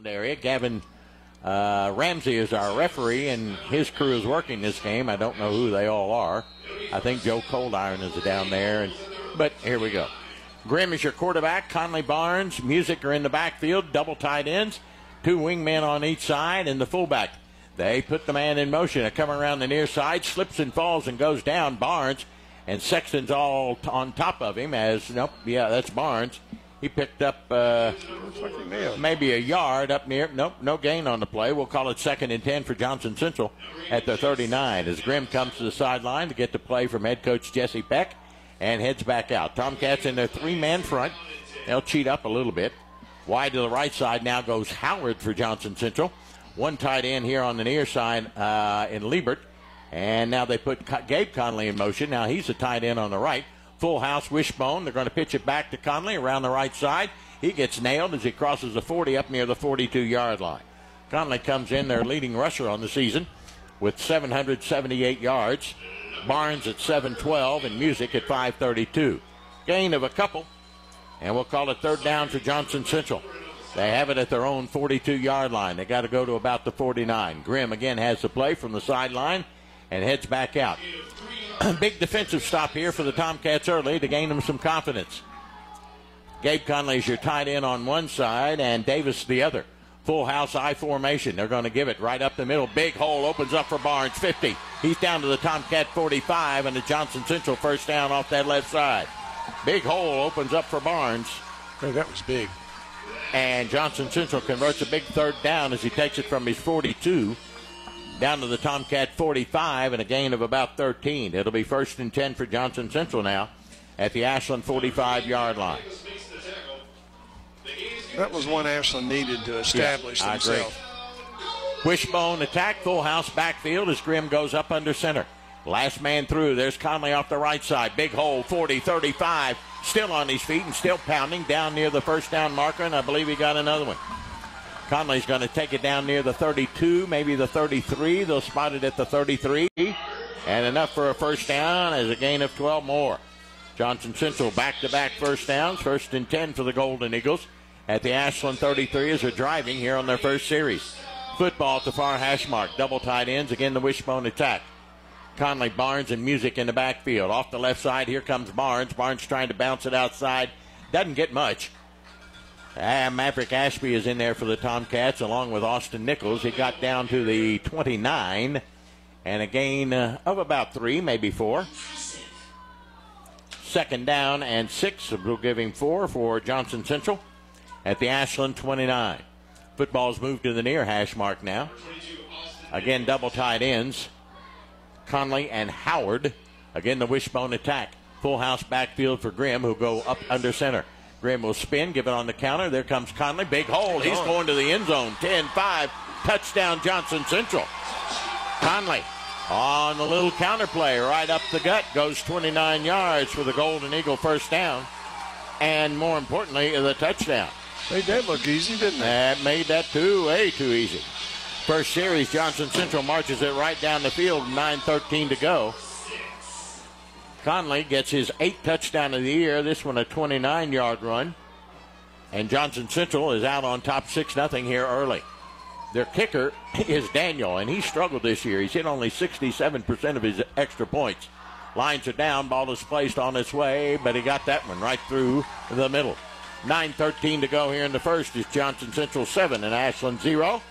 Ashland area. Gavin Ramsey is our referee, and his crew is working this game. I don't know who they all are. I think Joe Coldiron is down there, but here we go. Grimm is your quarterback. Conley, Barnes, Music are in the backfield. Double tight ends. 2 wingmen on each side, and the fullback. They put the man in motion. They come around the near side, slips and falls and goes down. Barnes, and Sexton's all on top of him that's Barnes. He picked up maybe a yard up near. Nope, no gain on the play. We'll call it 2nd and 10 for Johnson Central at the 39 as Grimm comes to the sideline to get the play from head coach Jesse Peck and heads back out. Tomcats in their 3-man front. They'll cheat up a little bit. Wide to the right side now goes Howard for Johnson Central. 1 tight end here on the near side in Liebert. And now they put Gabe Conley in motion. Now he's a tight end on the right. Full house wishbone. They're going to pitch it back to Conley around the right side. He gets nailed as he crosses the 40 up near the 42-yard line. Conley comes in, their leading rusher on the season, with 778 yards. Barnes at 712 and Music at 532. Gain of a couple, and we'll call it 3rd down for Johnson Central. They have it at their own 42-yard line. They got to go to about the 49. Grimm again has the play from the sideline and heads back out. Big defensive stop here for the Tomcats early to gain them some confidence. Gabe Conley is your tight end on one side and Davis the other. Full house I formation. They're going to give it right up the middle. Big hole opens up for Barnes, 50. He's down to the Tomcat 45 and the Johnson Central 1st down off that left side. Big hole opens up for Barnes. Oh, that was big. And Johnson Central converts a big 3rd down as he takes it from his 42 down to the Tomcat 45 and a gain of about 13. It'll be 1st and 10 for Johnson Central now at the Ashland 45-yard line. That was one Ashland needed to establish themselves. Wishbone attack, full house backfield as Grimm goes up under center. Last man through. There's Conley off the right side. Big hole, 40, 35. Still on his feet and still pounding down near the 1st down marker, and I believe he got another one. Conley's going to take it down near the 32, maybe the 33. They'll spot it at the 33. And enough for a 1st down as a gain of 12 more. Johnson Central back-to-back 1st downs. 1st and 10 for the Golden Eagles at the Ashland 33 as they're driving here on their first series. Football at the far hash mark. Double tight ends. Again, the wishbone attack. Conley, Barnes, and Music in the backfield. Off the left side, here comes Barnes. Barnes trying to bounce it outside. Doesn't get much. Maverick Ashby is in there for the Tomcats along with Austin Nichols. He got down to the 29 and a gain of about 3, maybe 4. 2nd down and 6. We'll give him 4 for Johnson Central at the Ashland 29. Football's moved to the near hash mark now. Again, double tight ends. Conley and Howard. Again, the wishbone attack. Full house backfield for Grimm, who go up under center. Grimm will spin, give it on the counter. There comes Conley. Big hole. He's going to the end zone. 10-5. Touchdown, Johnson Central. Conley on the little counter play right up the gut. Goes 29 yards for the Golden Eagle 1st down. And more importantly, the touchdown. Made that look easy, didn't it? That made that way too easy. First series, Johnson Central marches it right down the field. 9:13 to go. Conley gets his 8th touchdown of the year. This one a 29-yard run. And Johnson Central is out on top 6-0 here early. Their kicker is Daniel, and he struggled this year. He's hit only 67% of his extra points. Lines are down. Ball is placed on its way, but he got that one right through the middle. 9:13 to go here in the first. Is Johnson Central 7 and Ashland 0.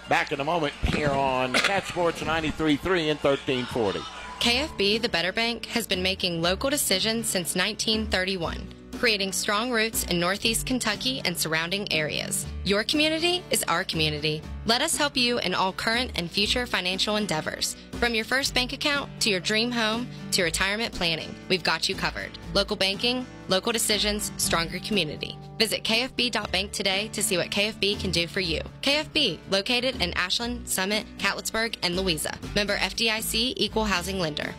Back in a moment here on Cat Sports 93.3 and 1340. KFB, the Better Bank, has been making local decisions since 1931, creating strong roots in Northeast Kentucky and surrounding areas. Your community is our community. Let us help you in all current and future financial endeavors. From your first bank account to your dream home to retirement planning, we've got you covered. Local banking, local decisions, stronger community. Visit kfb.bank today to see what KFB can do for you. KFB, located in Ashland, Summit, Catlettsburg, and Louisa. Member FDIC, Equal Housing Lender.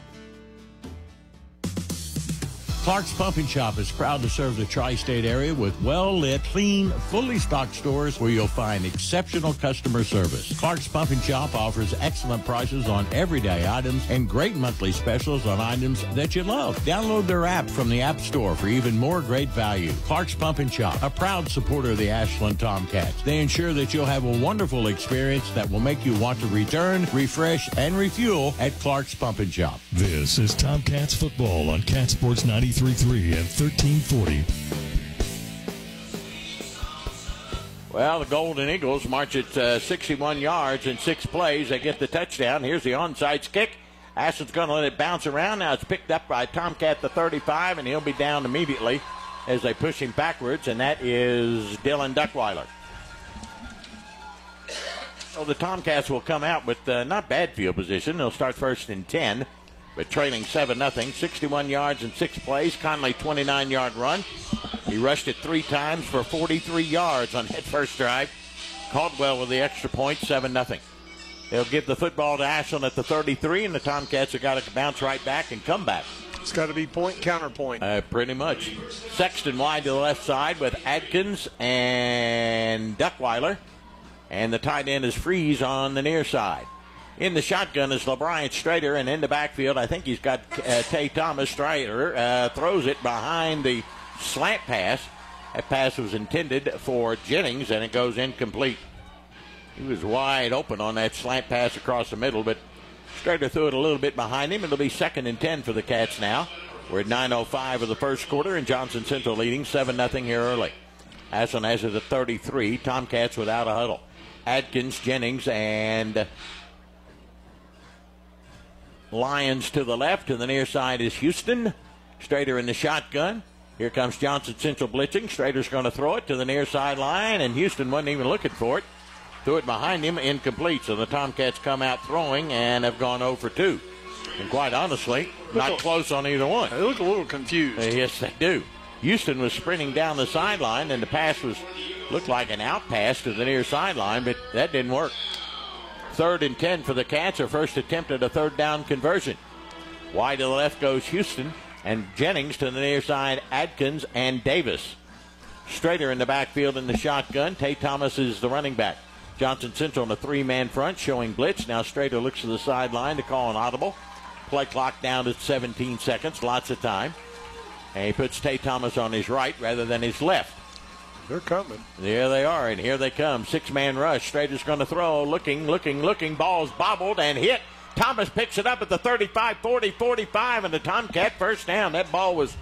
Clark's Pumping Shop is proud to serve the tri-state area with well-lit, clean, fully stocked stores where you'll find exceptional customer service. Clark's Pumping Shop offers excellent prices on everyday items and great monthly specials on items that you love. Download their app from the App Store for even more great value. Clark's Pumping Shop, a proud supporter of the Ashland Tomcats. They ensure that you'll have a wonderful experience that will make you want to return, refresh, and refuel at Clark's Pumping Shop. This is Tomcats football on Cat Sports 93.3 and 1340. Well, the Golden Eagles march at 61 yards in 6 plays. They get the touchdown. Here's the onside kick. Ashland's going to let it bounce around. Now it's picked up by Tomcat, the 35, and he'll be down immediately as they push him backwards, and that is Dylan Duckweiler. So the Tomcats will come out with not bad field position. They'll start first and 10, but trailing 7-0. 61 yards in 6 plays. Conley, 29-yard run. He rushed it 3 times for 43 yards on that first drive. Caldwell with the extra point, 7-0. They'll give the football to Ashland at the 33, and the Tomcats have got to bounce right back and come back. It's got to be point, counterpoint. Pretty much. Sexton wide to the left side with Adkins and Duckweiler. And the tight end is Freeze on the near side. In the shotgun is LeBryant Strader, and in the backfield, I think he's got Tay Thomas. Strader throws it behind the slant pass. That pass was intended for Jennings, and it goes incomplete. He was wide open on that slant pass across the middle, but Strader threw it a little bit behind him. It'll be 2nd and 10 for the Cats now. We're at 9:05 of the first quarter, and Johnson Central leading 7-0 here early. Ashland has it at 33. Tomcats without a huddle. Adkins, Jennings, and Lyons to the left. To the near side is Houston. Strader in the shotgun. Here comes Johnson Central blitzing. Strader's going to throw it to the near sideline, and Houston wasn't even looking for it. Threw it behind him, incomplete. So the Tomcats come out throwing and have gone 0 for 2. And quite honestly, not close on either one. They look a little confused. Yes, they do. Houston was sprinting down the sideline, and the pass looked like an out pass to the near sideline, but that didn't work. 3rd and 10 for the Cats. Their first attempt at a 3rd down conversion. Wide to the left goes Houston, and Jennings to the near side, Adkins and Davis. Strader in the backfield in the shotgun. Tay Thomas is the running back. Johnson Central in a 3-man front showing blitz. Now Strader looks to the sideline to call an audible. Play clock down to 17 seconds. Lots of time. And he puts Tay Thomas on his right rather than his left. They're coming. There they are, and here they come. 6-man rush. Strader's going to throw. Looking. Ball's bobbled and hit. Thomas picks it up at the 35, 40, 45, and the Tomcat first down. That ball was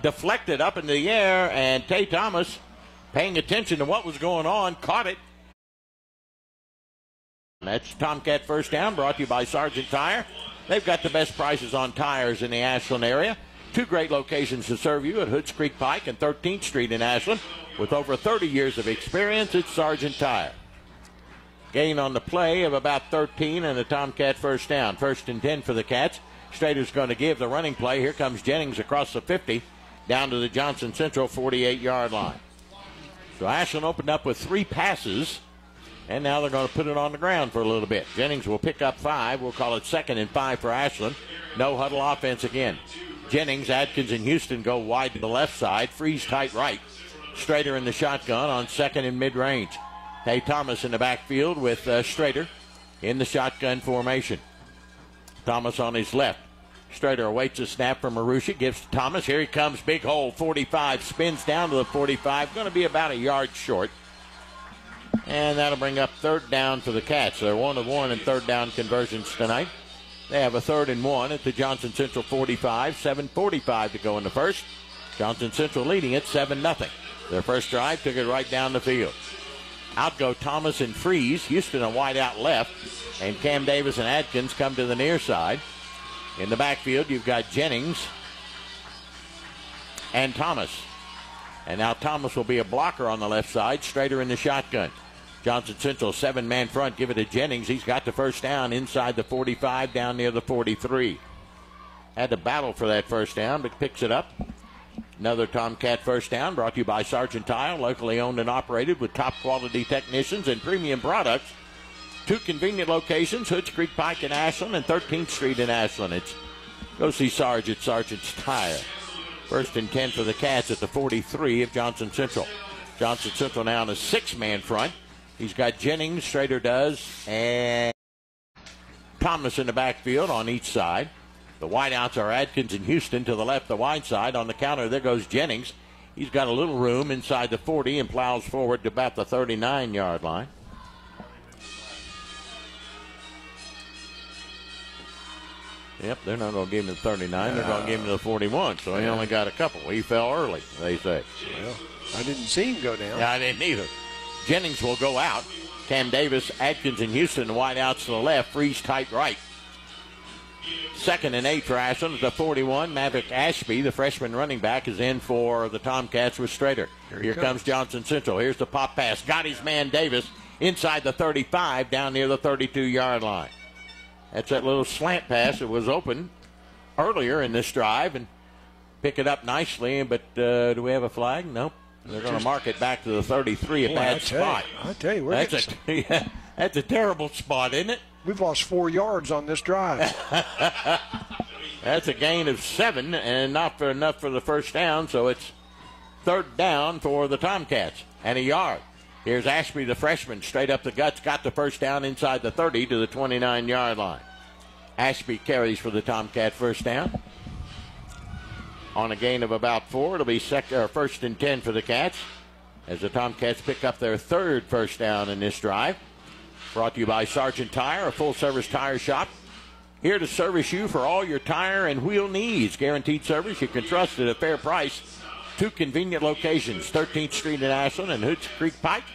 deflected up into the air, and Tay Thomas, paying attention to what was going on, caught it. That's Tomcat first down, brought to you by Sargent Tire. They've got the best prices on tires in the Ashland area. 2 great locations to serve you at Hoods Creek Pike and 13th Street in Ashland. With over 30 years of experience, it's Sargent Tire. Gain on the play of about 13 and a Tomcat first down. 1st and 10 for the Cats. Strader's going to give the running play. Here comes Jennings across the 50 down to the Johnson Central 48-yard line. So Ashland opened up with 3 passes, and now they're going to put it on the ground for a little bit. Jennings will pick up 5. We'll call it 2nd and 5 for Ashland. No huddle offense again. Jennings, Adkins, and Houston go wide to the left side. Freeze tight right. Strader in the shotgun on 2nd and mid-range. Tay Thomas in the backfield with Strader in the shotgun formation. Thomas on his left. Strader awaits a snap from Marucci. Gives to Thomas. Here he comes. Big hole. 45. Spins down to the 45. Going to be about a yard short. And that'll bring up 3rd down for the Cats. They're 1 of 1 in 3rd down conversions tonight. They have a 3rd and 1 at the Johnson Central 45. 7:45 to go in the first. Johnson Central leading it 7-0. Their first drive took it right down the field. Out go Thomas and Freeze. Houston a wide out left. And Cam Davis and Adkins come to the near side. In the backfield, you've got Jennings and Thomas. And now Thomas will be a blocker on the left side. Strader in the shotgun. Johnson Central 7-man front. Give it to Jennings. He's got the first down inside the 45 down near the 43. Had to battle for that first down, but picks it up. Another Tomcat first down brought to you by Sargent Tire, locally owned and operated with top quality technicians and premium products. 2 convenient locations, Hoods Creek Pike in Ashland and 13th Street in Ashland. Go see Sarge at Sargent's Tire. First and 10 for the Cats at the 43 of Johnson Central. Johnson Central now in a 6-man front. He's got Jennings, Strader does, and Thomas in the backfield on each side. The wideouts are Adkins and Houston to the left, the wide side. On the counter, there goes Jennings. He's got a little room inside the 40 and plows forward to about the 39-yard line. Yep, they're not going to give him the 39. They're going to give him the 41. So he only got a couple. He fell early, they say. Well, I didn't see him go down. Yeah, I didn't either. Jennings will go out. Cam Davis, Adkins, and Houston wide outs to the left. Freeze tight right. 2nd and 8 for Ashland at the 41. Maverick Ashby, the freshman running back, is in for the Tomcats with Strader. Here comes Johnson Central. Here's the pop pass. Got his man Davis inside the 35 down near the 32-yard line. That's that little slant pass that was open earlier in this drive, and pick it up nicely. But do we have a flag? Nope. They're going to mark it back to the 33, a bad spot. I tell you, that's a terrible spot, isn't it? We've lost 4 yards on this drive. That's a gain of 7, and not for enough for the first down, so it's 3rd down for the Tomcats, and a yard. Here's Ashby, the freshman, straight up the guts, got the first down inside the 30 to the 29-yard line. Ashby carries for the Tomcat first down. On a gain of about 4, it'll be 1st and 10 for the Cats as the Tomcats pick up their 3rd first down in this drive. Brought to you by Sargent Tire, a full-service tire shop. Here to service you for all your tire and wheel needs. Guaranteed service you can trust at a fair price. 2 convenient locations, 13th Street in Ashland and Hoots Creek Pike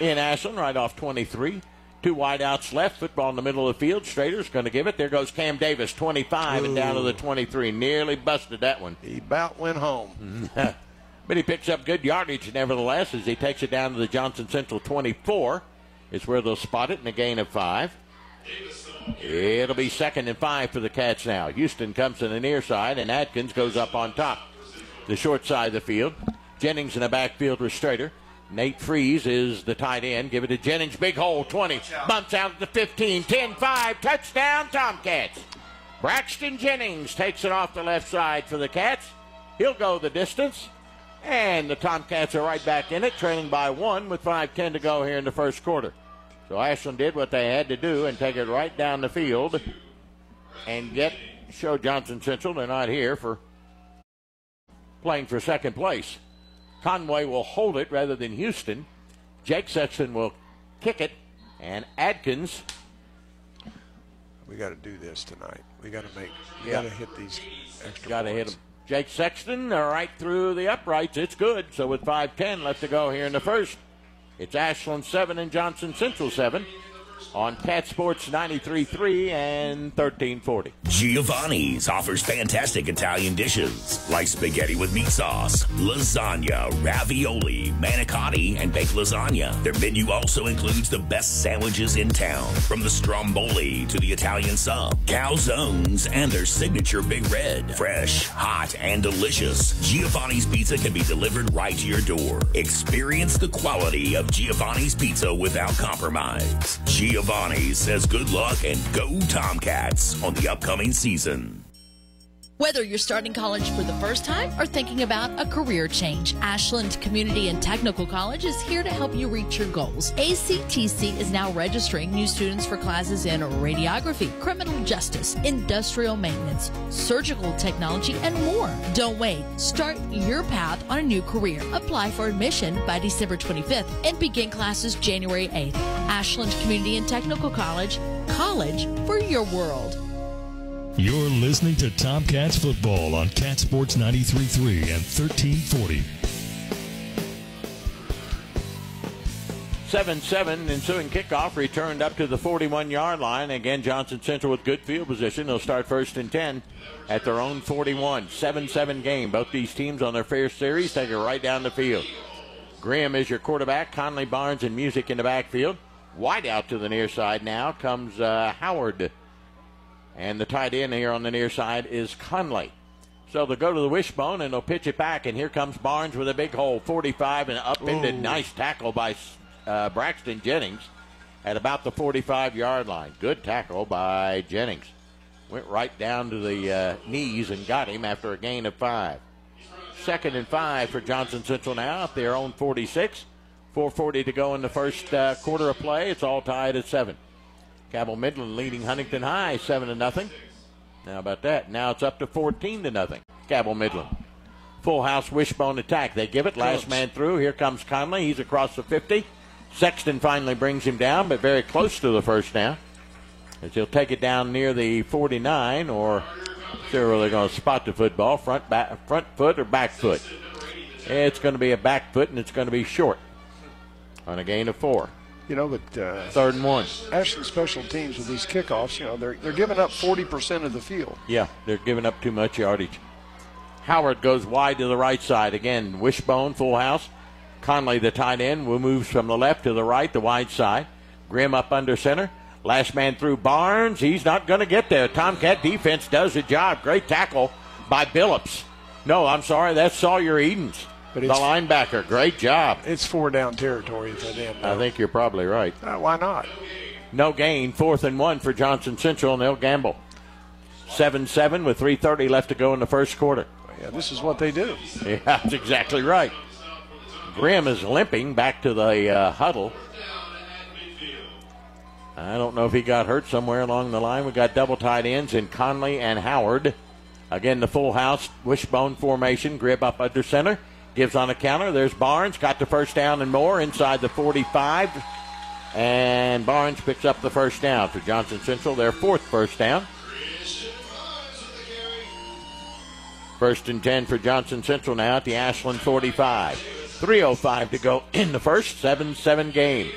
in Ashland, right off 23. 2 wideouts left, football in the middle of the field. Strader's going to give it. There goes Cam Davis, 25, and down to the 23. Nearly busted that one. He about went home. But he picks up good yardage, nevertheless, as he takes it down to the Johnson Central 24. Is where they'll spot it in a gain of 5. It'll be 2nd and 5 for the Cats now. Houston comes to the near side, and Adkins goes up on top. The short side of the field. Jennings in the backfield with Strader. Nate Freeze is the tight end. Give it to Jennings. Big hole, 20. Bumps out at the 15. 10-5. Touchdown, Tomcats. Braxton Jennings takes it off the left side for the Cats. He'll go the distance. And the Tomcats are right back in it, trailing by 1 with 5:10 to go here in the first quarter. So Ashland did what they had to do and take it right down the field and show Johnson Central they're not here for playing for second place. Conway will hold it rather than Houston. Jake Sexton will kick it, and Adkins. We got to do this tonight. We got to hit these extra Got to hit points. them. Jake Sexton, right through the uprights. It's good. So with 5:10 left to go here in the first, it's Ashland 7 and Johnson Central 7 on Cat Sports 93.3 and 1340. Giovanni's offers fantastic Italian dishes like spaghetti with meat sauce, lasagna, ravioli, manicotti, and baked lasagna. Their menu also includes the best sandwiches in town, from the stromboli to the Italian sub, calzones, and their signature Big Red. Fresh, hot, and delicious, Giovanni's Pizza can be delivered right to your door. Experience the quality of Giovanni's Pizza without compromise. Giovanni says good luck and go Tomcats on the upcoming season. Whether you're starting college for the first time or thinking about a career change, Ashland Community and Technical College is here to help you reach your goals. ACTC is now registering new students for classes in radiography, criminal justice, industrial maintenance, surgical technology, and more. Don't wait. Start your path on a new career. Apply for admission by December 25th and begin classes January 8th. Ashland Community and Technical College for your world. You're listening to Tomcats football on Cat Sports 93.3 and 1340. 7-7 ensuing kickoff returned up to the 41-yard line. Again, Johnson Central with good field position. They'll start 1st and 10 at their own 41. 7-7 game. Both these teams on their first series take it right down the field. Graham is your quarterback. Conley, Barnes, and Music in the backfield. Wide out to the near side now comes Howard. And the tight end here on the near side is Conley. So they'll go to the wishbone and they'll pitch it back. And here comes Barnes with a big hole. 45 and upended. Nice tackle by Braxton Jennings at about the 45-yard line. Good tackle by Jennings. Went right down to the knees and got him after a gain of 5. 2nd and 5 for Johnson Central now at their own 46. 4:40 to go in the first quarter of play. It's all tied at 7. Cabell Midland leading Huntington High 7-0. How about that? Now it's up to 14-0. Cabell Midland. Full house wishbone attack. They give it. Last man through. Here comes Conley. He's across the 50. Sexton finally brings him down, but very close to the first down. As he'll take it down near the 49, or they're really going to spot the football, front foot or back foot. It's going to be a back foot, and it's going to be short on a gain of 4. You know, but 3rd and 1. Ashland special teams with these kickoffs, you know, they're giving up 40% of the field. Yeah, they're giving up too much yardage. Howard goes wide to the right side. Again, wishbone, full house. Conley, the tight end, moves from the left to the right, the wide side. Grimm up under center. Last man through Barnes. He's not going to get there. Tomcat defense does the job. Great tackle by Billups. No, I'm sorry, that's Sawyer Edens, but the linebacker. Great job. It's 4-down territory for them. I think you're probably right. Why not? No gain. 4th and 1 for Johnson Central, and they'll gamble. 7-7 with 3:30 left to go in the first quarter. Yeah, this is what they do. Yeah, that's exactly right. Grimm is limping back to the huddle. I don't know if he got hurt somewhere along the line. We got double tight ends in Conley and Howard. Again, the full house wishbone formation. Grimm up under center. Gives on a counter. There's Barnes. Got the first down and more inside the 45. And Barnes picks up the first down for Johnson Central. Their 4th first down. 1st and 10 for Johnson Central now at the Ashland 45. 3:05 to go in the first. 7-7 game.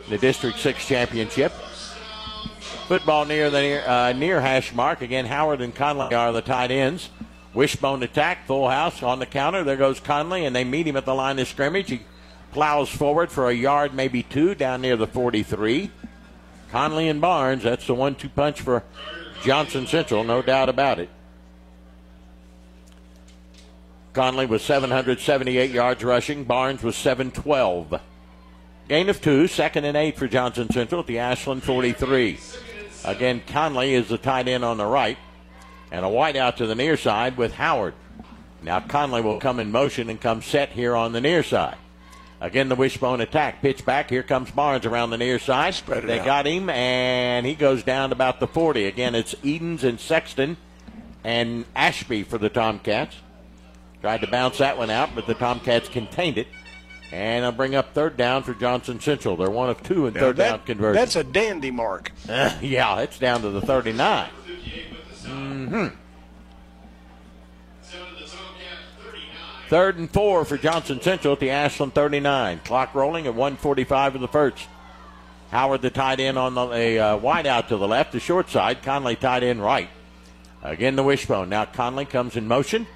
The District 6 championship. Football near the near hash mark. Again, Howard and Conley are the tight ends. Wishbone attack, full house on the counter. There goes Conley, and they meet him at the line of scrimmage. He plows forward for a yard, maybe 2, down near the 43. Conley and Barnes, that's the 1-2 punch for Johnson Central, no doubt about it. Conley was 778 yards rushing. Barnes was 712. Gain of 2, 2nd and 8 for Johnson Central at the Ashland 43. Again, Conley is the tight end on the right. And a wide out to the near side with Howard. Now Conley will come in motion and come set here on the near side. Again, the wishbone attack. Pitch back. Here comes Barnes around the near side. They got him, and he goes down to about the 40. Again, it's Edens and Sexton and Ashby for the Tomcats. Tried to bounce that one out, but the Tomcats contained it. And I'll bring up 3rd down for Johnson Central. They're 1 of 2 in third down conversion. That's a dandy mark. Yeah, it's down to the 39. 3rd and 4 for Johnson Central at the Ashland 39. Clock rolling at 1:45 of the first. Howard, the tight end, on the wide out to the left, the short side. Conley tight end right. Again, the wishbone. Now Conley comes in motion,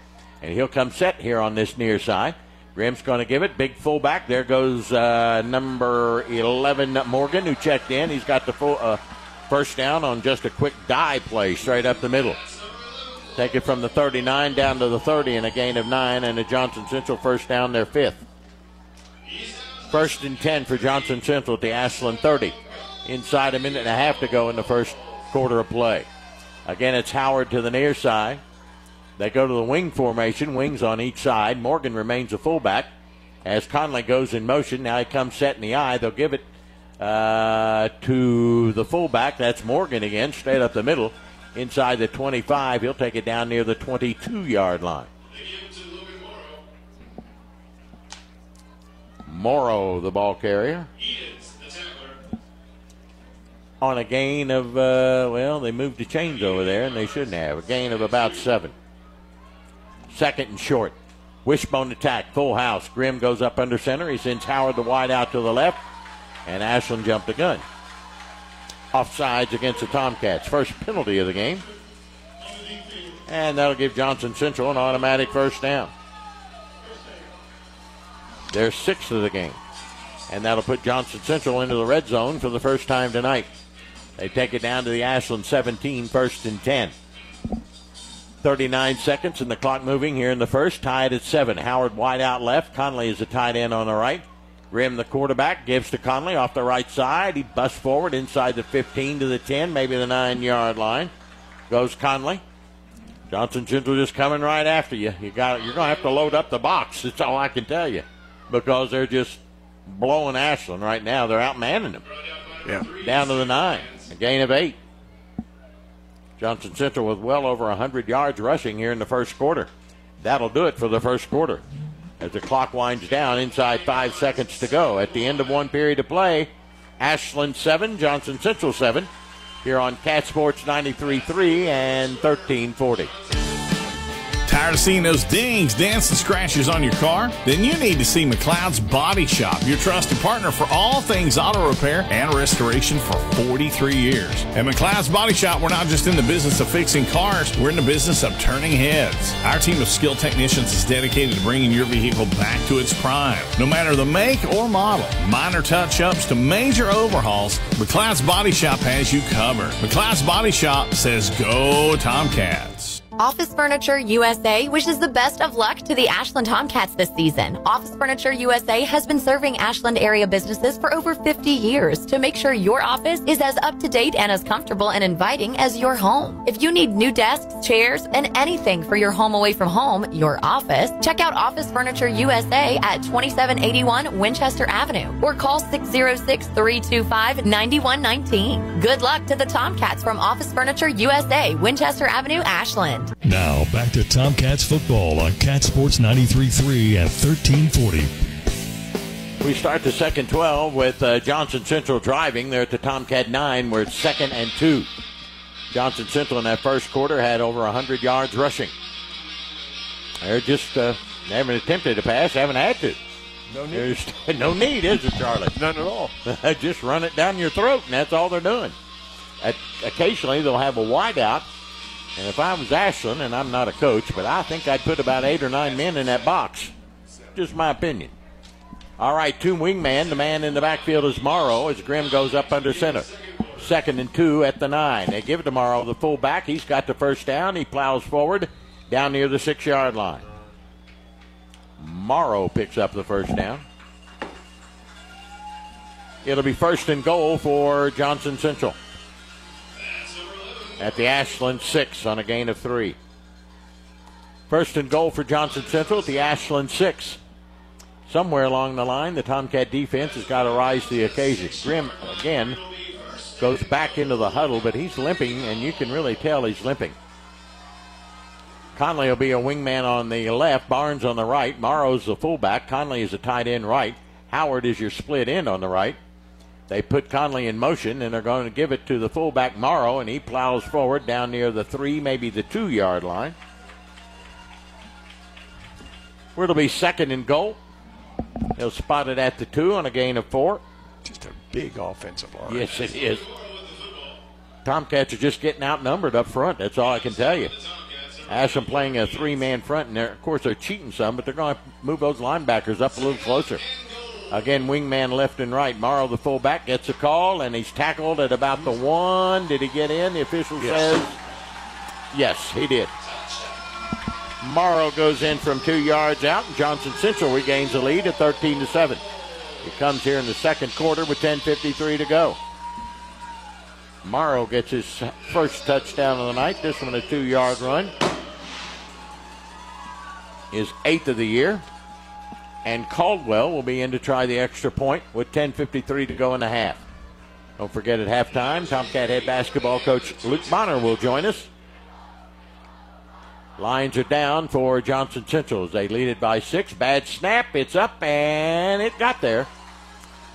and he'll come set here on this near side. Grimm's going to give it. Big fullback. There goes number 11, Morgan, who checked in. He's got the full first down on just a quick dive play straight up the middle. Take it from the 39 down to the 30 and a gain of 9, and the Johnson Central first down, their 5th. 1st and 10 for Johnson Central at the Ashland 30. Inside a minute and a half to go in the first quarter of play. Again, it's Howard to the near side. They go to the wing formation, wings on each side. Morgan remains a fullback as Conley goes in motion. Now he comes set in the eye. They'll give it to the fullback. That's Morgan again, straight up the middle. Inside the 25, he'll take it down near the 22-yard line. Morrow, the ball carrier. On a gain of, they moved the chains over there, and they shouldn't have. A gain of about 7. 2nd and short. Wishbone attack, full house. Grimm goes up under center. He sends Howard the wide out to the left, and Ashland jumped the gun. Offsides against the Tomcats. First penalty of the game. And that'll give Johnson Central an automatic first down. Their 6th of the game. And that'll put Johnson Central into the red zone for the first time tonight. They take it down to the Ashland 17, 1st and 10. 39 seconds and the clock moving here in the first. Tied at 7. Howard wide out left. Conley is the tight end on the right. Grimm, the quarterback, gives to Conley off the right side. He busts forward inside the 15 to the 10, maybe the 9-yard line. Goes Conley. Johnson Central just coming right after you. You're going to have to load up the box. That's all I can tell you, because they're just blowing Ashland right now. They're outmanning them. Yeah. Down to the 9, a gain of 8. Johnson Central with well over 100 yards rushing here in the first quarter. That'll do it for the first quarter. As the clock winds down, inside 5 seconds to go. At the end of one period of play, Ashland 7, Johnson Central 7. Here on Cat Sports 93.3 and 1340. Tired of seeing those dings, dents, and scratches on your car? Then you need to see McLeod's Body Shop, your trusted partner for all things auto repair and restoration for 43 years. At McLeod's Body Shop, we're not just in the business of fixing cars, we're in the business of turning heads. Our team of skilled technicians is dedicated to bringing your vehicle back to its prime. No matter the make or model, minor touch-ups to major overhauls, McLeod's Body Shop has you covered. McLeod's Body Shop says go Tomcats. Office Furniture USA wishes the best of luck to the Ashland Tomcats this season. Office Furniture USA has been serving Ashland area businesses for over 50 years to make sure your office is as up to date and as comfortable and inviting as your home. If you need new desks, chairs, and anything for your home away from home, your office, check out Office Furniture USA at 2781 Winchester Avenue or call 606-325-9119. Good luck to the Tomcats from Office Furniture USA, Winchester Avenue, Ashland. Now, back to Tomcats football on Cat Sports 93.3 and 1340. We start the second 12 with Johnson Central driving. They're at the Tomcat 9. We're at 2nd and 2. Johnson Central in that first quarter had over 100 yards rushing. They're just they haven't attempted to pass, haven't had to. No need. There's no need, is there, Charlie? None at all. Just run it down your throat, and that's all they're doing. Occasionally, they'll have a wide out. And if I was Ashland, and I'm not a coach, but I think I'd put about 8 or 9 men in that box. Just my opinion. All right, 2 wingman. The man in the backfield is Morrow as Grimm goes up under center. 2nd and 2 at the 9. They give it to Morrow, the fullback. He's got the first down. He plows forward down near the 6-yard line. Morrow picks up the first down. It'll be 1st and goal for Johnson Central at the Ashland 6 on a gain of 3. 1st and goal for Johnson Central at the Ashland 6. Somewhere along the line, the Tomcat defense has got to rise to the occasion. Grimm, again, goes back into the huddle, but he's limping, and you can really tell he's limping. Conley will be a wingman on the left, Barnes on the right, Morrow's the fullback, Conley is a tight end right, Howard is your split end on the right. They put Conley in motion, and they're going to give it to the fullback Morrow, and he plows forward down near the 3, maybe the 2-yard line. Where it'll be 2nd and goal. He'll spot it at the 2 on a gain of 4. Just a big offensive line. Yes, it is. Tomcats are just getting outnumbered up front. That's all I can tell you. Ashland playing a 3-man front, and of course they're cheating some, but they're going to move those linebackers up a little closer. Again, wingman left and right. Morrow, the fullback, gets a call, and he's tackled at about the 1. Did he get in? The official says yes, he did. Morrow goes in from 2 yards out, and Johnson Central regains the lead at 13-7. He comes here in the second quarter with 10:53 to go. Morrow gets his first touchdown of the night. This one a 2-yard run. His 8th of the year. And Caldwell will be in to try the extra point with 10:53 to go in the half. Don't forget at halftime, Tomcat head basketball coach Luke Bonner will join us. Lines are down for Johnson Central as they lead it by 6. Bad snap, it's up, and it got there.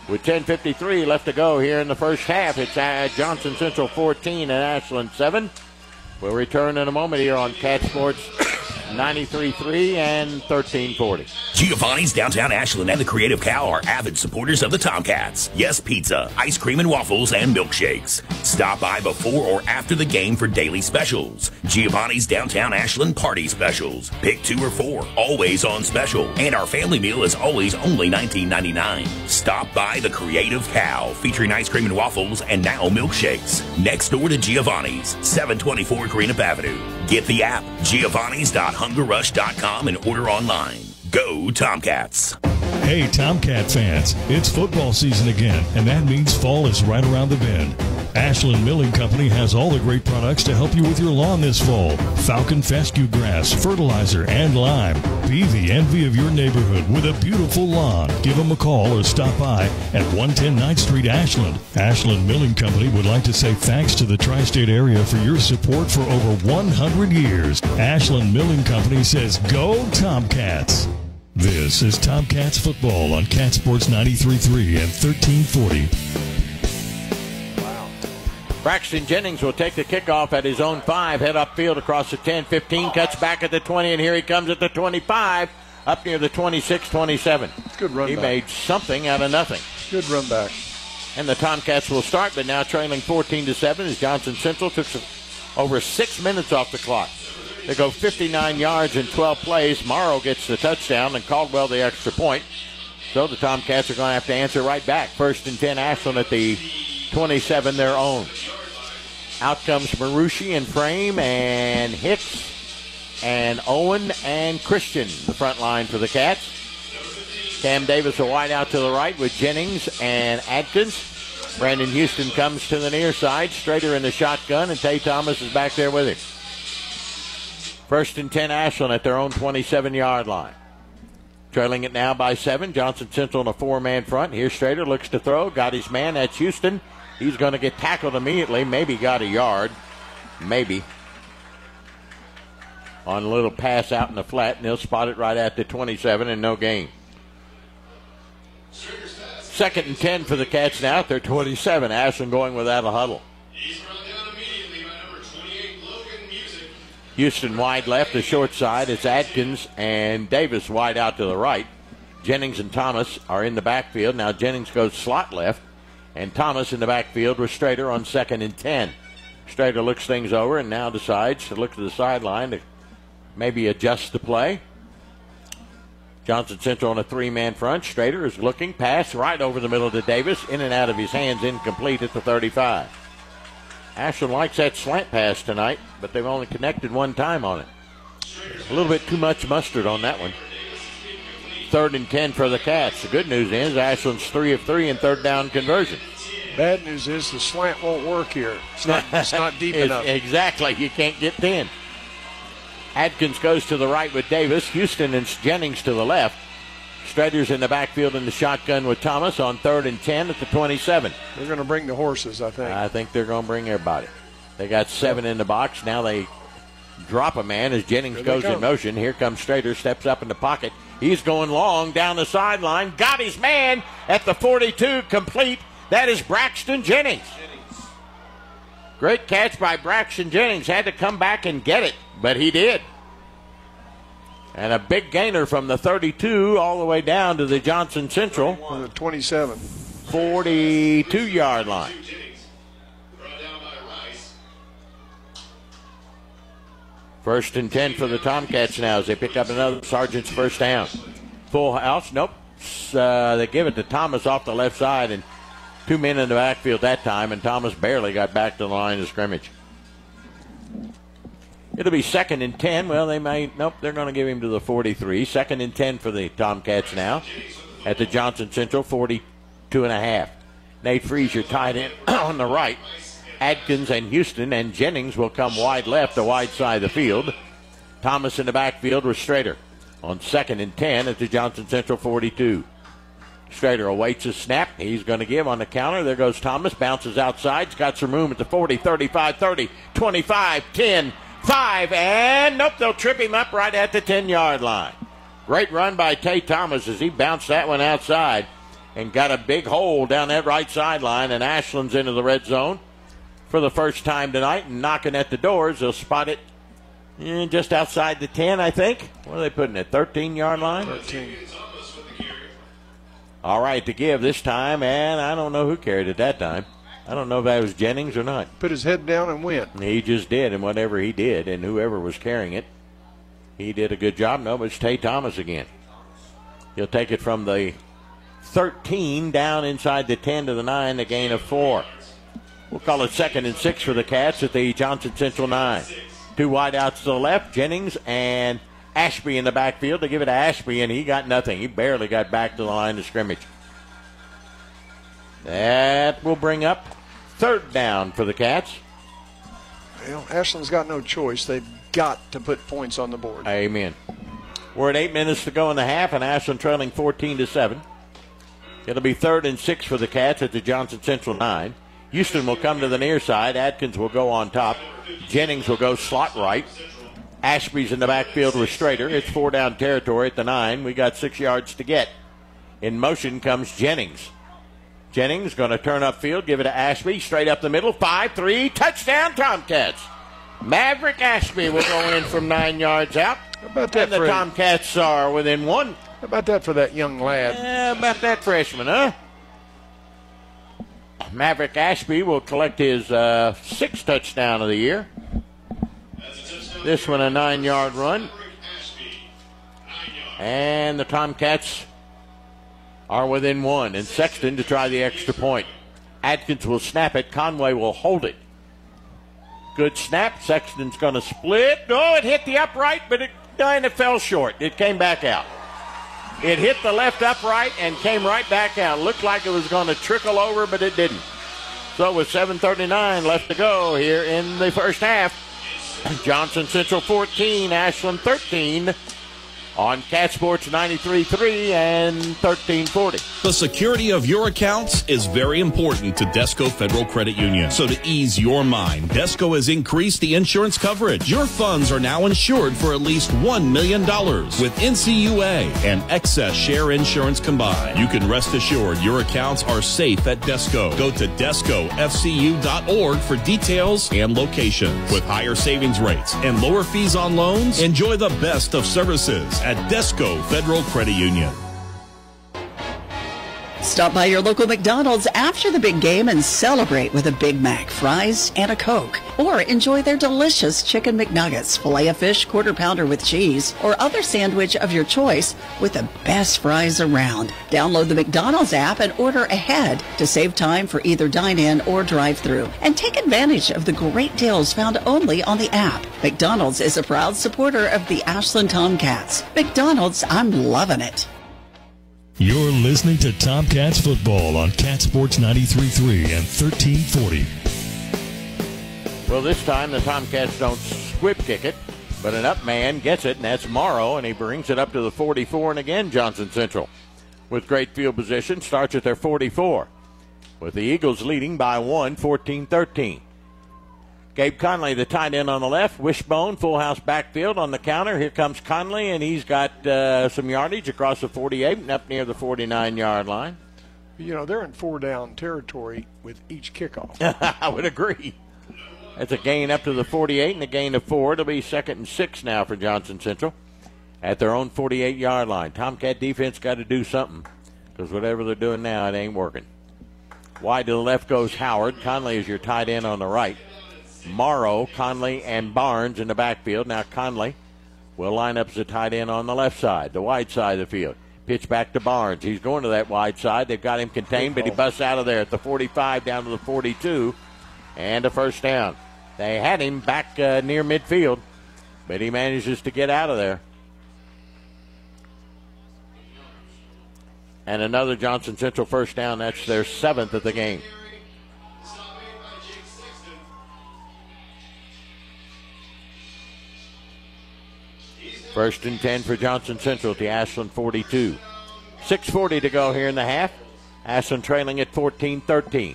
With 10:53 left to go here in the first half, it's Johnson Central 14 and Ashland 7. We'll return in a moment here on Cat Sports 93.3 and 1340. Giovanni's Downtown Ashland and the Creative Cow are avid supporters of the Tomcats. Yes, pizza, ice cream and waffles, and milkshakes. Stop by before or after the game for daily specials. Giovanni's Downtown Ashland Party Specials. Pick 2 or 4, always on special. And our family meal is always only $19.99. Stop by the Creative Cow, featuring ice cream and waffles and now milkshakes. Next door to Giovanni's, 724 Greenup Avenue. Get the app, giovannis.hungerrush.com, and order online. Go Tomcats. Hey, Tomcat fans, it's football season again, and that means fall is right around the bend. Ashland Milling Company has all the great products to help you with your lawn this fall. Falcon fescue grass, fertilizer, and lime. Be the envy of your neighborhood with a beautiful lawn. Give them a call or stop by at 110 9th Street, Ashland. Ashland Milling Company would like to say thanks to the tri-state area for your support for over 100 years. Ashland Milling Company says, go Tomcats! This is Tomcats football on Cat Sports 93.3 and 1340. Braxton Jennings will take the kickoff at his own 5, head upfield across the 10, 15, cuts back at the 20, and here he comes at the 25, up near the 26, 27. Good run He back. made something out of nothing. Good run back. And the Tomcats will start, but now trailing 14-7 as Johnson Central took over 6 minutes off the clock. They go 59 yards in 12 plays. Morrow gets the touchdown and Caldwell the extra point. So the Tomcats are going to have to answer right back. 1st and 10, Ashland at the 27, their own. Out comes Marucci and Frame and Hicks and Owen and Christian, the front line for the Cats. Cam Davis a wide out to the right with Jennings and Adkins. Brandon Houston comes to the near side. Strader in the shotgun, and Tay Thomas is back there with him. 1st and 10, Ashland at their own 27-yard line. Trailing it now by 7. Johnson Central in a 4-man front. Here's Strader, looks to throw. Got his man. That's Houston. He's going to get tackled immediately. Maybe got a yard. Maybe. On a little pass out in the flat, and he'll spot it right at the 27 and no gain. 2nd and 10 for the Cats now at their 27. Ashland going without a huddle. Houston wide left, the short side. It's Adkins and Davis wide out to the right. Jennings and Thomas are in the backfield. Now Jennings goes slot left, and Thomas in the backfield with Strader on 2nd and 10. Strader looks things over and now decides to look to the sideline to maybe adjust the play. Johnson Central on a 3-man front. Strader is looking, pass right over the middle to Davis, in and out of his hands, incomplete at the 35. Ashland likes that slant pass tonight, but they've only connected one time on it. A little bit too much mustard on that one. 3rd and 10 for the Cats. The good news is Ashland's 3 of 3 in third down conversion. Bad news is the slant won't work here. It's not deep enough. Exactly. You can't get 10. Adkins goes to the right with Davis. Houston and Jennings to the left. Strader's in the backfield in the shotgun with Thomas on 3rd and 10 at the 27. They're going to bring the horses, I think. I think they're going to bring everybody. They got 7 in the box. Now they drop a man as Jennings goes in motion. Here comes Strader, steps up in the pocket. He's going long down the sideline. Got his man at the 42, complete. That is Braxton Jennings. Great catch by Braxton Jennings. Had to come back and get it, but he did. And a big gainer from the 32 all the way down to the Johnson Central. On the 27. 42-yard line. First and 10 for the Tomcats now as they pick up another Sargent's first down. Full house. Nope. They give it to Thomas off the left side, and 2 men in the backfield that time, and Thomas barely got back to the line of scrimmage. It'll be 2nd and 10. Well, they might. Nope, they're going to give him to the 43. 2nd and 10 for the Tomcats now at the Johnson Central 42.5. Nate Frazier tied in on the right. Adkins and Houston and Jennings will come wide left, the wide side of the field. Thomas in the backfield with Strader on 2nd and 10 at the Johnson Central 42. Strader awaits a snap. He's going to give on the counter. There goes Thomas. Bounces outside. He's got some room at the 40, 35, 30, 25, 10, 5, and nope, they'll trip him up right at the 10-yard line. Great run by Tay Thomas as he bounced that one outside and got a big hole down that right sideline, and Ashland's into the red zone for the first time tonight and knocking at the doors. They'll spot it just outside the 10, I think. What are they putting it, 13-yard line? 13. All right, to give this time, and I don't know who carried it that time. I don't know if that was Jennings or not. Put his head down and went. He just did, and whatever he did, and whoever was carrying it, he did a good job. No, but it's Tay Thomas again. He'll take it from the 13 down inside the 10 to the 9, a gain of 4. We'll call it 2nd and 6 for the Cats at the Johnson Central 9. 2 wide outs to the left, Jennings and Ashby in the backfield. They give it to Ashby, and he got nothing. He barely got back to the line of scrimmage. That will bring up third down for the Cats. Well, Ashland's got no choice. They've got to put points on the board. Amen. We're at 8 minutes to go in the half, and Ashland trailing 14-7. It'll be 3rd and 6 for the Cats at the Johnson Central 9. Houston will come to the near side. Atkins will go on top. Jennings will go slot right. Ashby's in the backfield with Strader. It's 4-down territory at the 9. We got 6 yards to get. In motion comes Jennings. Jennings going to turn upfield, give it to Ashby, straight up the middle, 5-3, touchdown Tomcats. Maverick Ashby will go in from 9 yards out. How about that, and the Tomcats are within 1. How about that for that young lad? How about that freshman, huh? Maverick Ashby will collect his 6th touchdown of the year. This one a 9-yard run. And the Tomcats are within 1. And Sexton to try the extra point. Atkins will snap it. Conway will hold it. Good snap. Sexton's going to split. No, it hit the upright, but it fell short. It came back out. It hit the left upright and came right back out. Looked like it was going to trickle over, but it didn't. So with 7:39 left to go here in the first half, Johnson Central 14, Ashland 13 on Cat Sports 93.3 and 1340. The security of your accounts is very important to Desco Federal Credit Union. So to ease your mind, Desco has increased the insurance coverage. Your funds are now insured for at least $1 million with NCUA and excess share insurance combined. You can rest assured your accounts are safe at Desco. Go to DescoFCU.org for details and locations. With higher savings rates and lower fees on loans, enjoy the best of services at Desco Federal Credit Union. Stop by your local McDonald's after the big game and celebrate with a Big Mac, fries, and a Coke. Or enjoy their delicious Chicken McNuggets, Filet-O-Fish, Quarter Pounder with cheese, or other sandwich of your choice with the best fries around. Download the McDonald's app and order ahead to save time for either dine-in or drive-thru. And take advantage of the great deals found only on the app. McDonald's is a proud supporter of the Ashland Tomcats. McDonald's, I'm loving it. You're listening to Tomcats football on Cat Sports 93.3 and 1340. Well, this time the Tomcats don't squib kick it, but an up man gets it, and that's Morrow, and he brings it up to the 44, and again Johnson Central with great field position starts at their 44, with the Eagles leading by 1, 14-13. Gabe Conley, the tight end on the left. Wishbone, full house backfield on the counter. Here comes Conley, and he's got some yardage across the 48 and up near the 49-yard line. You know, they're in 4-down territory with each kickoff. I would agree. That's a gain up to the 48 and a gain of 4. It'll be 2nd and 6 now for Johnson Central at their own 48-yard line. Tomcat defense got to do something because whatever they're doing now, it ain't working. Wide to the left goes Howard. Conley is your tight end on the right. Morrow, Conley, and Barnes in the backfield. Now Conley will line up as a tight end on the left side, the wide side of the field. Pitch back to Barnes. He's going to that wide side. They've got him contained, but he busts out of there at the 45 down to the 42, and a first down. They had him back near midfield, but he manages to get out of there. And another Johnson Central first down. That's their 7th of the game. First and 10 for Johnson Central at the Ashland 42. 6:40 to go here in the half. Ashland trailing at 14-13.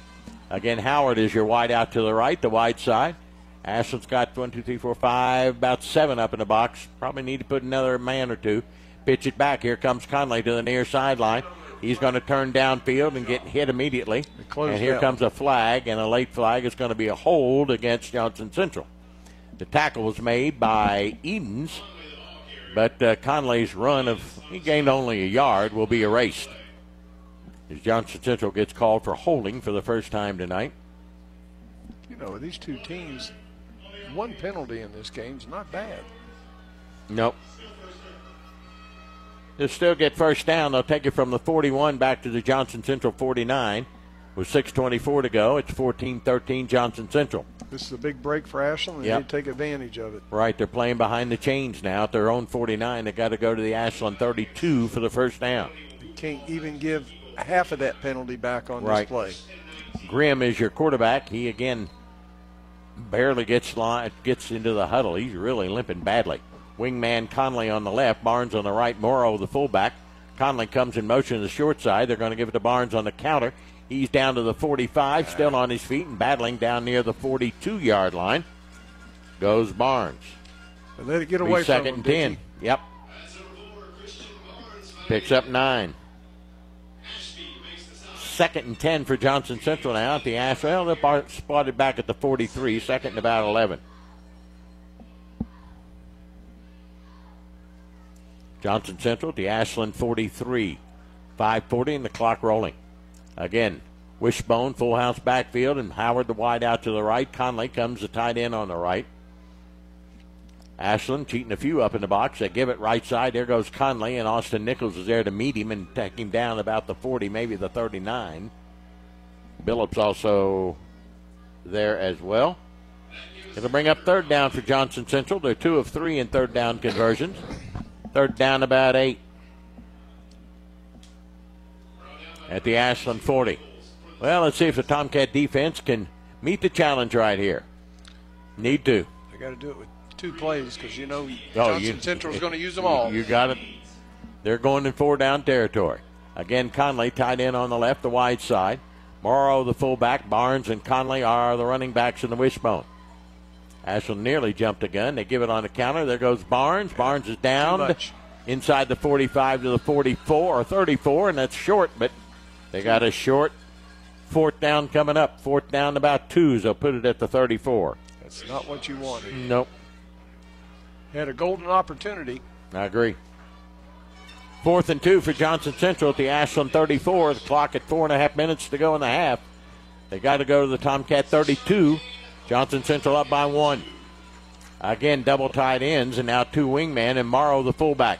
Again, Howard is your wide out to the right, the wide side. Ashland's got 1, 2, 3, 4, 5, about 7 up in the box. Probably need to put another man or two. Pitch it back. Here comes Conley to the near sideline. He's going to turn downfield and get hit immediately. And here comes a flag, and a late flag is going to be a hold against Johnson Central. The tackle was made by Edens. But Conley's run he gained only a yard, will be erased. As Johnson Central gets called for holding for the first time tonight. You know, these two teams, one penalty in this game is not bad. Nope. They'll still get first down. They'll take it from the 41 back to the Johnson Central 49 with 6:24 to go. It's 14-13 Johnson Central. This is a big break for Ashland, and they need to take advantage of it. Right, they're playing behind the chains now at their own 49. They've got to go to the Ashland 32 for the first down. You can't even give half of that penalty back on this play. Grimm is your quarterback. He, again, barely gets into the huddle. He's really limping badly. Wingman Conley on the left, Barnes on the right, Morrow the fullback. Conley comes in motion to the short side. They're going to give it to Barnes on the counter. He's down to the 45, still on his feet and battling down near the 42-yard line. Goes Barnes. Let it get away from him. Second and 10. Yep. Picks up 9. Second and 10 for Johnson Central now at the Ashland. Well, they're spotted back at the 43, second and about 11. Johnson Central at the Ashland 43. 5:40 and the clock rolling. Again, Wishbone, full house backfield, and Howard the wide out to the right. Conley comes the tight end on the right. Ashland cheating a few up in the box. They give it right side. There goes Conley, and Austin Nichols is there to meet him and take him down about the 40, maybe the 39. Billups also there as well. It'll bring up third down for Johnson Central. They're 2 of 3 in third down conversions. Third down about 8. At the Ashland 40. Well, let's see if the Tomcat defense can meet the challenge right here. Need to. They got to do it with 2 plays because, Johnson Central is going to use them all. You got it. They're going in 4-down territory. Again, Conley tied in on the left, the wide side. Morrow, the fullback. Barnes and Conley are the running backs in the wishbone. Ashland nearly jumped a gun. They give it on the counter. There goes Barnes. Barnes is down inside the 45 to the 44 or 34, and that's short, but they got a short 4th down coming up. 4th down about 2, they'll put it at the 34. That's not what you wanted. Nope. Had a golden opportunity. I agree. 4th and 2 for Johnson Central at the Ashland 34. The clock at 4.5 minutes to go in the half. They got to go to the Tomcat 32. Johnson Central up by 1. Again, double tight ends, and now 2 wingmen, and Morrow the fullback.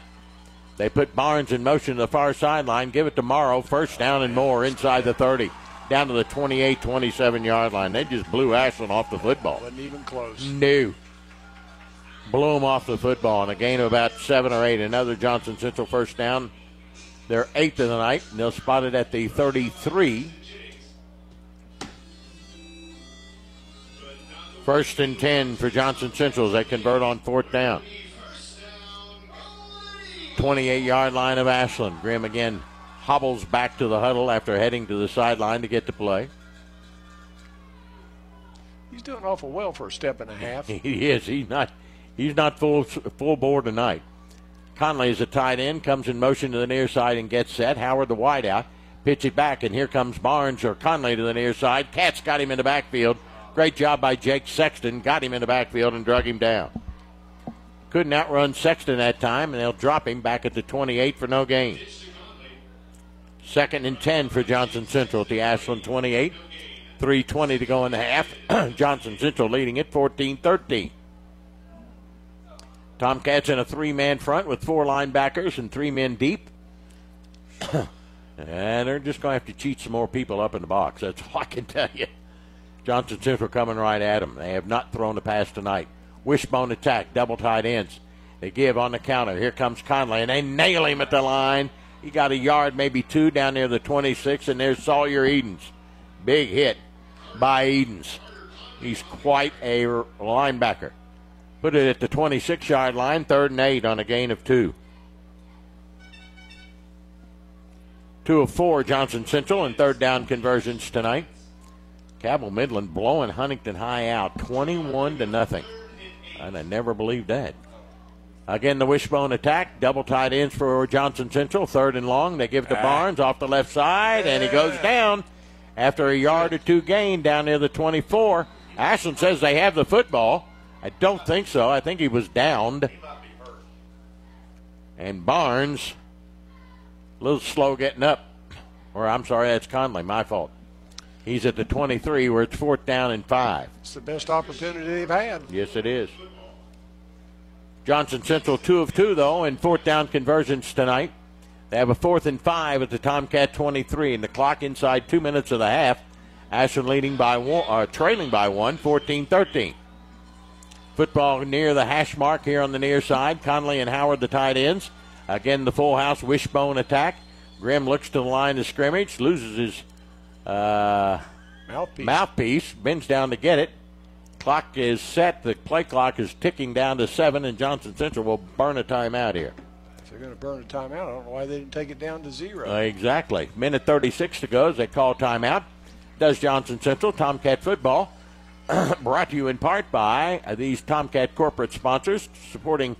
They put Barnes in motion to the far sideline. Give it to Morrow. First down and more inside the 30. Down to the 28, 27-yard line. They just blew Ashland off the football. Wasn't even close. No. Blew them off the football in a gain of about 7 or 8. Another Johnson Central first down. They're 8th of the night, and they'll spot it at the 33. First and 10 for Johnson Central as they convert on 4th down. 28-yard line of Ashland. Grimm again hobbles back to the huddle after heading to the sideline to get to play. He's doing awful well for a step and a half. He is. He's not full bore tonight. Conley is a tight end, comes in motion to the near side and gets set. Howard the wide out. Pitch it back, and here comes Barnes or Conley to the near side. Katz got him in the backfield. Great job by Jake Sexton. Got him in the backfield and drug him down. Couldn't outrun Sexton that time, and they'll drop him back at the 28 for no gain. 2nd and 10 for Johnson Central at the Ashland 28. 3:20 to go in the half. Johnson Central leading it 14-13. Tomcats in a 3-man front with 4 linebackers and 3 men deep. And they're just going to have to cheat some more people up in the box. That's all I can tell you. Johnson Central coming right at them. They have not thrown a pass tonight. Wishbone attack, double tight ends. They give on the counter. Here comes Conley, and they nail him at the line. He got a yard, maybe 2, down near the 26, and there's Sawyer Edens. Big hit by Edens. He's quite a linebacker. Put it at the 26-yard line, 3rd and 8 on a gain of 2. 2 of 4 Johnson Central and 3rd down conversions tonight. Cabell Midland blowing Huntington High out 21-0. And I never believed that. Again, the wishbone attack. Double tight ends for Johnson Central. 3rd and long. They give it to Barnes off the left side, and he goes down after a yard or 2 gain down near the 24. Ashland says they have the football. I don't think so. I think he was downed. And Barnes, a little slow getting up. Or I'm sorry, that's Conley. My fault. He's at the 23 where it's 4th down and 5. It's the best opportunity they've had. Yes, it is. Johnson Central 2 of 2, though, in 4th down conversions tonight. They have a 4th and 5 at the Tomcat 23, and the clock inside 2 minutes of the half. Ashland leading by 1, trailing by 1, 14-13. Football near the hash mark here on the near side. Conley and Howard, the tight ends. Again, the full house wishbone attack. Grimm looks to the line of scrimmage, loses his Mouthpiece bends down to get it. Clock is set. The play clock is ticking down to 7, and Johnson Central will burn a timeout here. If they're going to burn a timeout, I don't know why they didn't take it down to 0. Exactly. Minute 36 to go as they call timeout. Does Johnson Central. Tomcat football brought to you in part by these Tomcat corporate sponsors supporting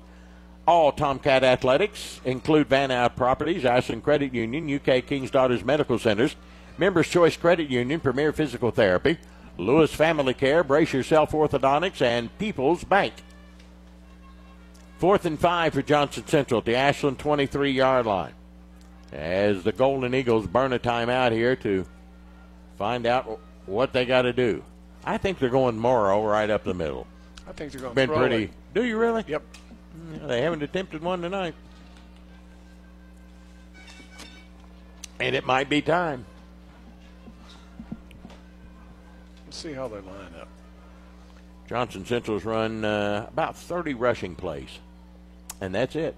all Tomcat athletics, include Van Out Properties, Ashland Credit Union, UK King's Daughters Medical Centers, Members Choice Credit Union, Premier Physical Therapy, Lewis Family Care, Brace Yourself Orthodontics, and People's Bank. 4th and 5 for Johnson Central at the Ashland 23-yard line. As the Golden Eagles burn a timeout here to find out what they got to do. I think they're going Morrow right up the middle. I think they're going to throw pretty. Do you really? Yep. They haven't attempted one tonight. And it might be time. Let's see how they line up. Johnson Central's run about 30 rushing plays. And that's it.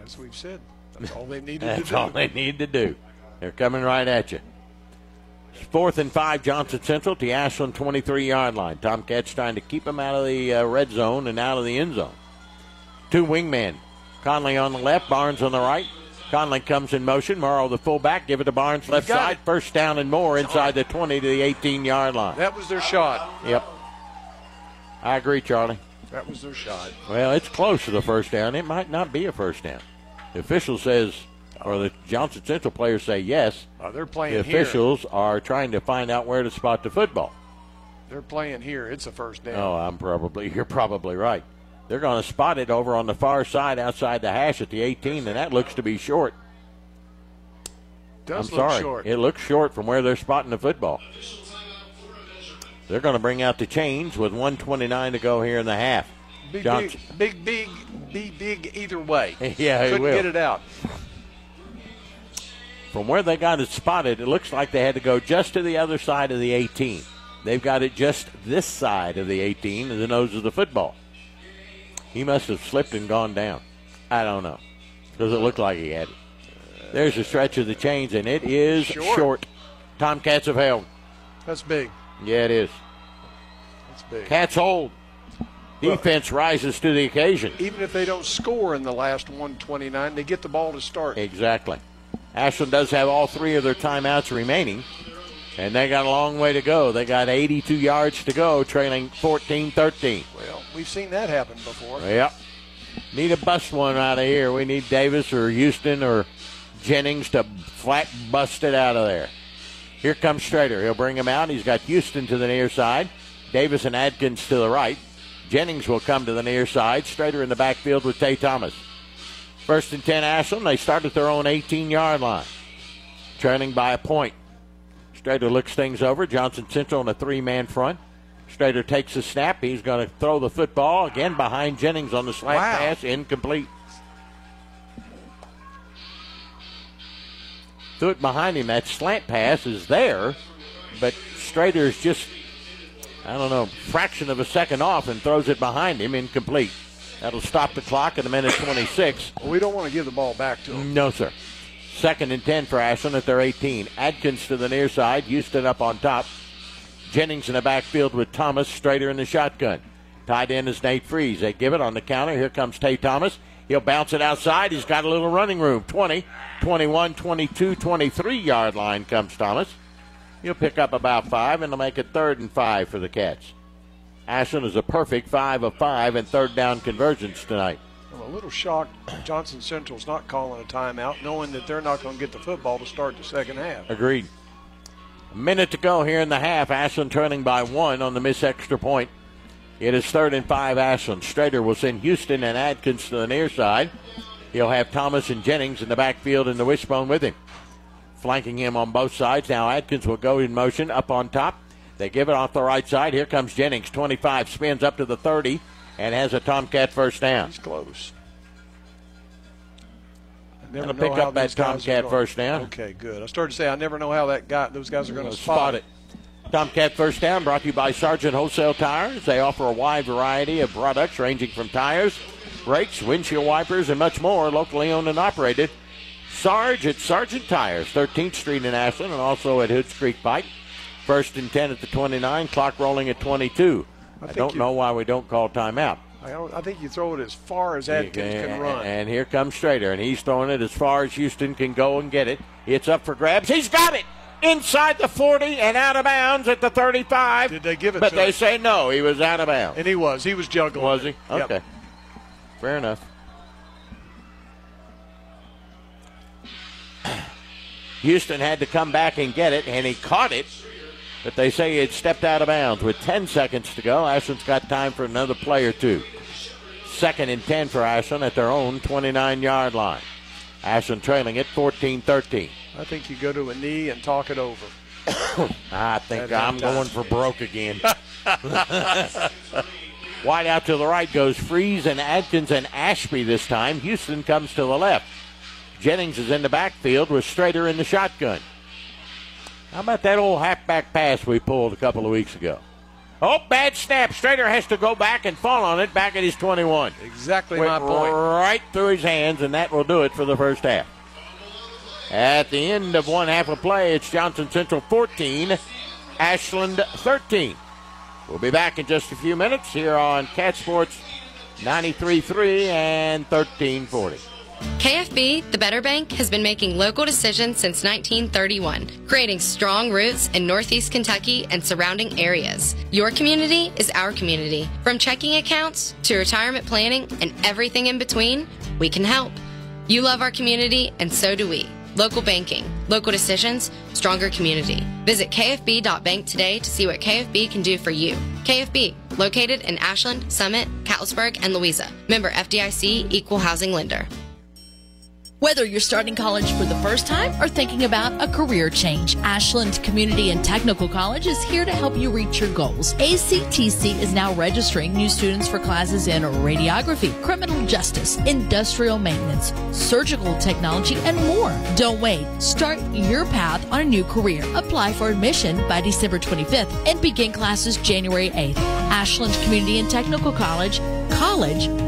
As we've said, that's all they needed to do. That's all they need to do. They're coming right at you. 4th and 5, Johnson Central at the Ashland 23-yard line. Tomcats trying to keep them out of the red zone and out of the end zone. 2 wingmen. Conley on the left, Barnes on the right. Conley comes in motion. Morrow, the fullback, give it to Barnes, left side. First down and more inside the 20 to the 18-yard line. That was their shot. Yep. I agree, Charlie. That was their shot. Well, it's close to the first down. It might not be a first down. The official says, or the Johnson Central players say yes. They're playing here. The officials are trying to find out where to spot the football. They're playing here. It's a first down. Oh, you're probably right. They're going to spot it over on the far side outside the hash at the 18, and that looks to be short. Does look short. It looks short from where they're spotting the football. They're going to bring out the chains with 1:29 to go here in the half. Big either way. Yeah, Couldn't get it out. From where they got it spotted, it looks like they had to go just to the other side of the 18. They've got it just this side of the 18 and the nose of the football. He must have slipped and gone down. I don't know. Because it looked like he had it. There's a stretch of the chains, and it is short. Tomcats have held. That's big. Yeah, it is. That's big. Cats hold. Defense rises to the occasion. Even if they don't score in the last 1:29, they get the ball to start. Exactly. Ashland does have all 3 of their timeouts remaining, and they got a long way to go. They got 82 yards to go, trailing 14-13. Well, we've seen that happen before. Yep. Need to bust one out of here. We need Davis or Houston or Jennings to flat bust it out of there. Here comes Strader. He'll bring him out. He's got Houston to the near side. Davis and Adkins to the right. Jennings will come to the near side. Strader in the backfield with Tay Thomas. 1st and 10 Ashland. They start at their own 18-yard line. Trailing by a point. Strader looks things over. Johnson Central in a 3-man front. Strader takes the snap. He's going to throw the football again behind Jennings on the slant pass. Incomplete. Threw it behind him. That slant pass is there, but Strader is just, fraction of a second off and throws it behind him. Incomplete. That'll stop the clock at a minute 26. Well, we don't want to give the ball back to him. No, sir. 2nd and 10 for Ashland at their 18. Adkins to the near side. Houston up on top. Jennings in the backfield with Thomas. Strader in the shotgun. Tied in is Nate Freeze. They give it on the counter. Here comes Tay Thomas. He'll bounce it outside. He's got a little running room. 20, 21, 22, 23-yard line comes Thomas. He'll pick up about 5, and they'll make it 3rd and 5 for the Cats. Ashland is a perfect 5 of 5 in third down conversions tonight. I'm a little shocked Johnson Central's not calling a timeout, knowing that they're not going to get the football to start the second half. Agreed. A minute to go here in the half. Ashland trailing by 1 on the missed extra point. It is 3rd and 5 Ashland. Strader will send Houston and Adkins to the near side. He'll have Thomas and Jennings in the backfield and the wishbone with him. Flanking him on both sides. Now Adkins will go in motion up on top. They give it off the right side. Here comes Jennings. 25, spins up to the 30 and has a Tomcat first down. He's close. Going to pick up that Tomcat first down. Okay, good. I started to say I never know how those guys are going to spot it. Tomcat first down brought to you by Sargent Wholesale Tires. They offer a wide variety of products ranging from tires, brakes, windshield wipers, and much more. Locally owned and operated. Sarge at Sargent Tires, 13th Street in Ashland, and also at Hoods Creek Pike. First and 10 at the 29, clock rolling at 22. I don't know why we don't call timeout. I think you throw it as far as Adkins can run. And here comes Strader, and he's throwing it as far as Houston can go and get it. It's up for grabs. He's got it! Inside the 40 and out of bounds at the 35. Did they give it but to they him? say no, he was out of bounds. And he was juggling. Was he? Yep. Okay. Fair enough. Houston had to come back and get it, and he caught it. But they say he had stepped out of bounds. With 10 seconds to go, Ashland's got time for another play or two. 2nd and 10 for Ashland at their own 29-yard line. Ashland trailing it 14-13. I think you go to a knee and talk it over. I think I'm going for broke again. Wide out to the right goes Freeze and Adkins and Ashby this time. Houston comes to the left. Jennings is in the backfield with Strader in the shotgun. How about that old halfback pass we pulled a couple of weeks ago? Oh, bad snap. Strader has to go back and fall on it back at his 21. Exactly Went my point. Right through his hands, and that will do it for the first half. At the end of one half of play, it's Johnson Central 14, Ashland 13. We'll be back in just a few minutes here on Cat Sports 93.3 and 1340. KFB, the Better Bank, has been making local decisions since 1931, creating strong roots in Northeast Kentucky and surrounding areas. Your community is our community. From checking accounts to retirement planning and everything in between, we can help. You love our community, and so do we. Local banking, local decisions, stronger community. Visit kfb.bank today to see what KFB can do for you. KFB, located in Ashland, Summit, Catlettsburg, and Louisa. Member FDIC, Equal Housing Lender. Whether you're starting college for the first time or thinking about a career change, Ashland Community and Technical College is here to help you reach your goals. ACTC is now registering new students for classes in radiography, criminal justice, industrial maintenance, surgical technology, and more. Don't wait. Start your path on a new career. Apply for admission by December 25th and begin classes January 8th. Ashland Community and Technical College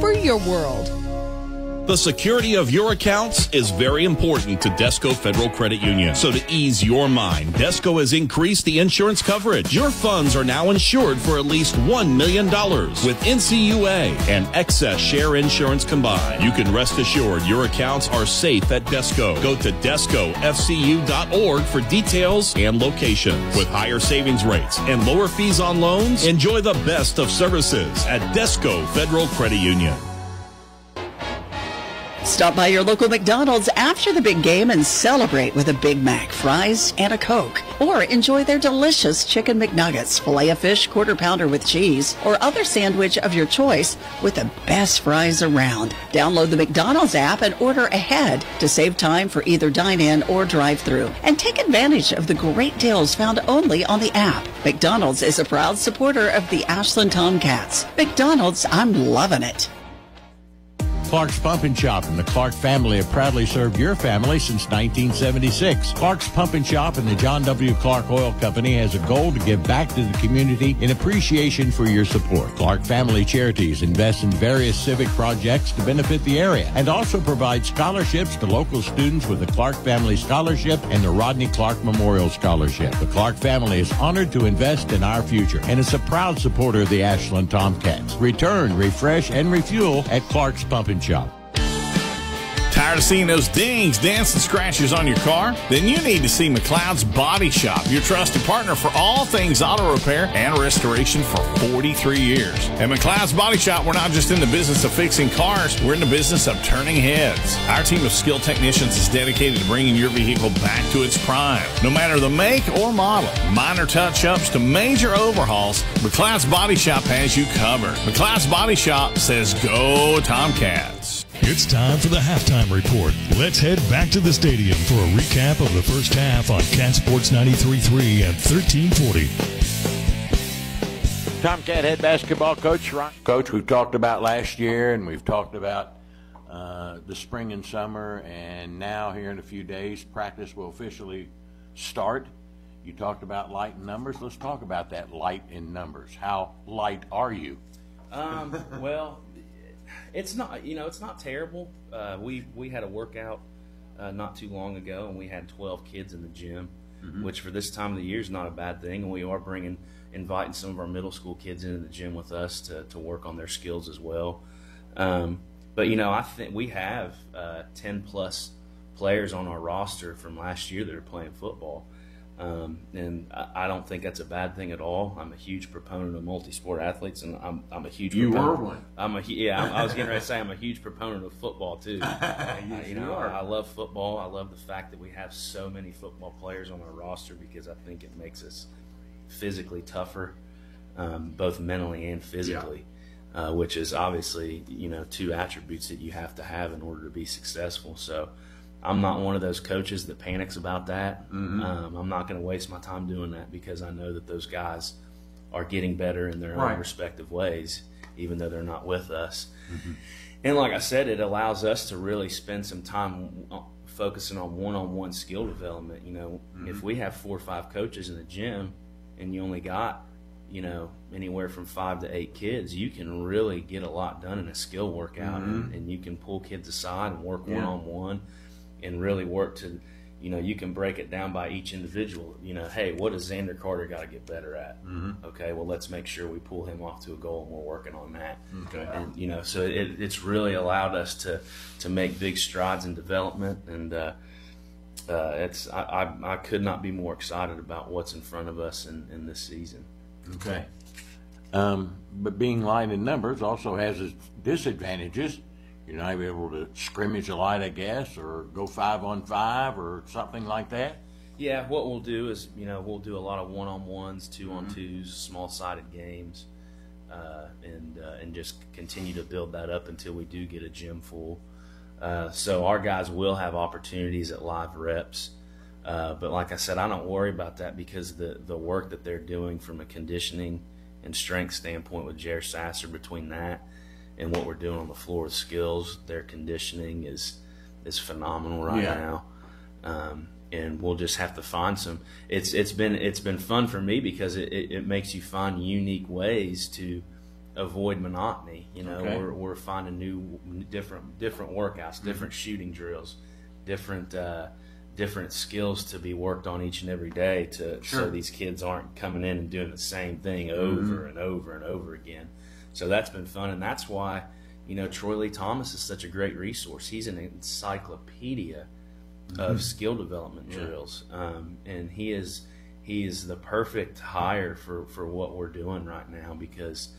for your world. The security of your accounts is very important to Desco Federal Credit Union. So to ease your mind, Desco has increased the insurance coverage. Your funds are now insured for at least $1 million with NCUA and excess share insurance combined. You can rest assured your accounts are safe at Desco. Go to DescoFCU.org for details and locations. With higher savings rates and lower fees on loans, enjoy the best of services at Desco Federal Credit Union. Stop by your local McDonald's after the big game and celebrate with a Big Mac, fries, and a Coke. Or enjoy their delicious Chicken McNuggets, Filet-O-Fish, Quarter Pounder with cheese, or other sandwich of your choice with the best fries around. Download the McDonald's app and order ahead to save time for either dine-in or drive-thru. And take advantage of the great deals found only on the app. McDonald's is a proud supporter of the Ashland Tomcats. McDonald's, I'm loving it. Clark's Pump and Shop and the Clark family have proudly served your family since 1976. Clark's Pump and Shop and the John W. Clark Oil Company has a goal to give back to the community in appreciation for your support. Clark Family Charities invest in various civic projects to benefit the area and also provide scholarships to local students with the Clark Family Scholarship and the Rodney Clark Memorial Scholarship. The Clark family is honored to invest in our future and is a proud supporter of the Ashland Tomcats. Return, refresh, and refuel at Clark's Pump and Shop. Tired of seeing those dings, dents, and scratches on your car? Then you need to see McLeod's Body Shop, your trusted partner for all things auto repair and restoration for 43 years. At McLeod's Body Shop, we're not just in the business of fixing cars, we're in the business of turning heads. Our team of skilled technicians is dedicated to bringing your vehicle back to its prime. No matter the make or model, minor touch-ups to major overhauls, McLeod's Body Shop has you covered. McLeod's Body Shop says go Tomcats. It's time for the halftime report. Let's head back to the stadium for a recap of the first half on Cat Sports 93.3 and 1340. Tomcat head basketball coach, Coach, we've talked about last year, and we've talked about the spring and summer, and now here in a few days, practice will officially start. You talked about light in numbers. Let's talk about that light in numbers. How light are you? Well, it's not terrible. We had a workout not too long ago, and we had 12 kids in the gym. which for this time of the year is not a bad thing. And we are inviting some of our middle school kids into the gym with us to work on their skills as well. But, I think we have 10-plus players on our roster from last year that are playing football. And I don't think that's a bad thing at all. I'm a huge proponent of multi-sport athletes, and I'm a huge You proponent. were one. I was getting ready to say I'm a huge proponent of football, too. Yes, you are. I love football. I love the fact that we have so many football players on our roster because I think it makes us physically tougher, both mentally and physically. Which is obviously, two attributes that you have to have in order to be successful. So I'm not one of those coaches that panics about that. I'm not going to waste my time doing that because I know that those guys are getting better in their own respective ways, even though they're not with us. And like I said, it allows us to really spend some time focusing on one-on-one skill development. If we have 4 or 5 coaches in the gym and you only got anywhere from 5 to 8 kids, you can really get a lot done in a skill workout, and you can pull kids aside and work one-on-one and really work to, you can break it down by each individual. Hey, what does Xander Carter got to get better at? Okay, well, let's make sure we pull him off to a goal, and we're working on that. Okay. And, so it's really allowed us to make big strides in development, and I could not be more excited about what's in front of us in this season. Okay. But being light in numbers also has its disadvantages. You're not able to scrimmage a lot, I guess, or go 5-on-5 or something like that. Yeah, what we'll do is, we'll do a lot of 1-on-1s, 2-on-2s, small-sided games, and just continue to build that up until we do get a gym full. So our guys will have opportunities at live reps. But like I said, I don't worry about that because the work that they're doing from a conditioning and strength standpoint with Jer Sasser, between that and what we're doing on the floor with skills, their conditioning is phenomenal right now. And we'll just have to find some. It's been fun for me because it makes you find unique ways to avoid monotony. We're finding different workouts, different shooting drills, different skills to be worked on each and every day so these kids aren't coming in and doing the same thing over and over and over again. So that's been fun, and that's why, Troy Lee Thomas is such a great resource. He's an encyclopedia of skill development drills, and he is the perfect hire for what we're doing right now because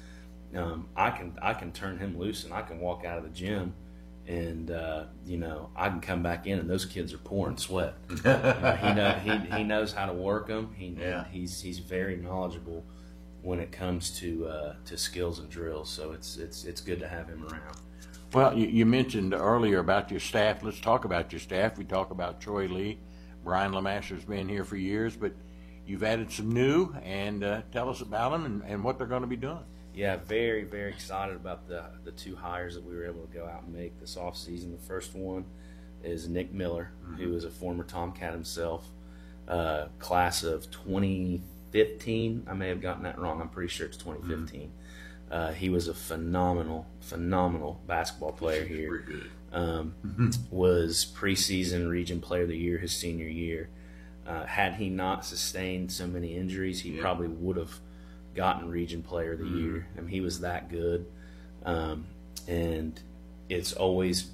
I can turn him loose and I can walk out of the gym and I can come back in and those kids are pouring sweat. He knows how to work them. He's very knowledgeable when it comes to skills and drills. So it's good to have him around. Well, you mentioned earlier about your staff. Let's talk about your staff. We talk about Troy Lee. Brian LeMaster's been here for years, but you've added some new, and tell us about them and what they're going to be doing. Yeah, very, very excited about the 2 hires that we were able to go out and make this offseason. The first one is Nick Miller, who is a former Tomcat himself, class of 2015. I may have gotten that wrong. I'm pretty sure it's 2015. He was a phenomenal basketball player here. Pretty good. Was preseason Region Player of the Year his senior year. Had he not sustained so many injuries, he probably would have gotten Region Player of the Year. I mean, he was that good. And it's always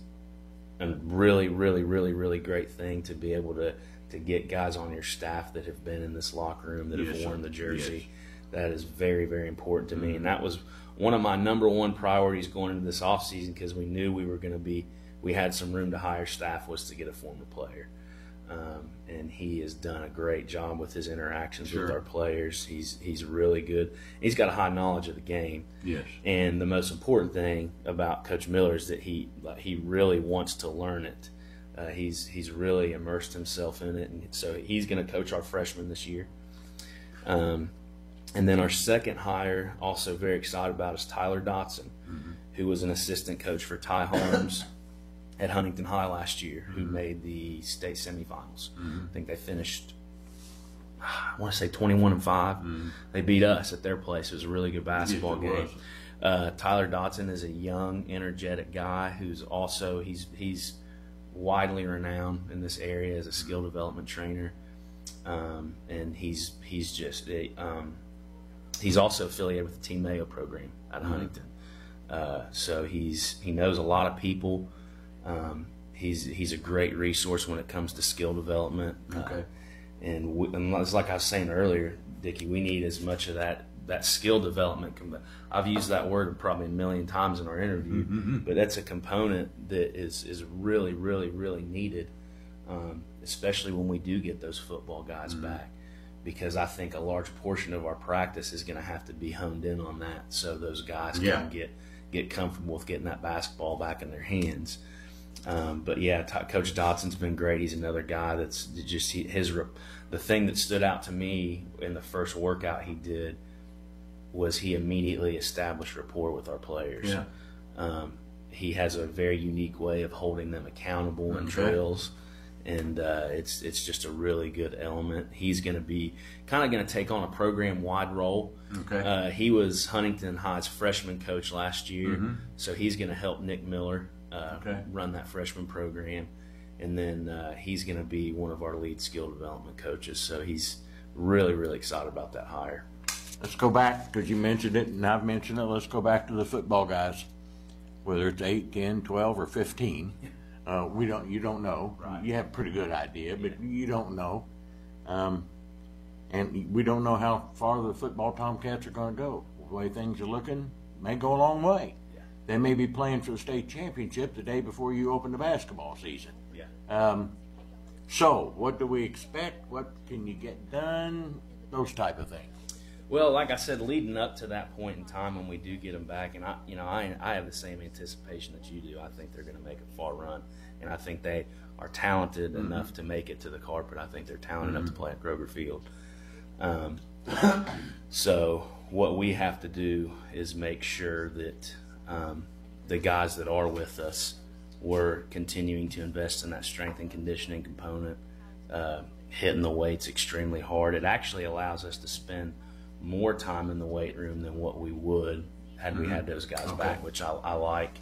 a really, really, really, really great thing to be able to get guys on your staff that have been in this locker room, that have worn the jersey. That is very, very important to me. And that was one of my number one priorities going into this offseason because we knew we had some room to hire staff, was to get a former player. And he has done a great job with his interactions with our players. He's really good. He's got a high knowledge of the game. Yes. And the most important thing about Coach Miller is that he really wants to learn it. He's really immersed himself in it, and so he's going to coach our freshmen this year. And then our second hire, also very excited about, is Tyler Dotson, who was an assistant coach for Ty Holmes at Huntington High last year, who made the state semifinals. I think they finished, I want to say 21-5. They beat us at their place. It was a really good basketball game. Tyler Dotson is a young, energetic guy who's also he's widely renowned in this area as a skill development trainer. and he's just he's also affiliated with the Team Mayo program at Huntington. So he knows a lot of people. He's a great resource when it comes to skill development. Okay. And it's like I was saying earlier, Dickie, we need as much of that skill development. I've used that word probably a million times in our interview, but that's a component that is really, really, really needed, especially when we do get those football guys back, because I think a large portion of our practice is going to have to be honed in on that, so those guys can get comfortable with getting that basketball back in their hands. But yeah, Coach Dotson's been great. He's another guy that's just the thing that stood out to me in the first workout he did was he immediately established rapport with our players. Yeah. He has a very unique way of holding them accountable in drills, and it's just a really good element. He's going to be kind of take on a program-wide role. Okay. He was Huntington High's freshman coach last year, so he's going to help Nick Miller run that freshman program, and then he's going to be one of our lead skill development coaches. So he's really, really excited about that hire. Let's go back, because you mentioned it and I've mentioned it. Let's go back to the football guys, whether it's 8, 10, 12, or 15. You don't know. Right. You have a pretty good idea, but you don't know. And we don't know how far the football Tomcats are going to go. The way things are looking, may go a long way. They may be playing for the state championship the day before you open the basketball season. Yeah. So, what do we expect? What can you get done? Those type of things. Well, like I said, leading up to that point in time when we do get them back, and I have the same anticipation that you do. I think they're going to make a far run, and I think they are talented enough to make it to the carpet. I think they're talented enough to play at Kroger Field. So what we have to do is make sure that the guys that are with us, we're continuing to invest in that strength and conditioning component, hitting the weights extremely hard. It actually allows us to spend more time in the weight room than what we would had we had those guys back, which I like,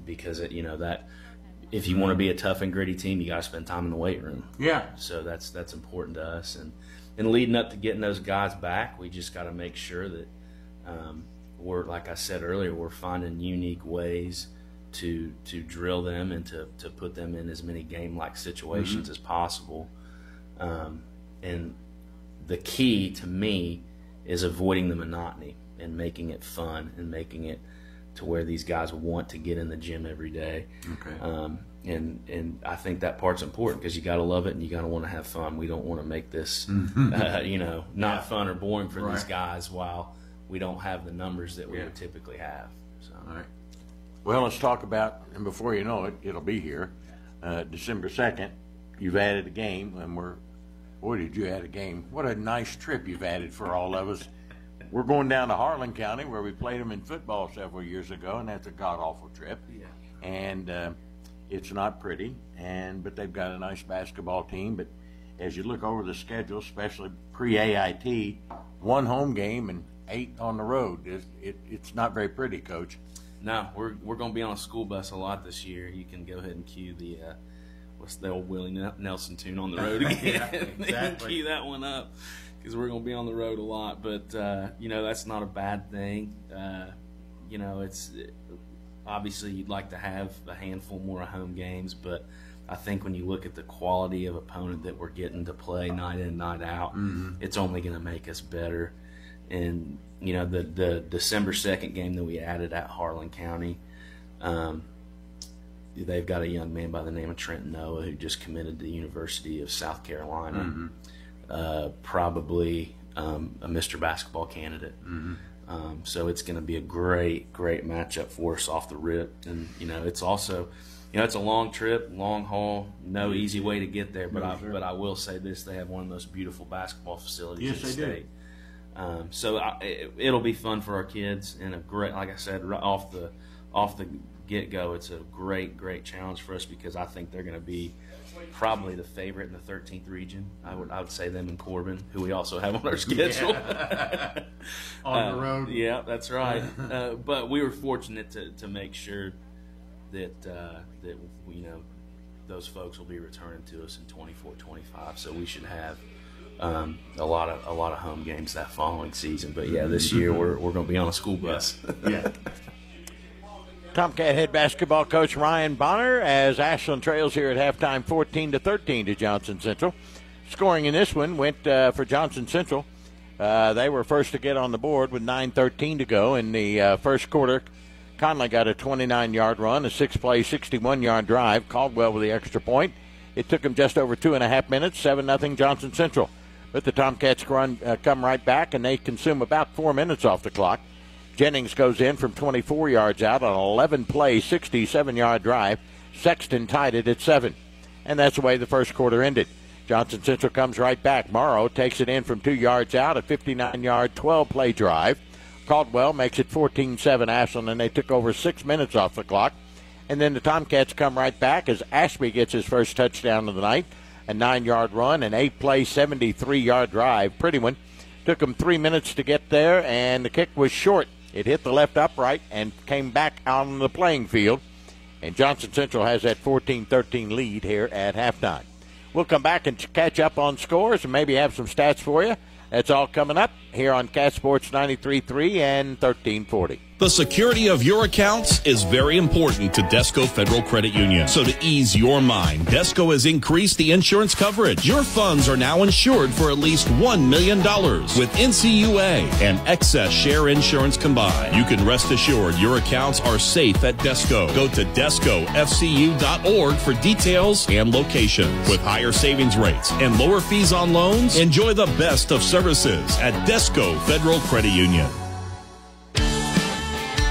because that if you want to be a tough and gritty team, you got to spend time in the weight room. Yeah. So that's important to us, and leading up to getting those guys back, we just got to make sure that we're, like I said earlier, we're finding unique ways to drill them and to put them in as many game-like situations as possible. And the key to me is avoiding the monotony and making it fun and making it to where these guys want to get in the gym every day. Okay. And I think that part's important, because you got to love it and you got to want to have fun. We don't want to make this, not fun or boring for these guys while we don't have the numbers that we would typically have. So. All right. Well, let's talk about, and before you know it, it'll be here, December 2nd. You've added a game, and boy, did you add a game. What a nice trip you've added for all of us. We're going down to Harlan County, where we played them in football several years ago, and that's a god-awful trip. Yeah. And it's not pretty, but they've got a nice basketball team. But as you look over the schedule, especially pre-AIT, 1 home game and 8 on the road. It's not very pretty, Coach. No, we're going to be on a school bus a lot this year. You can go ahead and cue the what's the old Willie Nelson tune on the road again? Yeah, exactly. Cue that one up, because we're going to be on the road a lot. But that's not a bad thing. It's obviously you'd like to have a handful more of home games, but I think when you look at the quality of opponent that we're getting to play night in, night out, it's only going to make us better. And the December 2nd game that we added at Harlan County, they've got a young man by the name of Trent Noah who just committed to the University of South Carolina, probably a Mr. Basketball candidate. So it's going to be a great matchup for us off the rip. And it's also, it's a long trip, long haul, no easy way to get there. But I will say this: they have one of the most beautiful basketball facilities in the state. So it'll be fun for our kids, and a great, like I said, right off the get-go, it's a great challenge for us, because I think they're going to be probably the favorite in the 13th region. I would say them and Corbin, who we also have on our schedule. On the road. Yeah, that's right. But we were fortunate to make sure that those folks will be returning to us in 24-25. So we should have a lot of home games that following season. But yeah, this year we're going to be on a school bus. Yeah. Tomcat head basketball coach Ryan Bonner as Ashland trails here at halftime 14-13 to Johnson Central. Scoring in this one went for Johnson Central. They were first to get on the board with 9:13 to go in the first quarter. Conley got a 29-yard run, a 6-play, 61-yard drive. Caldwell with the extra point. It took him just over 2.5 minutes, 7-0 Johnson Central. But the Tomcats come right back, and they consume about 4 minutes off the clock. Jennings goes in from 24 yards out on an 11-play, 67-yard drive. Sexton tied it at 7. And that's the way the first quarter ended. Johnson Central comes right back. Morrow takes it in from 2 yards out, a 59-yard, 12-play drive. Caldwell makes it 14-7 Ashland, and they took over 6 minutes off the clock. And then the Tomcats come right back as Ashby gets his first touchdown of the night, a 9-yard run, an 8-play, 73-yard drive. Pretty one. Took him 3 minutes to get there, and the kick was short. It hit the left upright and came back on the playing field. And Johnson Central has that 14-13 lead here at halftime. We'll come back and catch up on scores and maybe have some stats for you. That's all coming up here on Cat Sports 93.3 and 1340. The security of your accounts is very important to Desco Federal Credit Union. So to ease your mind, Desco has increased the insurance coverage. Your funds are now insured for at least $1 million with NCUA and excess share insurance combined. You can rest assured your accounts are safe at Desco. Go to DescoFCU.org for details and locations. With higher savings rates and lower fees on loans, enjoy the best of services at Desco Federal Credit Union.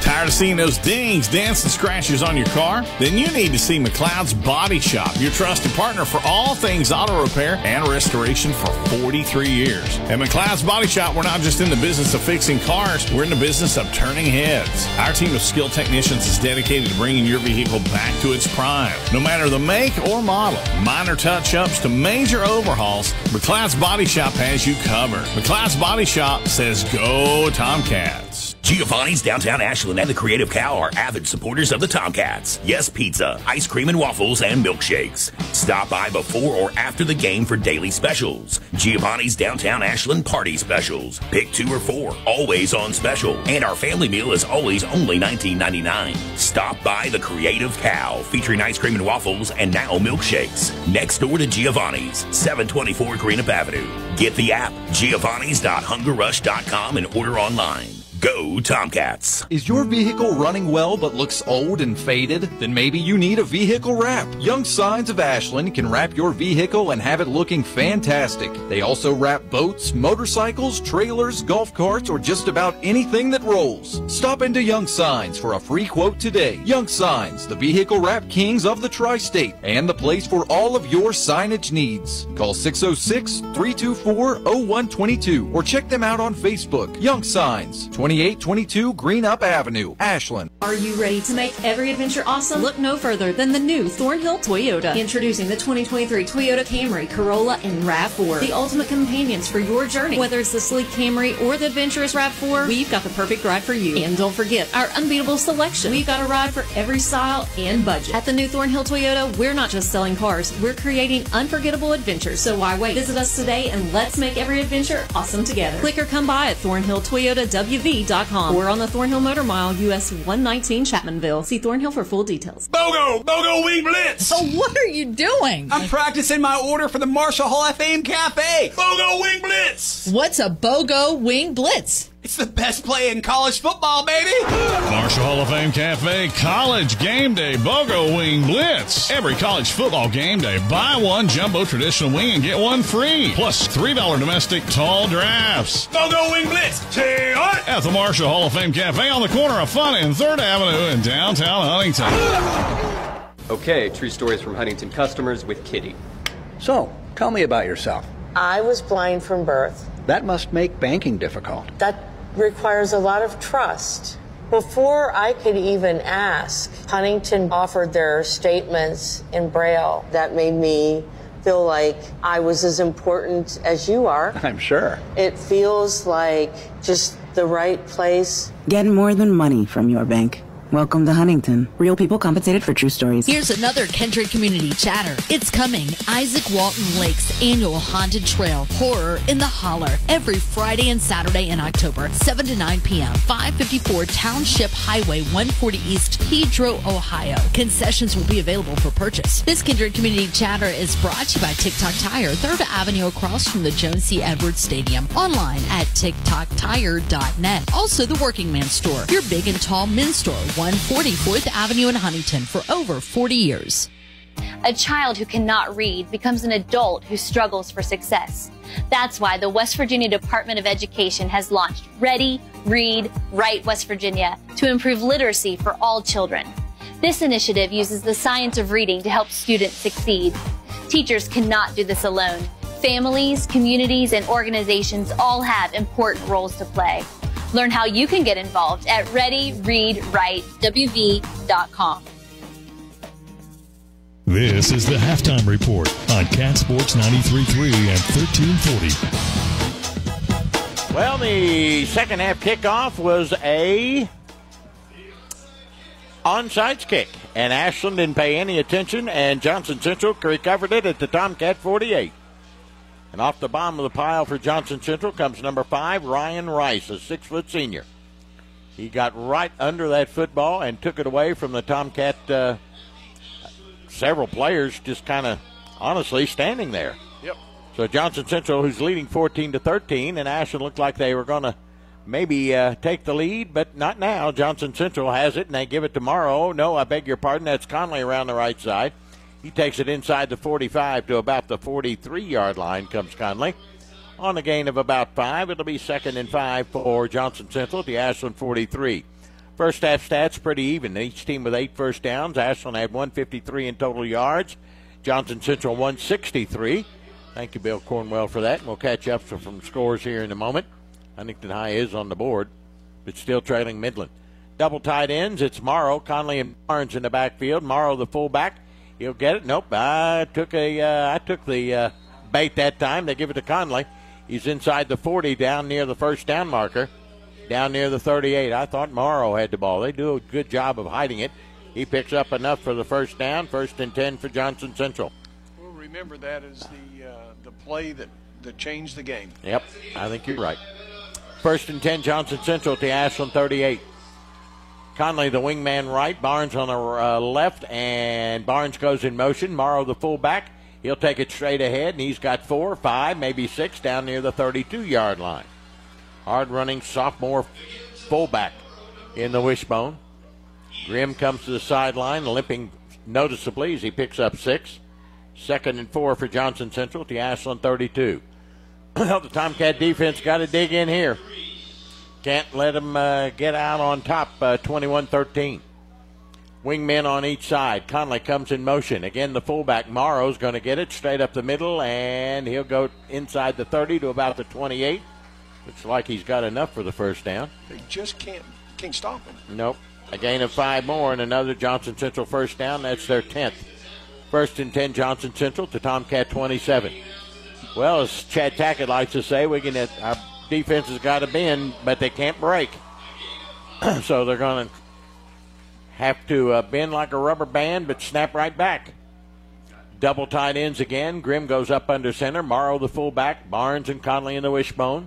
Tired of seeing those dings, dents, and scratches on your car? Then you need to see McLeod's Body Shop, your trusted partner for all things auto repair and restoration for 43 years. At McLeod's Body Shop, we're not just in the business of fixing cars, we're in the business of turning heads. Our team of skilled technicians is dedicated to bringing your vehicle back to its prime. No matter the make or model, minor touch-ups to major overhauls, McLeod's Body Shop has you covered. McLeod's Body Shop says go Tomcats. Giovanni's Downtown Ashland and the Creative Cow are avid supporters of the Tomcats. Yes, pizza, ice cream and waffles, and milkshakes. Stop by before or after the game for daily specials. Giovanni's Downtown Ashland party specials. Pick 2 or 4, always on special. And our family meal is always only $19.99. Stop by the Creative Cow, featuring ice cream and waffles and now milkshakes. Next door to Giovanni's, 724 Greenup Avenue. Get the app, giovannis.hungerrush.com, and order online. Go Tomcats. Is your vehicle running well but looks old and faded? Then maybe you need a vehicle wrap. Young Signs of Ashland can wrap your vehicle and have it looking fantastic. They also wrap boats, motorcycles, trailers, golf carts, or just about anything that rolls. Stop into Young Signs for a free quote today. Young Signs, the vehicle wrap kings of the tri-state and the place for all of your signage needs. Call 606-324-0122 or check them out on Facebook. Young Signs, 2822 Greenup Avenue, Ashland. Are you ready to make every adventure awesome? Look no further than the new Thornhill Toyota. Introducing the 2023 Toyota Camry, Corolla, and RAV4. The ultimate companions for your journey. Whether it's the sleek Camry or the adventurous RAV4, we've got the perfect ride for you. And don't forget our unbeatable selection. We've got a ride for every style and budget. At the new Thornhill Toyota, we're not just selling cars, we're creating unforgettable adventures. So why wait? Visit us today and let's make every adventure awesome together. Click or come by at ThornhillToyotaWV.com or on the Thornhill Motor Mile, US 119 Chapmanville. See Thornhill for full details. BOGO Wing Blitz! So what are you doing? I'm practicing my order for the Marshall Hall of Fame Cafe. BOGO Wing Blitz! What's a BOGO Wing Blitz? It's the best play in college football, baby! Marshall Hall of Fame Cafe College Game Day BOGO Wing Blitz. Every college football game day, buy one jumbo traditional wing and get one free. Plus $3 domestic tall drafts. BOGO Wing Blitz! Say what? At the Marshall Hall of Fame Cafe on the corner of Fun and 3rd Avenue in downtown Huntington. Okay, true stories from Huntington customers with Kitty. So, tell me about yourself. I was blind from birth. That must make banking difficult. That requires a lot of trust. Before I could even ask, Huntington offered their statements in Braille. That made me feel like I was as important as you are. I'm sure. It feels like just the right place. Get more than money from your bank. Welcome to Huntington. Real people compensated for true stories. Here's another Kindred Community Chatter. It's coming. Isaac Walton Lake's annual Haunted Trail, Horror in the Holler, every Friday and Saturday in October, 7 to 9 p.m., 554 Township Highway 140 East, Pedro, Ohio. Concessions will be available for purchase. This Kindred Community Chatter is brought to you by TikTok Tire, 3rd Avenue across from the Joan C. Edwards Stadium. Online at TikTokTire.net. Also, the Working Man Store, your big and tall men's store, 140 4th Avenue in Huntington for over 40 years. A child who cannot read becomes an adult who struggles for success. That's why the West Virginia Department of Education has launched Ready, Read, Write West Virginia to improve literacy for all children. This initiative uses the science of reading to help students succeed. Teachers cannot do this alone. Families, communities, and organizations all have important roles to play. Learn how you can get involved at ReadyReadWriteWV.com. This is the Halftime Report on Cat Sports 93.3 and 1340. Well, the second half kickoff was a onside kick, and Ashland didn't pay any attention, and Johnson Central recovered it at the Tomcat 48. And off the bottom of the pile for Johnson Central comes number 5, Ryan Rice, a 6-foot senior. He got right under that football and took it away from the Tomcat. Several players just kind of honestly standing there. Yep. So Johnson Central, who's leading 14-13, and Ashland looked like they were going to maybe take the lead, but not now. Johnson Central has it, and they give it to Morrow. No, I beg your pardon. That's Conley around the right side. He takes it inside the 45 to about the 43-yard line comes Conley. On a gain of about 5, it'll be 2nd and 5 for Johnson Central at the Ashland 43. First half stats pretty even. Each team with 8 first downs. Ashland had 153 in total yards. Johnson Central 163. Thank you, Bill Cornwell, for that. And we'll catch up from scores here in a moment. Huntington High is on the board, but still trailing Midland. Double tight ends. It's Morrow, Conley, and Barnes in the backfield. Morrow, the fullback. He'll get it. Nope. I took the bait that time. They give it to Conley. He's inside the 40, down near the first down marker, down near the 38. I thought Morrow had the ball. They do a good job of hiding it. He picks up enough for the first down. 1st and 10 for Johnson Central. We'll remember that as the play that changed the game. Yep, I think you're right. 1st and 10 Johnson Central at the Ashland 38. Conley, the wingman right, Barnes on the left, and Barnes goes in motion. Morrow, the fullback, he'll take it straight ahead, and he's got 4, 5, maybe 6 down near the 32-yard line. Hard-running sophomore fullback in the wishbone. Grimm comes to the sideline, limping noticeably as he picks up 6. 2nd and 4 for Johnson Central at the Ashland 32. The Tomcat defense got to dig in here. Can't let them get out on top, 21-13. Wingmen on each side. Conley comes in motion. Again, the fullback, Morrow's going to get it straight up the middle, and he'll go inside the 30 to about the 28. Looks like he's got enough for the first down. They just can't stop him. Nope. A gain of 5 more and another Johnson Central first down. That's their 10th. 1st and 10 Johnson Central to Tomcat 27. Well, as Chad Tackett likes to say, our defense has got to bend, but they can't break. So they're going to have to bend like a rubber band, but snap right back. Double tight ends again. Grimm goes up under center. Morrow, the fullback. Barnes and Conley in the wishbone.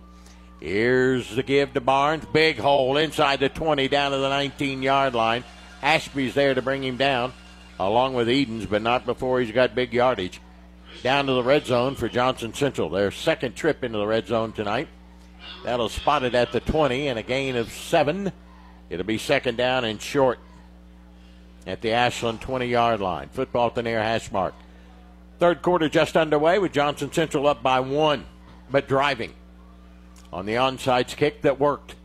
Here's the give to Barnes. Big hole inside the 20 down to the 19-yard line. Ashby's there to bring him down, along with Edens, but not before he's got big yardage. Down to the red zone for Johnson Central. Their second trip into the red zone tonight. That'll spot it at the 20 and a gain of 7. It'll be 2nd down and short at the Ashland 20-yard line. Football at the near hash mark. Third quarter just underway with Johnson Central up by 1, but driving. On the onside kick that worked.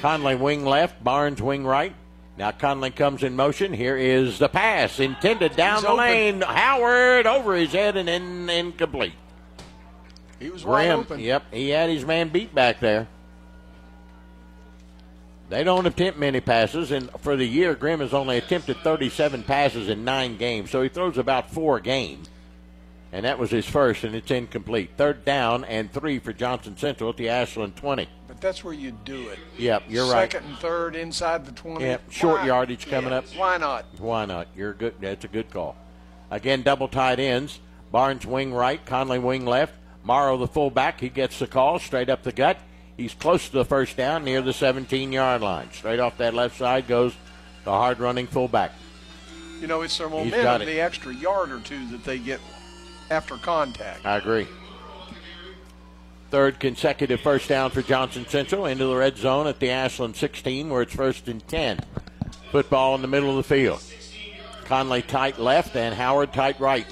Conley wing left, Barnes wing right. Now Conley comes in motion. Here is the pass intended down the lane. Howard over his head and incomplete. He was wide open. Yep, he had his man beat back there. They don't attempt many passes, and for the year, Grimm has only attempted 37 passes in 9 games, so he throws about 4 a game. And that was his first, and it's incomplete. 3rd down and 3 for Johnson Central at the Ashland 20. But that's where you do it. Yep, you're right. 2nd and 3rd inside the 20. Yep, short yardage coming up. Why not? Why not? You're good. That's a good call. Again, double tight ends. Barnes wing right, Conley wing left. Morrow the fullback. He gets the call straight up the gut. He's close to the first down near the 17-yard line. Straight off that left side goes the hard-running fullback. You know, it's their momentum, the extra yard or two that they get after contact. I agree. 3rd consecutive first down for Johnson Central into the red zone at the Ashland 16 where it's 1st and 10. Football in the middle of the field. Conley tight left and Howard tight right.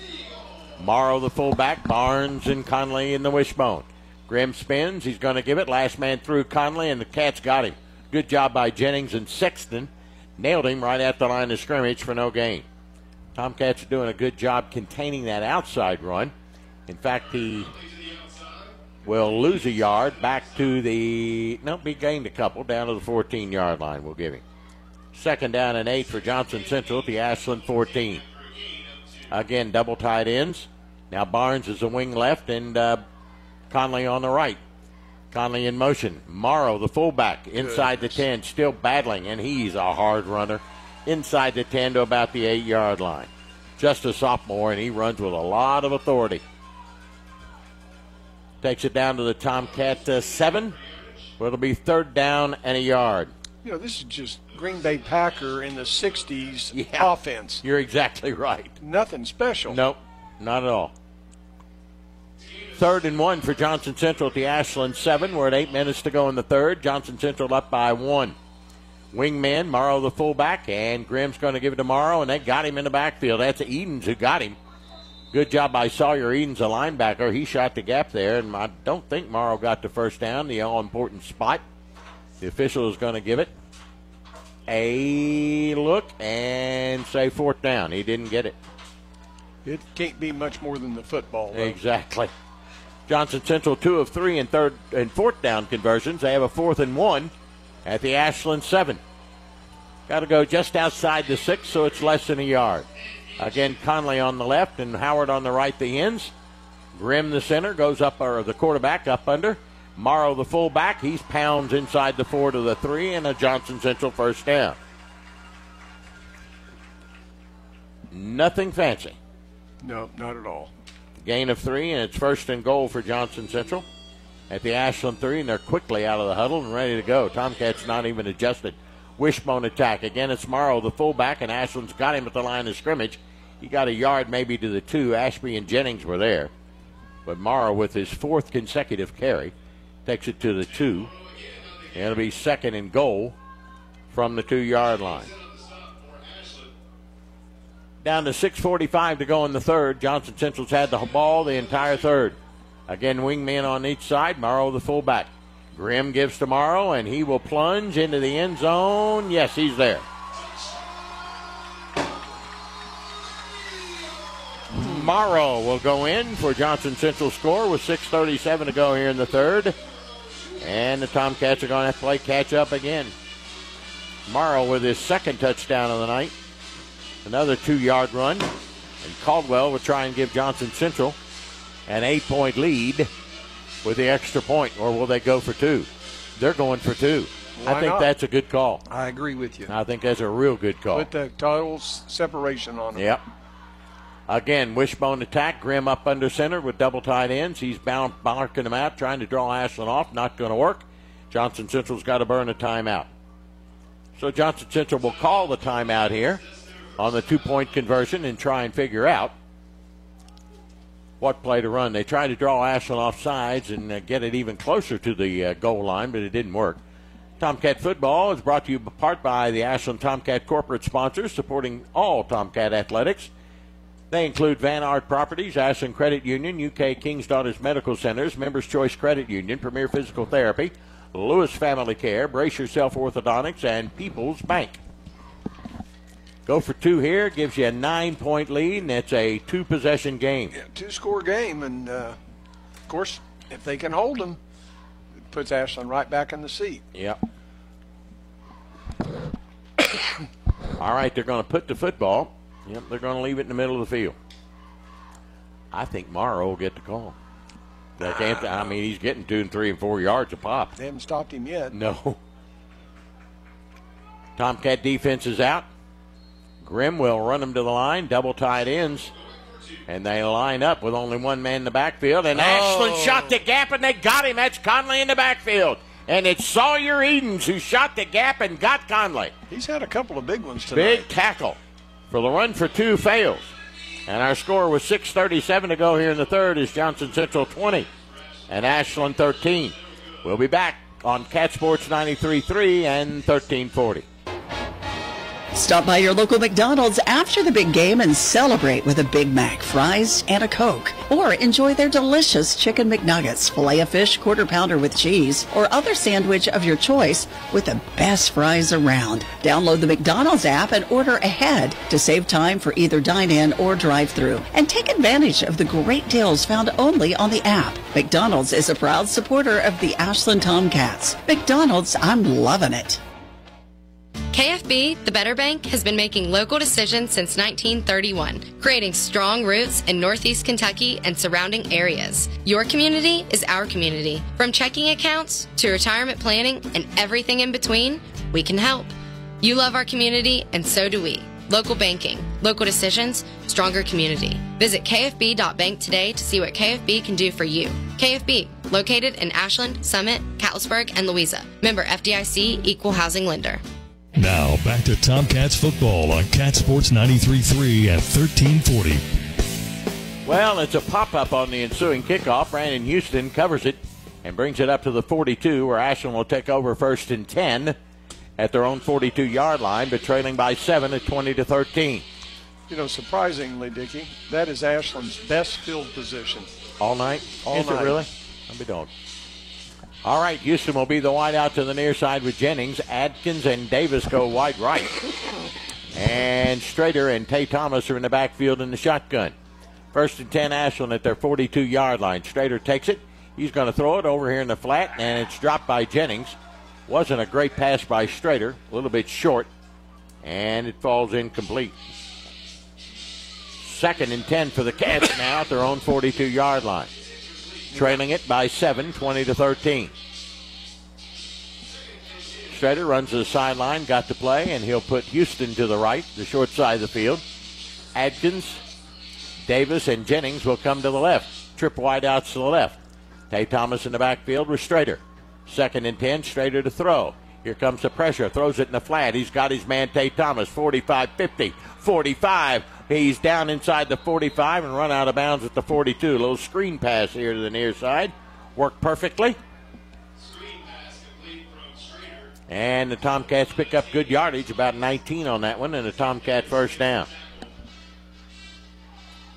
Morrow the fullback, Barnes and Conley in the wishbone. Grimm spins, he's going to give it. Last man through Conley and the Cats got him. Good job by Jennings and Sexton. Nailed him right at the line of scrimmage for no gain. Tomcats are doing a good job containing that outside run. In fact, he will lose a yard back to the, he gained a couple down to the 14-yard line, we'll give him. 2nd down and 8 for Johnson Central at the Ashland 14. Again, double tight ends. Now Barnes is a wing left and Conley on the right. Conley in motion. Morrow, the fullback, inside the 10, still battling, and he's a hard runner. Inside the 10 to about the 8-yard line. Just a sophomore, and he runs with a lot of authority. Takes it down to the Tomcat 7, where it'll be 3rd down and a yard. You know, this is just Green Bay Packer in the 60s offense. You're exactly right. Nothing special. Nope, not at all. 3rd and 1 for Johnson Central at the Ashland 7. We're at 8 minutes to go in the 3rd. Johnson Central up by 1. Wingman, Morrow the fullback, and Grimm's going to give it to Morrow, and they got him in the backfield. That's Edens who got him. Good job by Sawyer Edens, a linebacker. He shot the gap there, and I don't think Morrow got the first down, the all-important spot. The official is going to give it a look and say 4th down. He didn't get it. It can't be much more than the football, though. Exactly. Johnson Central 2 of 3 in 3rd and 4th down conversions. They have a 4th and 1 at the Ashland 7. Got to go just outside the 6, so it's less than a yard. Again, Conley on the left and Howard on the right, the ends. Grimm, the center, goes up, or the quarterback, up under. Morrow, the fullback, he's pounds inside the 4 to the 3, and a Johnson Central first down. Nothing fancy. No, not at all. Gain of 3, and it's 1st and goal for Johnson Central at the Ashland 3, and they're quickly out of the huddle and ready to go. Tomcats not even adjusted. Wishbone attack. Again, it's Morrow, the fullback, and Ashland's got him at the line of scrimmage. He got a yard maybe to the 2. Ashby and Jennings were there. But Morrow, with his 4th consecutive carry, takes it to the 2. And it'll be 2nd and goal from the 2-yard line. Down to 6:45 to go in the 3rd. Johnson Central's had the ball the entire 3rd. Again, wingman on each side. Morrow, the fullback. Grimm gives to Morrow, and he will plunge into the end zone. Yes, he's there. Morrow will go in for Johnson Central score with 6:37 to go here in the 3rd. And the Tomcats are going to have to play catch up again. Morrow with his 2nd touchdown of the night. Another 2-yard run. And Caldwell will try and give Johnson Central an 8-point lead with the extra point. Or will they go for 2? They're going for 2. I think that's a good call. I agree with you. I think that's a real good call. Put the total separation on them. Yep. Again, wishbone attack. Grimm up under center with double tight ends. He's barking them out, trying to draw Ashland off. Not going to work. Johnson Central's got to burn a timeout. So Johnson Central will call the timeout here on the 2-point conversion and try and figure out what play to run. They tried to draw Ashland off sides and get it even closer to the goal line, but it didn't work. Tomcat football is brought to you part by the Ashland Tomcat corporate sponsors supporting all Tomcat athletics. They include Van Art Properties, Ashland Credit Union, UK King's Daughters Medical Centers, Members Choice Credit Union, Premier Physical Therapy, Lewis Family Care, Brace Yourself Orthodontics, and People's Bank. Go for 2 here, gives you a 9-point lead, and it's a 2-possession game. Yeah, 2-score game, and of course, if they can hold them, it puts Ashland right back in the seat. Yep. All right, they're going to put the football. Yep, they're going to leave it in the middle of the field. I think Morrow will get the call. He's getting 2 and 3 and 4 yards a pop. They haven't stopped him yet. No. Tomcat defense is out. Grimm will run them to the line, double tight ends, and they line up with only one man in the backfield. And Ashland shot the gap, and they got him. That's Conley in the backfield. And it's Sawyer Edens who shot the gap and got Conley. He's had a couple of big ones tonight. Big tackle for the run for 2 fails. And our score was 6:37 to go here in the third is Johnson Central 20 and Ashland 13. We'll be back on Cat Sports 93.3 and 1340. Stop by your local McDonald's after the big game and celebrate with a Big Mac, fries, and a Coke. Or enjoy their delicious Chicken McNuggets, Filet-O-Fish, Quarter Pounder with cheese, or other sandwich of your choice with the best fries around. Download the McDonald's app and order ahead to save time for either dine-in or drive-thru. And take advantage of the great deals found only on the app. McDonald's is a proud supporter of the Ashland Tomcats. McDonald's, I'm loving it. KFB, the Better Bank, has been making local decisions since 1931, creating strong roots in Northeast Kentucky and surrounding areas. Your community is our community. From checking accounts to retirement planning and everything in between, we can help. You love our community, and so do we. Local banking, local decisions, stronger community. Visit kfb.bank today to see what KFB can do for you. KFB, located in Ashland, Summit, Catlettsburg, and Louisa. Member FDIC, Equal Housing Lender. Now, back to Tomcats football on Cat Sports 93.3 and 1340. Well, it's a pop-up on the ensuing kickoff. Brandon Houston covers it and brings it up to the 42, where Ashland will take over 1st and 10 at their own 42-yard line, but trailing by 7 at 20-13. You know, surprisingly, Dickie, that is Ashland's best field position. All night? All night. It really? I'll be dog. All right, Houston will be the wide out to the near side with Jennings. Adkins and Davis go wide right. And Strader and Tay Thomas are in the backfield in the shotgun. 1st and 10 Ashland at their 42-yard line. Strader takes it. He's going to throw it over here in the flat, and it's dropped by Jennings. Wasn't a great pass by Strader. A little bit short, and it falls incomplete. 2nd and 10 for the Cats now at their own 42-yard line. Trailing it by 7, 20-13. Strader runs to the sideline, got the play, and he'll put Houston to the right, the short side of the field. Adkins, Davis, and Jennings will come to the left. Trip wide outs to the left. Tay Thomas in the backfield with Strader. 2nd and 10, Strader to throw. Here comes the pressure, throws it in the flat. He's got his man Tay Thomas, 45, 50, 45. He's down inside the 45 and run out of bounds at the 42. A little screen pass here to the near side. Worked perfectly. And the Tomcats pick up good yardage, about 19 on that one, and a Tomcat first down.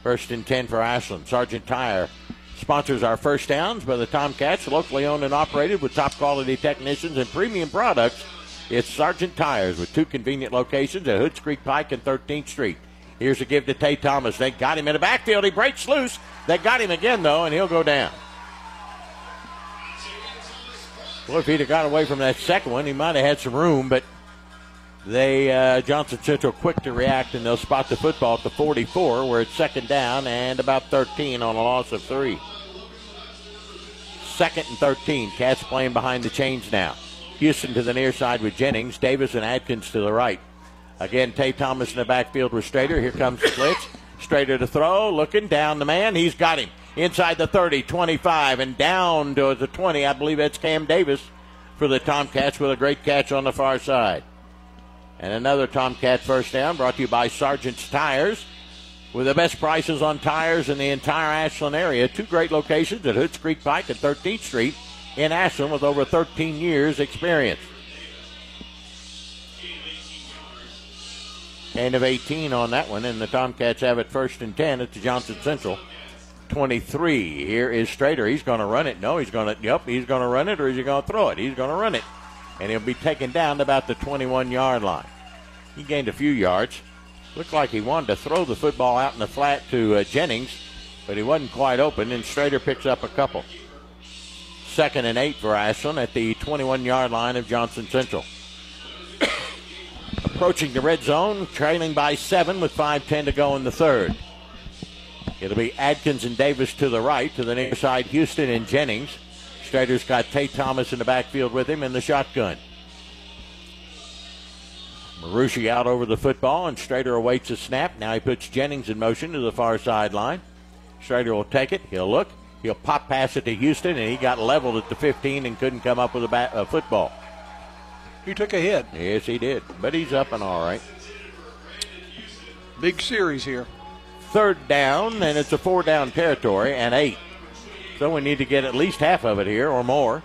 1st and 10 for Ashland. Sergeant Tire sponsors our first downs by the Tomcats, locally owned and operated with top quality technicians and premium products. It's Sergeant Tires with 2 convenient locations at Hoods Creek Pike and 13th Street. Here's a give to Tay Thomas. They got him in the backfield. He breaks loose. They got him again, though, and he'll go down. Well, if he'd have got away from that second one, he might have had some room, but they, Johnson Central, quick to react, and they'll spot the football at the 44, where it's 2nd down and about 13 on a loss of 3. 2nd and 13. Cats playing behind the chains now. Houston to the near side with Jennings. Davis and Adkins to the right. Again, Tay Thomas in the backfield with Strader. Here comes the blitz. Strader to throw, looking down the man. He's got him inside the 30, 25, and down to the 20. I believe that's Cam Davis for the Tomcats with a great catch on the far side. And another Tomcat first down brought to you by Sargent's Tires. With the best prices on tires in the entire Ashland area. 2 great locations at Hoods Creek Pike and 13th Street in Ashland with over 13 years experience. Gain of 18 on that one, and the Tomcats have it 1st and 10 at the Johnson Central 23. Here is Strader. He's going to run it. No, he's going to run it, or is he going to throw it? He's going to run it, and he'll be taken down to about the 21-yard line. He gained a few yards. Looked like he wanted to throw the football out in the flat to Jennings, but he wasn't quite open, and Strader picks up a couple. 2nd and 8 for Ashland at the 21-yard line of Johnson Central. Approaching the red zone, trailing by 7 with 5:10 to go in the third. It'll be Adkins and Davis to the right. To the near side, Houston and Jennings. Strader's got Tate Thomas in the backfield with him in the shotgun. Marucci out over the football, and Strader awaits a snap. Now he puts Jennings in motion to the far sideline. Strader will take it. He'll look. He'll pop pass it to Houston, and he got leveled at the 15 and couldn't come up with a football. He took a hit. Yes, he did. But he's up and all right. Big series here. Third down, and it's a 4-down territory, and 8. So we need to get at least half of it here or more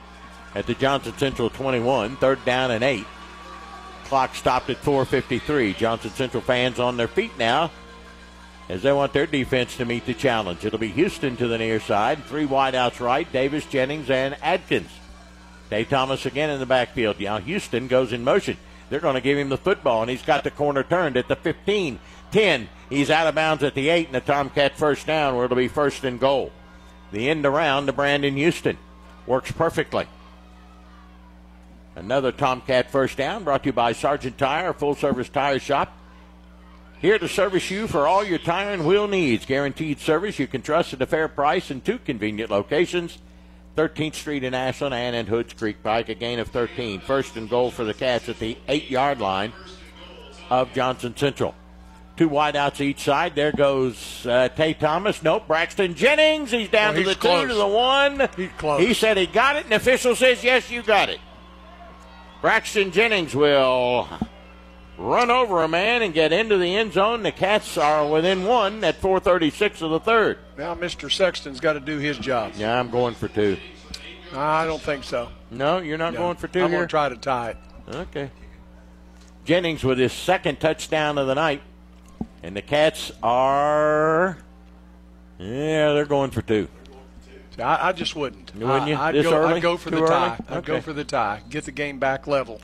at the Johnson Central 21. Third down and 8. Clock stopped at 4:53. Johnson Central fans on their feet now as they want their defense to meet the challenge. It'll be Houston to the near side. 3 wideouts right, Davis, Jennings, and Adkins. Tate Thomas again in the backfield. Now Houston goes in motion. They're going to give him the football, and he's got the corner turned at the 15, 10. He's out of bounds at the 8, and the Tomcat first down where it'll be first and goal. The end around to Brandon Houston. Works perfectly. Another Tomcat first down brought to you by Sargent Tire, a full-service tire shop. Here to service you for all your tire and wheel needs. Guaranteed service you can trust at a fair price in 2 convenient locations. 13th Street in Ashland and in Hoods Creek Pike. A gain of 13. First and goal for the Cats at the 8-yard line of Johnson Central. 2 wideouts each side. There goes Tate Thomas. Nope, Braxton Jennings. He's down to the close. 2 to the 1. He's close. He said he got it, and the official says, yes, you got it. Braxton Jennings will run over a man and get into the end zone. The Cats are within 1 at 4:36 of the third. Now Mr. Sexton's got to do his job. Yeah, I'm going for 2. I don't think so. No, you're not going for 2 I'm here? going to try to tie it. Okay. Jennings with his second touchdown of the night. And the Cats are, they're going for 2. I just wouldn't. Wouldn't you? I'd go for the tie. I'd go for the tie. Get the game back level.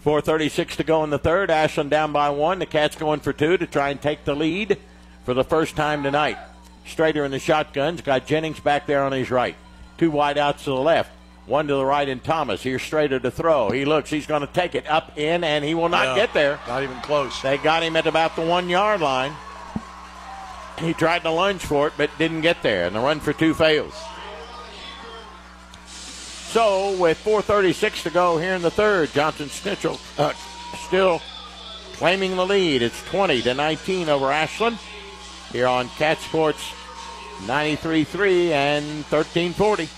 4:36 to go in the third. Ashland down by 1. The Cats going for 2 to try and take the lead for the first time tonight. Strader in the shotguns. Got Jennings back there on his right. 2 wide outs to the left. 1 to the right in Thomas. Here's Strader to throw. He looks. He's going to take it up in, and he will not get there. Not even close. They got him at about the 1-yard line. He tried to lunge for it, but didn't get there, and the run for 2 fails. So, with 4:36 to go here in the third, Johnson Central still claiming the lead. It's 20-19 over Ashland here on Cat Sports 93.3 and 1340.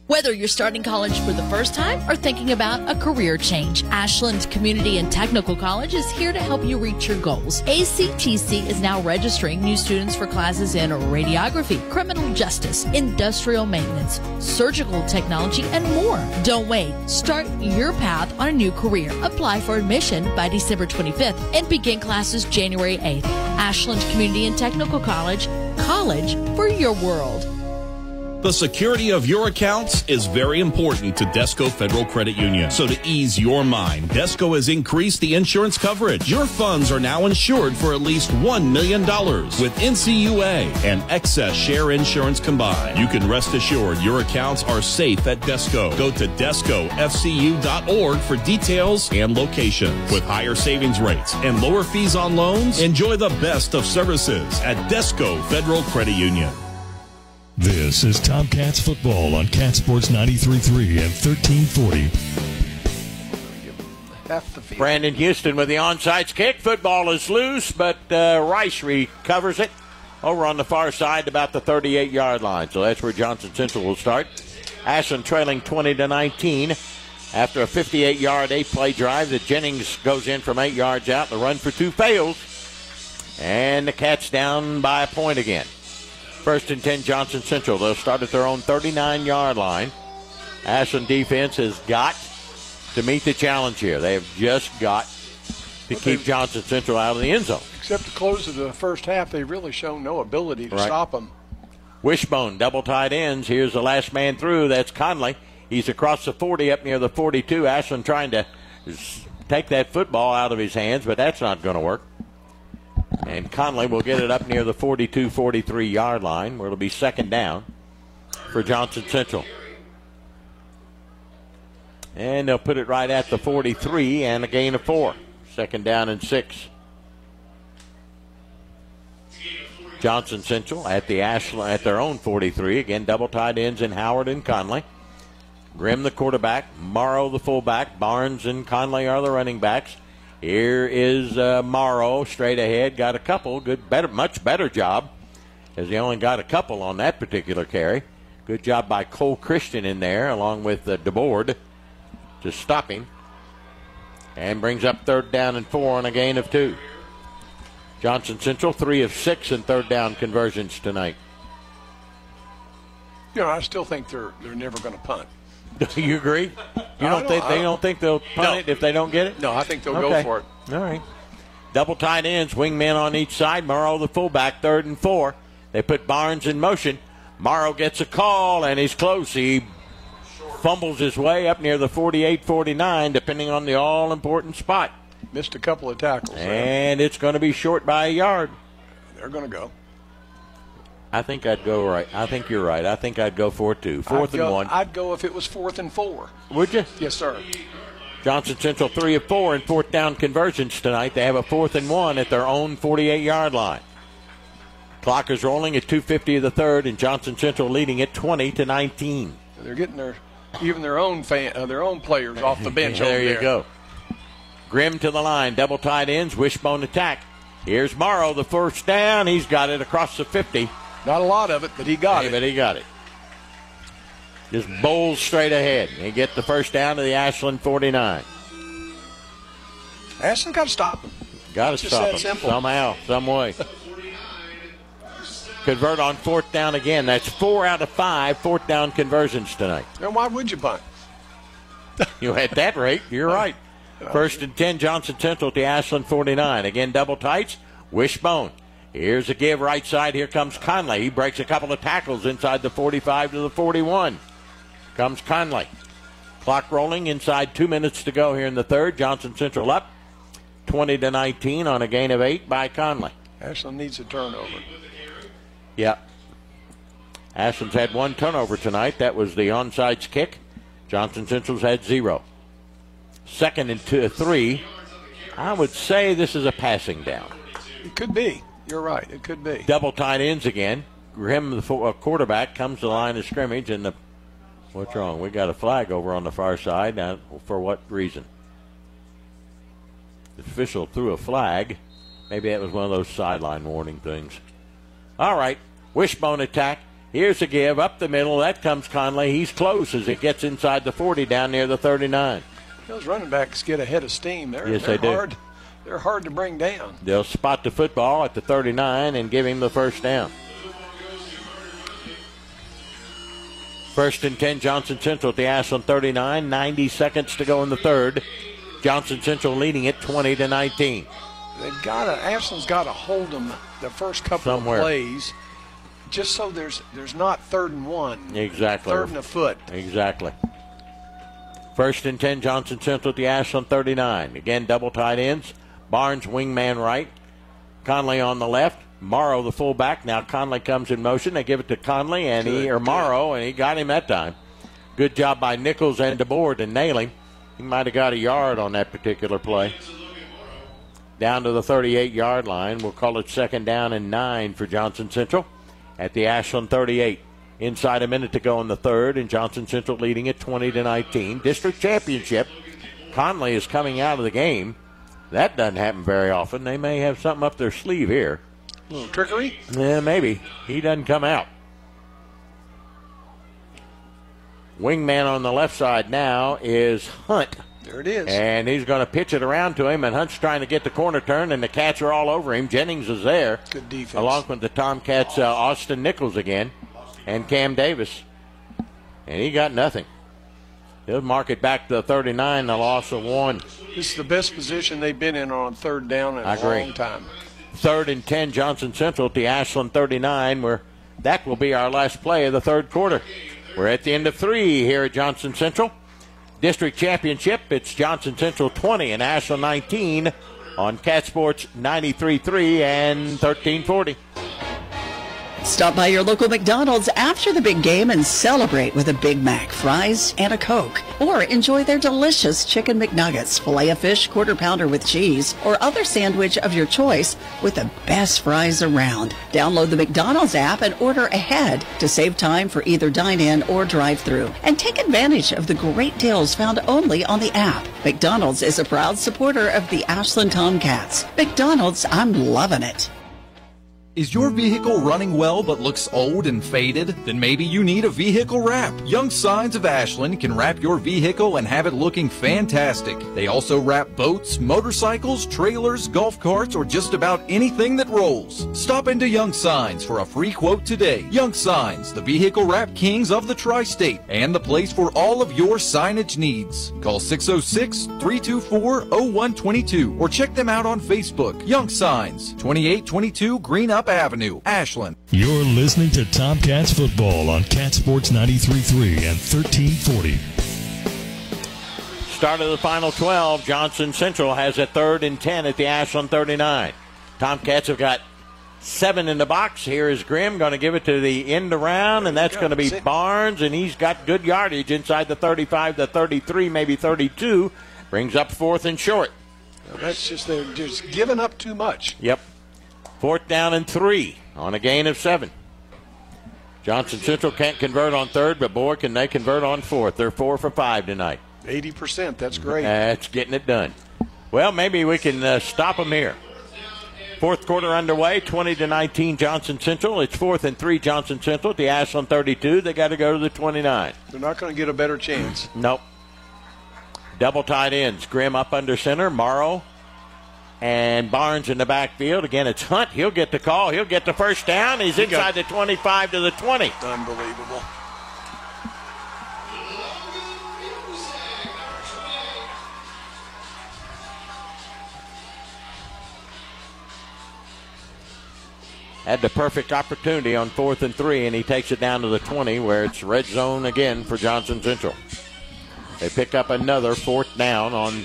Whether you're starting college for the first time or thinking about a career change, Ashland Community and Technical College is here to help you reach your goals. ACTC is now registering new students for classes in radiography, criminal justice, industrial maintenance, surgical technology, and more. Don't wait. Start your path on a new career. Apply for admission by December 25th and begin classes January 8th. Ashland Community and Technical College for your world. The security of your accounts is very important to Desco Federal Credit Union. So to ease your mind, Desco has increased the insurance coverage. Your funds are now insured for at least $1 million with NCUA and excess share insurance combined. You can rest assured your accounts are safe at Desco. Go to DescoFCU.org for details and locations. With higher savings rates and lower fees on loans, enjoy the best of services at Desco Federal Credit Union. This is Tomcats football on Cat Sports 93.3 and 1340. Brandon Houston with the onside kick. Football is loose, but Rice recovers it over on the far side about the 38-yard line. So that's where Johnson Central will start. Ashland trailing 20-19 after a 58-yard 8-play drive that Jennings goes in from 8 yards out. The run for 2 fails. And the Cats down by a point again. First and 10, Johnson Central. They'll start at their own 39-yard line. Ashland defense has got to meet the challenge here. They have just got to keep Johnson Central out of the end zone. Except the close of the first half, they've really shown no ability to stop them. Wishbone, double tight ends. Here's the last man through. That's Conley. He's across the 40 up near the 42. Ashland trying to take that football out of his hands, but that's not going to work. And Conley will get it up near the 42-43-yard line, where it'll be second down for Johnson Central. And they'll put it right at the 43 and a gain of 4. Second down and 6. Johnson Central at the Ashland at their own 43. Again, double tight ends in Howard and Conley. Grimm the quarterback, Morrow the fullback, Barnes and Conley are the running backs. Here is Morrow straight ahead, got a couple, much better job, as he only got a couple on that particular carry. Good job by Cole Christian in there, along with DeBoard, to stop him. And brings up 3rd down and 4 on a gain of 2. Johnson Central 3 of 6 in 3rd down conversions tonight. I still think they're never going to punt. Do you agree? They don't think they'll punt it if they don't get it? No, I think they'll go for it. All right. Double tight ends, wingmen on each side. Morrow the fullback, 3rd and 4. They put Barnes in motion. Morrow gets a call, and he's close. He fumbles his way up near the 48-49, depending on the all-important spot. Missed a couple of tackles. And it's going to be short by a yard. They're going to go. I think I'd go right. I think you're right. I think I'd go for it, too. 4th and 1. I'd go if it was 4th and 4. Would you? Yes, sir. Johnson Central 3 of 4 in 4th down conversions tonight. They have a 4th and 1 at their own 48-yard line. Clock is rolling at 2:50 of the 3rd, and Johnson Central leading it 20-19. They're getting their own players off the bench. There you go. Grimm to the line, double tight ends, wishbone attack. Here's Morrow, the 1st down. He's got it across the 50. Not a lot of it, but he got it. But he got it. Just bowls straight ahead. He get the 1st down to the Ashland 49. Ashland got to stop him. Got to stop him somehow, some way. Convert on 4th down again. That's 4 out of 5 4th down conversions tonight. Then why would you punt? You at that rate, you're right. 1st and 10, Johnson Central at the Ashland 49. Again, double tights, wishbone. Here's a give right side. Here comes Conley. He breaks a couple of tackles inside the 45 to the 41. Comes Conley. Clock rolling inside 2 minutes to go here in the 3rd. Johnson Central up 20-19 on a gain of 8 by Conley. Ashland needs a turnover. Yeah. Ashland's had 1 turnover tonight. That was the onside kick. Johnson Central's had 0. 2nd and 3. I would say this is a passing down. It could be. You're right. It could be. Double tight ends again. Grimm, the quarterback, comes to the line of scrimmage. And what's wrong? We got a flag over on the far side. Now, for what reason? The official threw a flag. Maybe that was one of those sideline warning things. All right. Wishbone attack. Here's a give up the middle. That comes Conley. He's close as it gets inside the 40 down near the 39. Those running backs get ahead of steam. Yes, they do. They're hard to bring down. They'll spot the football at the 39 and give him the 1st down. 1st and 10, Johnson Central at the Ashland 39. 90 seconds to go in the 3rd. Johnson Central leading it 20-19. Ashland's got to hold them the first couple of plays, just so there's not 3rd and 1. Exactly. 3rd and a foot. Exactly. 1st and 10, Johnson Central at the Ashland 39. Again, double tight ends. Barnes, wingman right. Conley on the left. Morrow, the fullback. Now Conley comes in motion. They give it to Conley Morrow, and he got him that time. Good job by Nichols and DeBoard to nail him. He might have got a yard on that particular play. Down to the 38-yard line. We'll call it 2nd down and 9 for Johnson Central at the Ashland 38. Inside a minute to go in the 3rd, and Johnson Central leading it 20-19. District championship. Conley is coming out of the game. That doesn't happen very often. They may have something up their sleeve here. A little trickery? Yeah, maybe. He doesn't come out. Wingman on the left side now is Hunt. There it is. And he's going to pitch it around to him, and Hunt's trying to get the corner turn, and the Cats are all over him. Jennings is there. Good defense. Along with the Tomcats, Austin Nichols again, and Cam Davis. And he got nothing. He'll mark it back to the 39, the loss of 1. This is the best position they've been in on 3rd down in a long time. 3rd and 10, Johnson Central at the Ashland 39, where that will be our last play of the 3rd quarter. We're at the end of 3 here at Johnson Central. District championship, it's Johnson Central 20 and Ashland 19 on Cat Sports 93.3 and 1340. Stop by your local McDonald's after the big game and celebrate with a Big Mac, fries, and a Coke. Or enjoy their delicious Chicken McNuggets, Filet-O-Fish, Quarter Pounder with cheese, or other sandwich of your choice with the best fries around. Download the McDonald's app and order ahead to save time for either dine-in or drive-thru. And take advantage of the great deals found only on the app. McDonald's is a proud supporter of the Ashland Tomcats. McDonald's, I'm loving it. Is your vehicle running well but looks old and faded? Then maybe you need a vehicle wrap. Young Signs of Ashland can wrap your vehicle and have it looking fantastic. They also wrap boats, motorcycles, trailers, golf carts, or just about anything that rolls. Stop into Young Signs for a free quote today. Young Signs, the vehicle wrap kings of the tri-state and the place for all of your signage needs. Call 606-324-0122 or check them out on Facebook. Young Signs, 2822 Green Up Avenue, Ashland. You're listening to Tomcats football on Cat Sports 93.3 and 1340. Start of the final 12. Johnson Central has a 3rd and 10 at the Ashland 39. Tomcats have got 7 in the box. Here is Grimm going to give it to the end around, and that's going to be Barnes, and he's got good yardage inside the 35, the 33, maybe 32. Brings up 4th and short. Well, that's just, they're just giving up too much. Yep. 4th down and 3 on a gain of 7. Johnson Central can't convert on 3rd, but boy, can they convert on 4th. They're 4 for 5 tonight. 80%, that's great. That's getting it done. Well, maybe we can stop them here. 4th quarter underway, 20-19 Johnson Central. It's 4th and 3 Johnson Central at the Ashland 32. They got to go to the 29. They're not going to get a better chance. Nope. Double tight ends. Grimm up under center. Morrow and Barnes in the backfield. Again, it's Hunt. He'll get the call. He'll get the first down. He's inside the 25 to the 20. Unbelievable. Had the perfect opportunity on 4th and 3, and he takes it down to the 20, where it's red zone again for Johnson Central. They pick up another first down on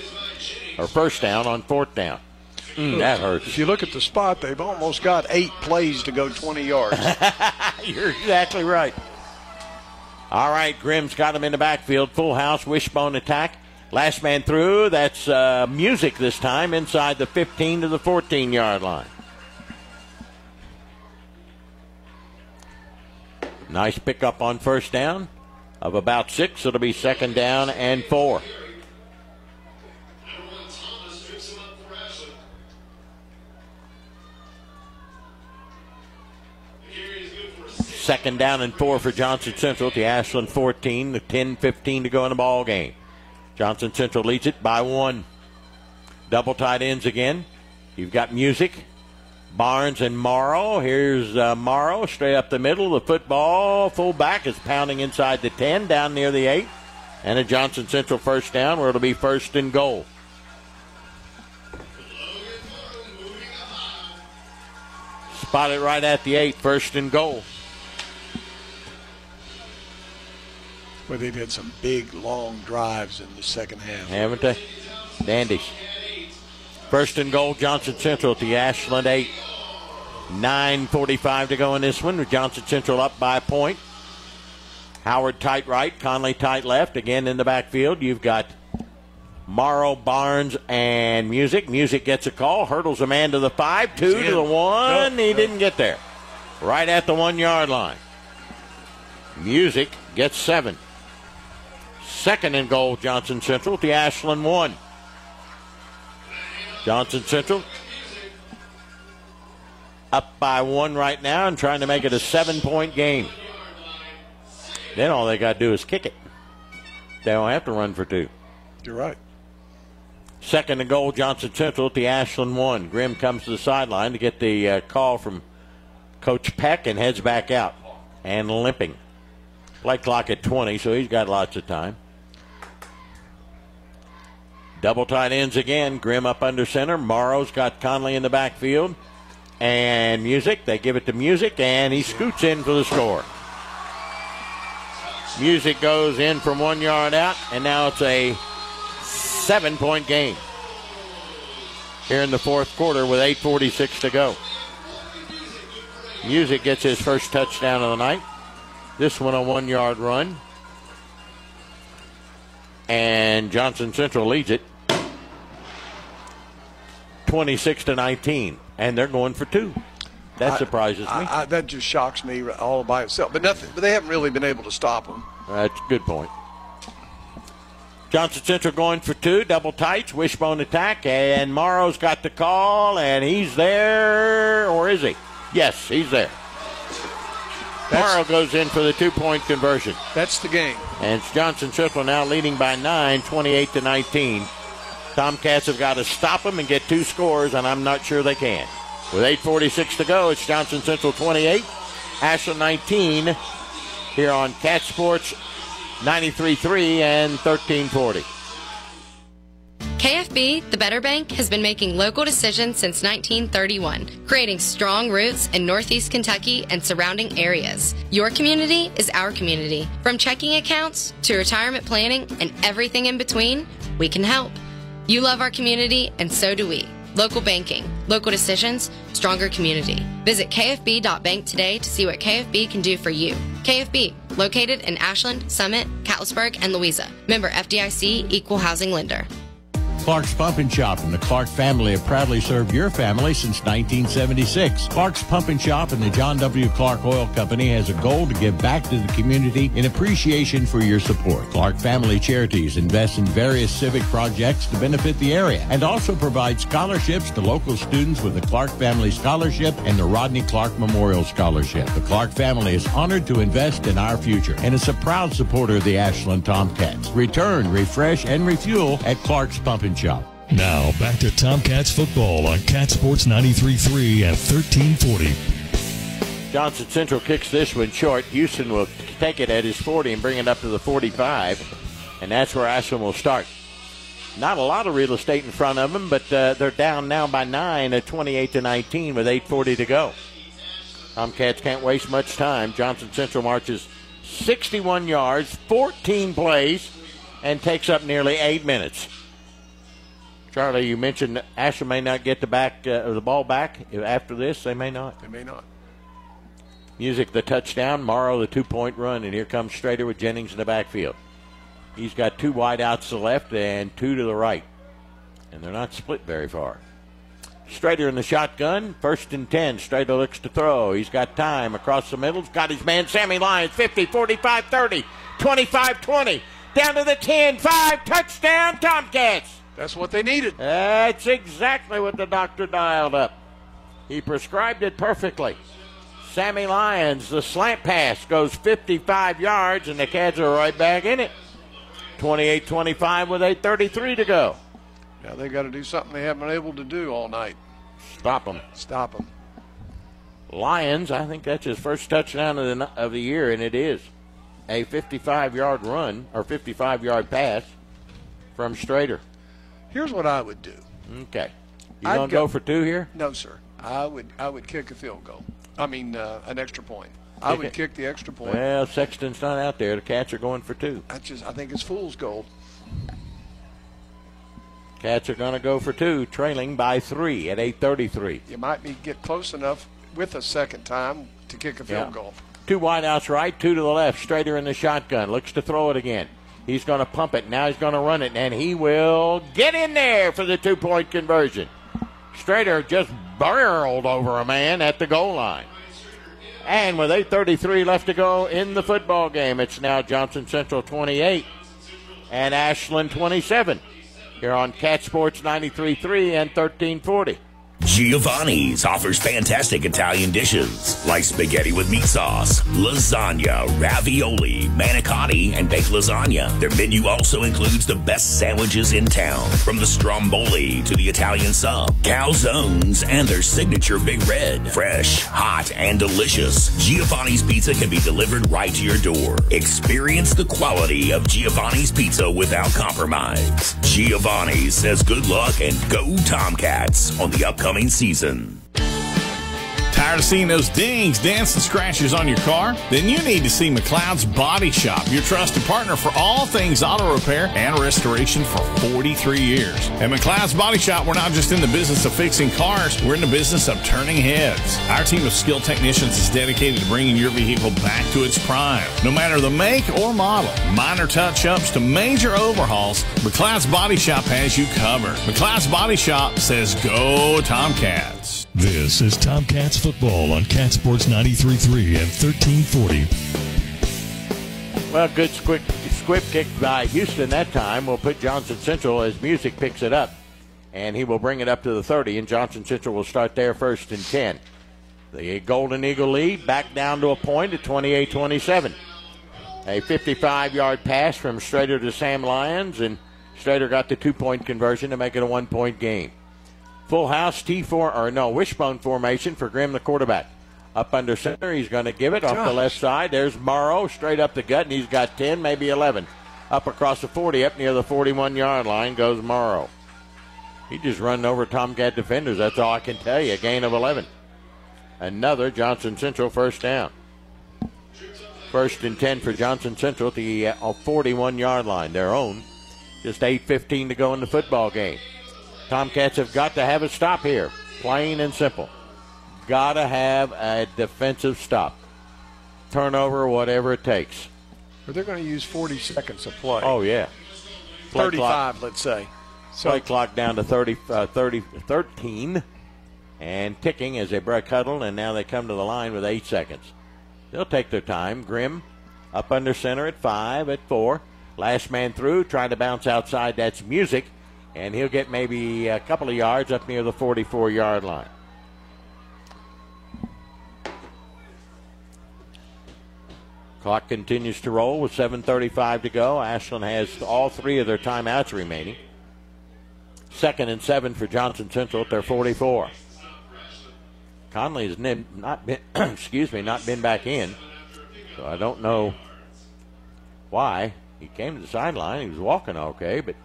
4th down. That hurts. If you look at the spot, they've almost got 8 plays to go 20 yards. You're exactly right. All right, Grimm's got him in the backfield. Full house, wishbone attack. Last man through, that's Music this time, inside the 15 to the 14-yard line. Nice pickup on 1st down of about 6. It'll be 2nd down and 4. Second down and 4 for Johnson Central at the Ashland 14. The 10-15 to go in the ball game. Johnson Central leads it by 1. Double tight ends again. You've got Music, Barnes, and Morrow. Here's Morrow straight up the middle. The football fullback is pounding inside the 10, down near the 8. And a Johnson Central first down where it'll be 1st and goal. Spotted right at the 8, 1st and goal. Well, they've had some big, long drives in the second half. Haven't they? Dandies. 1st and goal, Johnson Central at the Ashland 8. 9:45 to go in this one with Johnson Central up by a point. Howard tight right, Conley tight left. Again in the backfield, you've got Morrow, Barnes, and Music. Music gets a call, hurdles a man to the 5, 2 to the 1. He didn't get there. Right at the 1-yard line. Music gets 7. 2nd and goal, Johnson Central at the Ashland 1. Johnson Central up by 1 right now and trying to make it a 7-point game. Then all they got to do is kick it. They don't have to run for 2. You're right. 2nd and goal, Johnson Central at the Ashland 1. Grimm comes to the sideline to get the call from Coach Peck and heads back out and limping. Play clock at 20, so he's got lots of time. Double tight ends again. Grimm up under center. Morrow's got Conley in the backfield. And Music. They give it to Music, and he scoots in for the score. Music goes in from 1 yard out, and now it's a 7-point game here in the 4th quarter with 8:46 to go. Music gets his first touchdown of the night. This one a 1-yard run. And Johnson Central leads it 26-19. And they're going for 2. That surprises me. That just shocks me all by itself. But they haven't really been able to stop them. That's a good point. Johnson Central going for 2, double tights, wishbone attack, and Morrow's got the call, and he's there, or is he? Yes, he's there. Morrow goes in for the 2-point conversion. That's the game. And it's Johnson Central now leading by 9, 28-19. Tomcats have got to stop them and get 2 scores, and I'm not sure they can. With 8:46 to go, it's Johnson Central 28, Ashland 19, here on Cat Sports 93.3 and 1340. KFB, the Better Bank, has been making local decisions since 1931, creating strong roots in Northeast Kentucky and surrounding areas. Your community is our community. From checking accounts to retirement planning and everything in between, we can help. You love our community, and so do we. Local banking, local decisions, stronger community. Visit kfb.bank today to see what KFB can do for you. KFB, located in Ashland, Summit, Catlettsburg, and Louisa. Member FDIC, Equal Housing Lender. Clark's Pump and Shop and the Clark family have proudly served your family since 1976. Clark's Pump and Shop and the John W. Clark Oil Company has a goal to give back to the community in appreciation for your support. Clark Family Charities invest in various civic projects to benefit the area and also provide scholarships to local students with the Clark Family Scholarship and the Rodney Clark Memorial Scholarship. The Clark family is honored to invest in our future and is a proud supporter of the Ashland Tomcats. Return, refresh, and refuel at Clark's Pump and Shop. Now, back to Tomcats football on Cat Sports 93.3 and 1340. Johnson Central kicks this one short. Houston will take it at his 40 and bring it up to the 45, and that's where Ashland will start. Not a lot of real estate in front of them, but they're down now by 9 at 28-19 with 8:40 to go. Tomcats can't waste much time. Johnson Central marches 61 yards, 14 plays, and takes up nearly 8 minutes. Charlie, you mentioned Ashland may not get the ball back after this. They may not. They may not. Music, the touchdown. Morrow, the 2-point run. And here comes Strader with Jennings in the backfield. He's got 2 wide outs to the left and 2 to the right. And they're not split very far. Strader in the shotgun. 1st and 10. Strader looks to throw. He's got time across the middle. He's got his man, Sammy Lyons. 50, 45, 30, 25, 20. Down to the 10, 5. Touchdown, Tomcats. That's what they needed. That's exactly what the doctor dialed up. He prescribed it perfectly. Sammy Lyons, the slant pass, goes 55 yards, and the Cats are right back in it. 28-25 with 8:33 to go. Now they got to do something they haven't been able to do all night. Stop them. Stop them. Lyons, I think that's his first touchdown of the year, and it is a 55-yard run, or 55-yard pass from Strader. Here's what I would do. Okay. You going to go for 2 here? No, sir. I would kick a field goal. I mean, an extra point. I would kick the extra point. Well, Sexton's not out there. The Cats are going for 2. I think it's fool's gold. Cats are going to go for 2, trailing by 3 at 8:33. You might get close enough with a second time to kick a field goal. 2 wideouts right, 2 to the left. Strader in the shotgun. Looks to throw it again. He's going to pump it. Now he's going to run it, and he will get in there for the 2-point conversion. Strader just barreled over a man at the goal line. And with 8:33 left to go in the football game, it's now Johnson Central 28 and Ashland 27. Here on Cat Sports 93.3 and 1340. Giovanni's offers fantastic Italian dishes like spaghetti with meat sauce, lasagna, ravioli, manicotti, and baked lasagna. Their menu also includes the best sandwiches in town, from the stromboli to the Italian sub, calzones, and their signature Big Red. Fresh, hot, and delicious, Giovanni's Pizza can be delivered right to your door. Experience the quality of Giovanni's Pizza without compromise. Giovanni says good luck and go Tomcats on the upcoming season. Tired of seeing those dings, dents, and scratches on your car? Then you need to see McLeod's Body Shop, your trusted partner for all things auto repair and restoration for 43 years. At McLeod's Body Shop, we're not just in the business of fixing cars, we're in the business of turning heads. Our team of skilled technicians is dedicated to bringing your vehicle back to its prime. No matter the make or model, minor touch-ups to major overhauls, McLeod's Body Shop has you covered. McLeod's Body Shop says go Tomcats. This is Tomcats football on Cat Sports 93.3 and 1340. Well, good squib kick by Houston that time. Will put Johnson Central as Music picks it up. And he will bring it up to the 30, and Johnson Central will start there 1st and 10. The Golden Eagle lead back down to a point at 28-27. A 55-yard pass from Strader to Sam Lyons, and Strader got the 2-point conversion to make it a 1-point game. Full house wishbone formation for Grimm, the quarterback. Up under center, he's going to give it off the left side. There's Morrow straight up the gut, and he's got 10, maybe 11. Up across the 40, up near the 41-yard line goes Morrow. He just run over Tomcat defenders, that's all I can tell you. A gain of 11. Another Johnson Central first down. 1st and 10 for Johnson Central at the 41-yard line, their own. Just 8:15 to go in the football game. Tomcats have got to have a stop here, plain and simple. Got to have a defensive stop. Turnover, whatever it takes. But they're going to use 40 seconds of play. Oh, yeah. 35, let's say. Play clock down to 13 and ticking as they break huddle, and now they come to the line with 8 seconds. They'll take their time. Grimm up under center at 5, at 4. Last man through, trying to bounce outside. That's Music. And he'll get maybe a couple of yards up near the 44-yard line. Clock continues to roll with 7:35 to go. Ashland has all 3 of their timeouts remaining. 2nd and 7 for Johnson Central at their 44. Conley has not been back in. So I don't know why. He came to the sideline. He was walking okay, but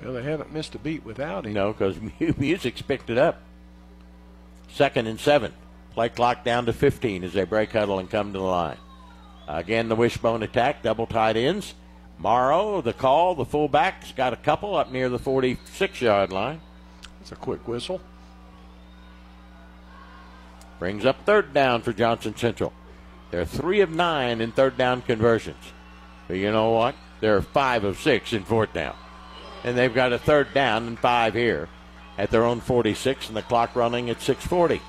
well, they haven't missed a beat without him. No, because Music's picked it up. 2nd and 7. Play clock down to 15 as they break huddle and come to the line. Again, the wishbone attack, double tight ends. Morrow, the call, the fullback's got a couple up near the 46-yard line. That's a quick whistle. Brings up 3rd down for Johnson Central. They're 3 of 9 in 3rd down conversions. But you know what? They're 5 of 6 in 4th down. And they've got a 3rd down and 5 here at their own 46, and the clock running at 6:40.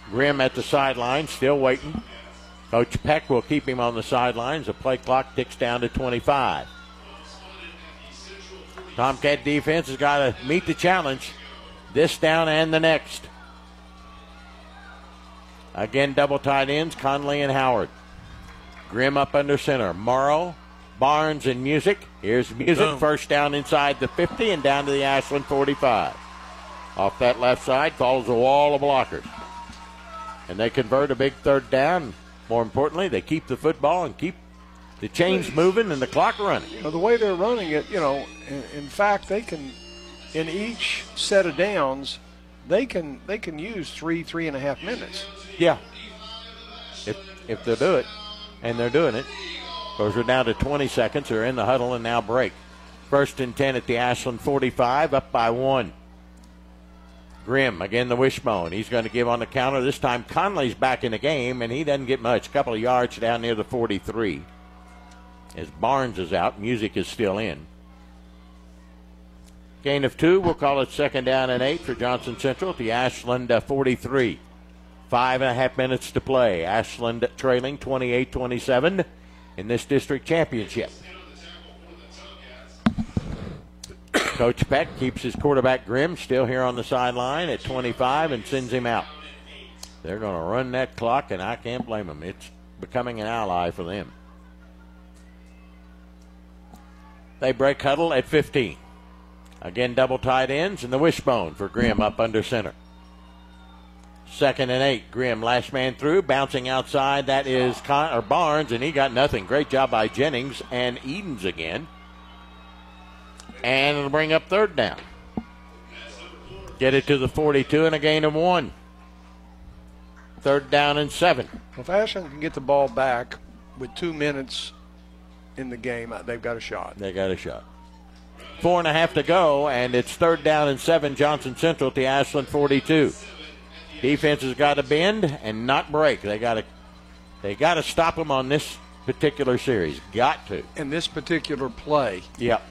Grimm at the sideline, still waiting. Coach Peck will keep him on the sidelines. The play clock ticks down to 25. Tomcat defense has got to meet the challenge this down and the next. Again, double tight ends, Conley and Howard. Grimm up under center. Morrow, Barnes, and Music. Here's Music, Boom. First down inside the 50 and down to the Ashland 45. Off that left side, follows a wall of blockers. And they convert a big 3rd down. More importantly, they keep the football and keep the chains moving and the clock running. You know, the way they're running it, in fact, they can, in each set of downs, they can use 3.5 minutes. Yeah. If they'll do it, and they're doing it. Because we're down to 20 seconds. They're in the huddle and now break. 1st and 10 at the Ashland 45, up by 1. Grimm, again the wishbone. He's going to give on the counter. This time Conley's back in the game, and he doesn't get much. A couple of yards down near the 43. As Barnes is out, Music is still in. Gain of 2, we'll call it 2nd down and 8 for Johnson Central at the Ashland 43. 5.5 minutes to play. Ashland trailing 28-27 in this district championship. Coach Peck keeps his quarterback Grimm still here on the sideline at 25 and sends him out. They're going to run that clock, and I can't blame them. It's becoming an ally for them. They break huddle at 15. Again, double tight ends and the wishbone for Grimm up under center. 2nd and 8. Grimm, last man through, bouncing outside. That is Barnes, and he got nothing. Great job by Jennings and Edens again. And it'll bring up 3rd down. Get it to the 42 and a gain of 1. 3rd down and 7. Well, if Ashland can get the ball back with 2 minutes in the game, they've got a shot. They got a shot. 4.5 to go, and it's 3rd down and 7. Johnson Central at the Ashland 42. Defense has got to bend and not break. They got to stop them on this particular series. Got to. In this particular play. Yep.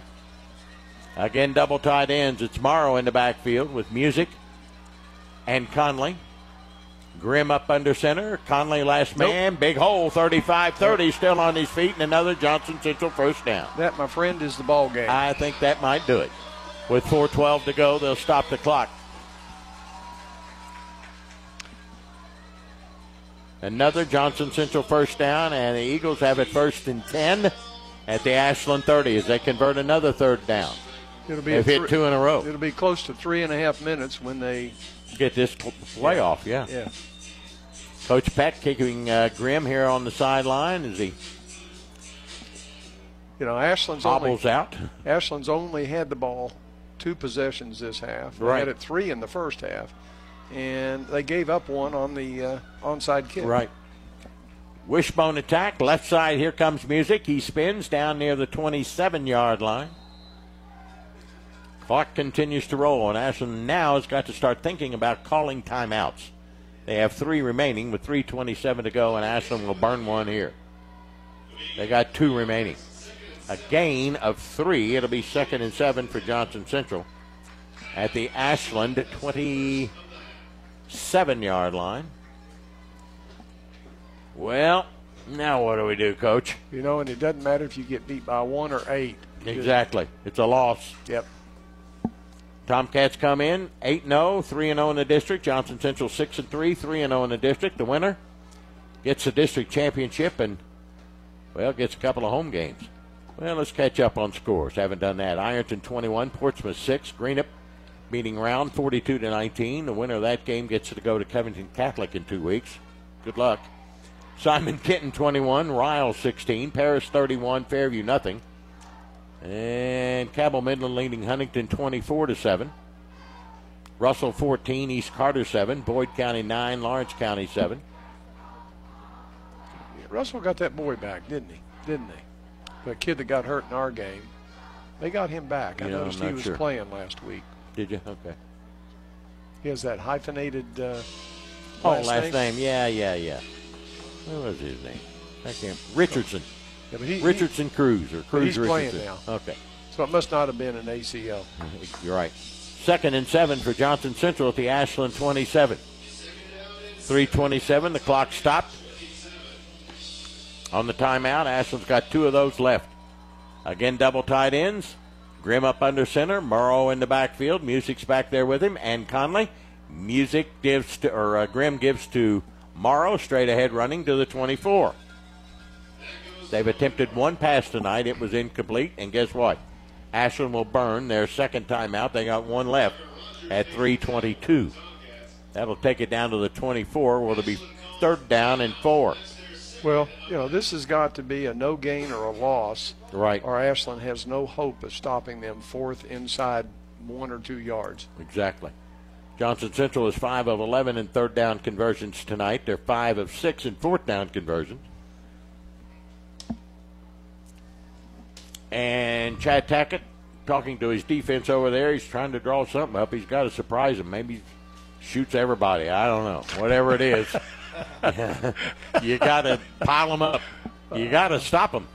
Again, double tight ends. It's Morrow in the backfield with Music and Conley. Grimm up under center. Conley last man. Big hole, 35-30, still on his feet, and another Johnson Central first down. That, my friend, is the ball game. I think that might do it. With 4:12 to go, they'll stop the clock. Another Johnson Central first down, and the Eagles have it 1st and 10 at the Ashland 30 as they convert another 3rd down. They've hit 2 in a row. It'll be close to 3.5 minutes when they get this playoff. Yeah. Coach Peck kicking Grimm here on the sideline as he Ashland's out. Ashland's only had the ball 2 possessions this half. They had it 3 in the first half, and they gave up 1 on the onside kick. Right. Wishbone attack, left side, here comes Music. He spins down near the 27-yard line. Clock continues to roll, and Ashland now has got to start thinking about calling timeouts. They have 3 remaining with 3:27 to go, and Ashland will burn 1 here. They got 2 remaining. A gain of 3. It'll be 2nd and 7 for Johnson Central at the Ashland 27-yard line. Well, now what do we do, Coach? And it doesn't matter if you get beat by 1 or 8. Exactly. It's a loss. Yep. Tomcats come in 8-0, 3-0 in the district. Johnson Central 6-3, 3-0 in the district. The winner gets the district championship and, gets a couple of home games. Well, let's catch up on scores. Haven't done that. Ironton 21, Portsmouth 6. Greenup beating Round 42-19. The winner of that game gets to go to Covington Catholic in 2 weeks. Good luck. Simon Kenton 21, Ryle 16, Paris 31, Fairview nothing. And Cabell Midland leading Huntington 24-7. Russell 14, East Carter 7, Boyd County 9, Lawrence County 7. Russell got that boy back, didn't they? The kid that got hurt in our game. They got him back. I noticed he was playing last week. Did you? Okay. He has that hyphenated last name. Yeah. What was his name? I can't. Richardson. Yeah, but Richardson Cruz or Cruz he's Richardson. Playing now. Okay. So it must not have been an ACL. You're right. 2nd and 7 for Johnson Central at the Ashland 27. 3:27. The clock stopped. On the timeout, Ashland's got 2 of those left. Again, double tight ends. Grimm up under center. Morrow in the backfield. Music's back there with him. And Conley. Grimm gives to Morrow, straight ahead running to the 24. They've attempted 1 pass tonight. It was incomplete. And guess what? Ashland will burn their 2nd timeout. They got 1 left at 3:22. That'll take it down to the 24, where it'll be 3rd down and 4. Well, this has got to be a no gain or a loss. Right. Or Ashland has no hope of stopping them 4th inside 1 or 2 yards. Exactly. Johnson Central is 5 of 11 in 3rd down conversions tonight. They're 5 of 6 in 4th down conversions. And Chad Tackett talking to his defense over there. He's trying to draw something up. He's got to surprise him. Maybe he shoots everybody. I don't know. Whatever it is. You got to pile them up. You got to stop them.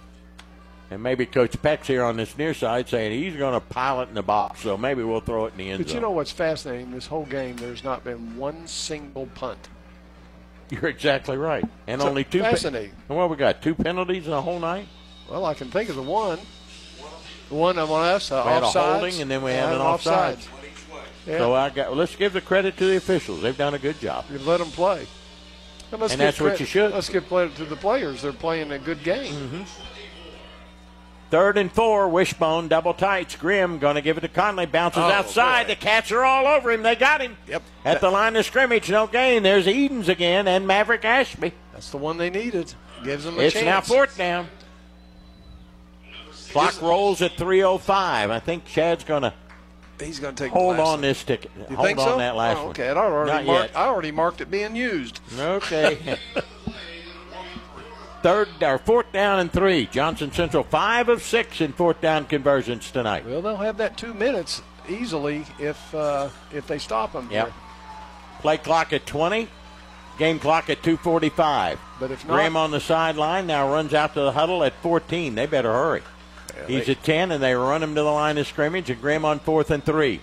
And maybe Coach Peck's here on this near side saying he's going to pile it in the box, so maybe we'll throw it in the end zone. But you know what's fascinating? This whole game, there's not been 1 single punt. You're exactly right. And so only 2. Fascinating. And what we got, 2 penalties in the whole night? Well, I can think of the one. The one on us, we had offsides, a holding, and then we had an offsides. Yeah. So let's give the credit to the officials. They've done a good job. You let them play. And that's what you should. Let's give credit to the players. They're playing a good game. Mm-hmm. 3rd and 4, Wishbone, double tights. Grimm going to give it to Conley. Bounces outside. Boy. The Cats are all over him. They got him. Yep. At the line of scrimmage, no gain. There's Edens again and Maverick Ashby. That's the one they needed. Gives them a chance. It's now 4th down. Clock rolls at 3:05. I think Chad's going to He's going to take hold the last on this ticket. You hold think on so? that last one. Okay, Not I already marked it being used. Okay. Fourth down and 3. Johnson Central 5 of 6 in fourth down conversions tonight. Well, they'll have that 2 minutes easily if they stop them. Yep. Here. Play clock at 20. Game clock at 2:45. But if not, Graham on the sideline now runs out to the huddle at 14. They better hurry. He's at 10, and they run him to the line of scrimmage, and Graham on 4th and 3.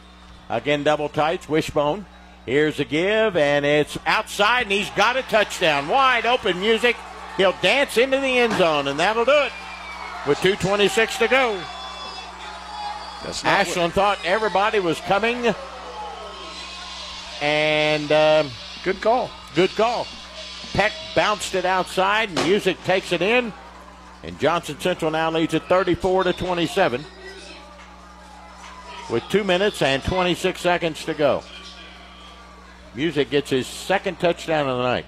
Again, double tights, wishbone. Here's a give, and it's outside, and he's got a touchdown. Wide open music. He'll dance into the end zone, and that'll do it with 2:26 to go. Ashland thought everybody was coming, and good call. Good call. Peck bounced it outside, and Music takes it in, and Johnson Central now leads at 34-27 with 2 minutes and 26 seconds to go. Music gets his second touchdown of the night.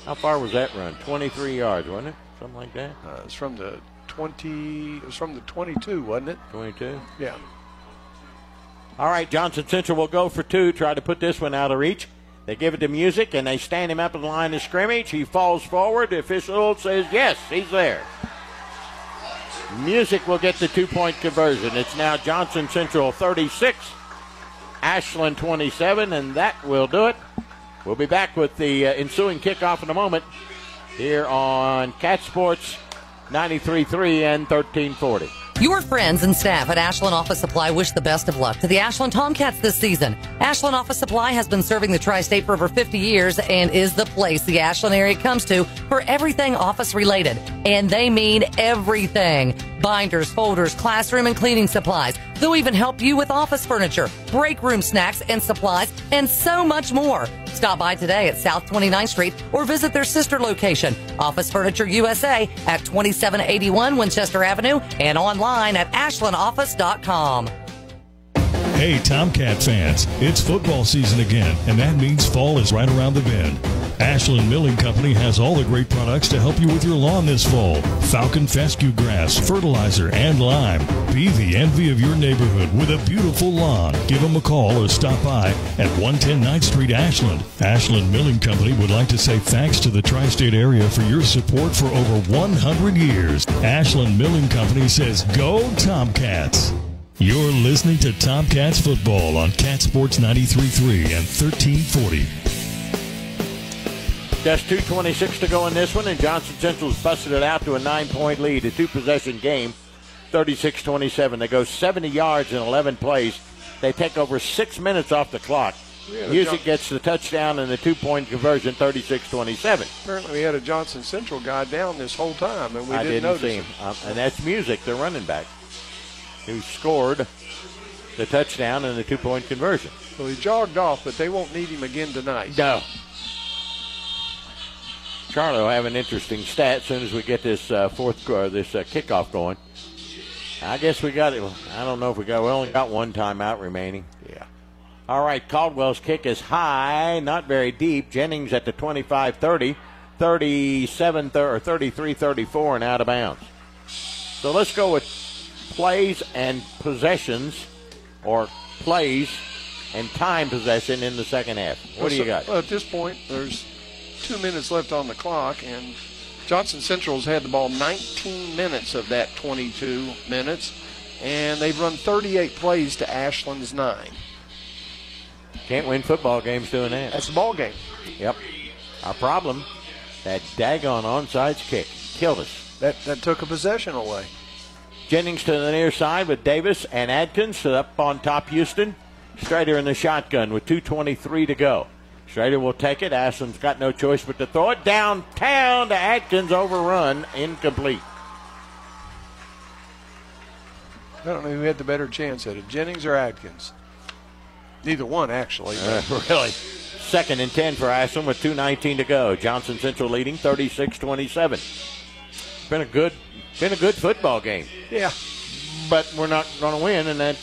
How far was that run? 23 yards, wasn't it? Something like that? It's from the 20. It was from the 22, wasn't it? 22? Yeah. All right, Johnson Central will go for 2, try to put this one out of reach. They give it to Music, and they stand him up in the line of scrimmage. He falls forward. The official says, yes, he's there. Music will get the 2-point conversion. It's now Johnson Central 36, Ashland 27, and that will do it. We'll be back with the ensuing kickoff in a moment here on Cat Sports 93.3 and 1340. Your friends and staff at Ashland Office Supply wish the best of luck to the Ashland Tomcats this season. Ashland Office Supply has been serving the tri-state for over 50 years and is the place the Ashland area comes to for everything office related. And they mean everything. Binders, folders, classroom and cleaning supplies. They'll even help you with office furniture, break room snacks and supplies, and so much more. Stop by today at South 29th Street or visit their sister location, Office Furniture USA at 2781 Winchester Avenue and online at ashlandoffice.com. Hey, Tomcat fans, it's football season again, and that means fall is right around the bend. Ashland Milling Company has all the great products to help you with your lawn this fall. Falcon fescue grass, fertilizer, and lime. Be the envy of your neighborhood with a beautiful lawn. Give them a call or stop by at 110 9th Street, Ashland. Ashland Milling Company would like to say thanks to the tri-state area for your support for over 100 years. Ashland Milling Company says, go Tomcats! You're listening to Tomcats football on Cat Sports 93.3 and 1340. Just 2:26 to go in this one, and Johnson Central's busted it out to a 9-point lead, a 2-possession game, 36-27. They go 70 yards in 11 plays. They take over 6 minutes off the clock. Music gets the touchdown and the 2-point conversion, 36-27. Apparently we had a Johnson Central guy down this whole time, and we didn't notice see him. And that's Music, the running back, who scored the touchdown and the 2-point conversion. So he jogged off, but they won't need him again tonight. No. Charlie will have an interesting stat as soon as we get this kickoff going. I guess we got it. I don't know if we only got one timeout remaining. Yeah. All right, Caldwell's kick is high, not very deep. Jennings at the 25-30, 33-34 and out of bounds. So let's go with plays and possessions, or plays and time possession in the second half. What do you got? Well, at this point, there's 2 minutes left on the clock, and Johnson Central's had the ball 19 minutes of that 22 minutes, and they've run 38 plays to Ashland's 9. Can't win football games doing that. That's the ball game. Yep. Our problem, that daggone onside kick killed us. That took a possession away. Jennings to the near side with Davis and Adkins up on top Houston. Strader in the shotgun with 2:23 to go. Strader will take it. Ashland's got no choice but to throw it downtown to Adkins, overrun, incomplete. I don't know who had the better chance at it, Jennings or Adkins. Neither one, actually. Really. 2nd and 10 for Ashland with 2:19 to go. Johnson Central leading 36-27. Been a good football game. Yeah. But we're not going to win, and it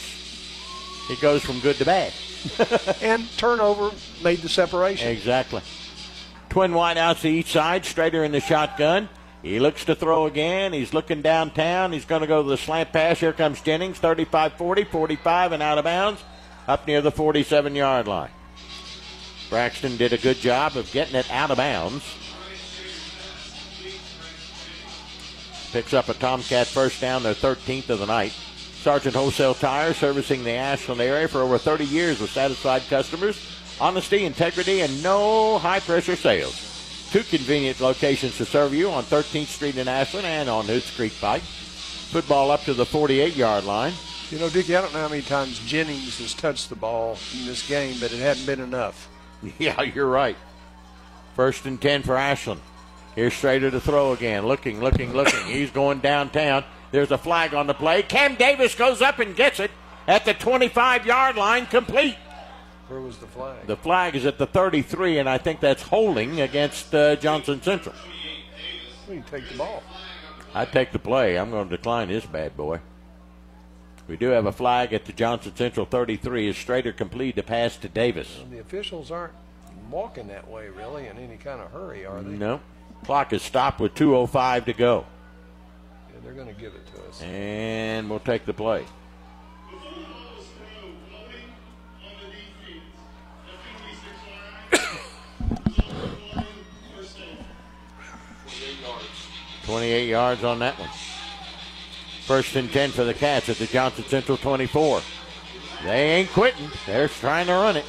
goes from good to bad. And turnover made the separation. Exactly. Twin wideouts to each side. Strader in the shotgun. He looks to throw again. He's looking downtown. He's going to go to the slant pass. Here comes Jennings, 35-40, 45 and out of bounds. up near the 47-yard line. Braxton did a good job of getting it out of bounds. Picks up a Tomcat first down, their 13th of the night. Sargent Wholesale Tire, servicing the Ashland area for over 30 years with satisfied customers, honesty, integrity, and no high-pressure sales. 2 convenient locations to serve you on 13th Street in Ashland and on Hoots Creek Pike. Football up to the 48-yard line. You know, Dickie, I don't know how many times Jennings has touched the ball in this game, but it hadn't been enough. Yeah, you're right. 1st and 10 for Ashland. Here's Strader to throw again. Looking. He's going downtown. There's a flag on the play. Cam Davis goes up and gets it at the 25-yard line, complete. Where was the flag? The flag is at the 33, and I think that's holding against Johnson Central. Well, you take the ball. I'd take the play. I'm going to decline this bad boy. We do have a flag at the Johnson Central 33. Is Strader completed the pass to Davis? Well, the officials aren't walking that way, really, in any kind of hurry, are they? No. Clock is stopped with 2:05 to go. Yeah, they're going to give it to us. And we'll take the play. $28 yards on that one. 1st and 10 for the Cats at the Johnson Central 24. They ain't quitting. They're trying to run it.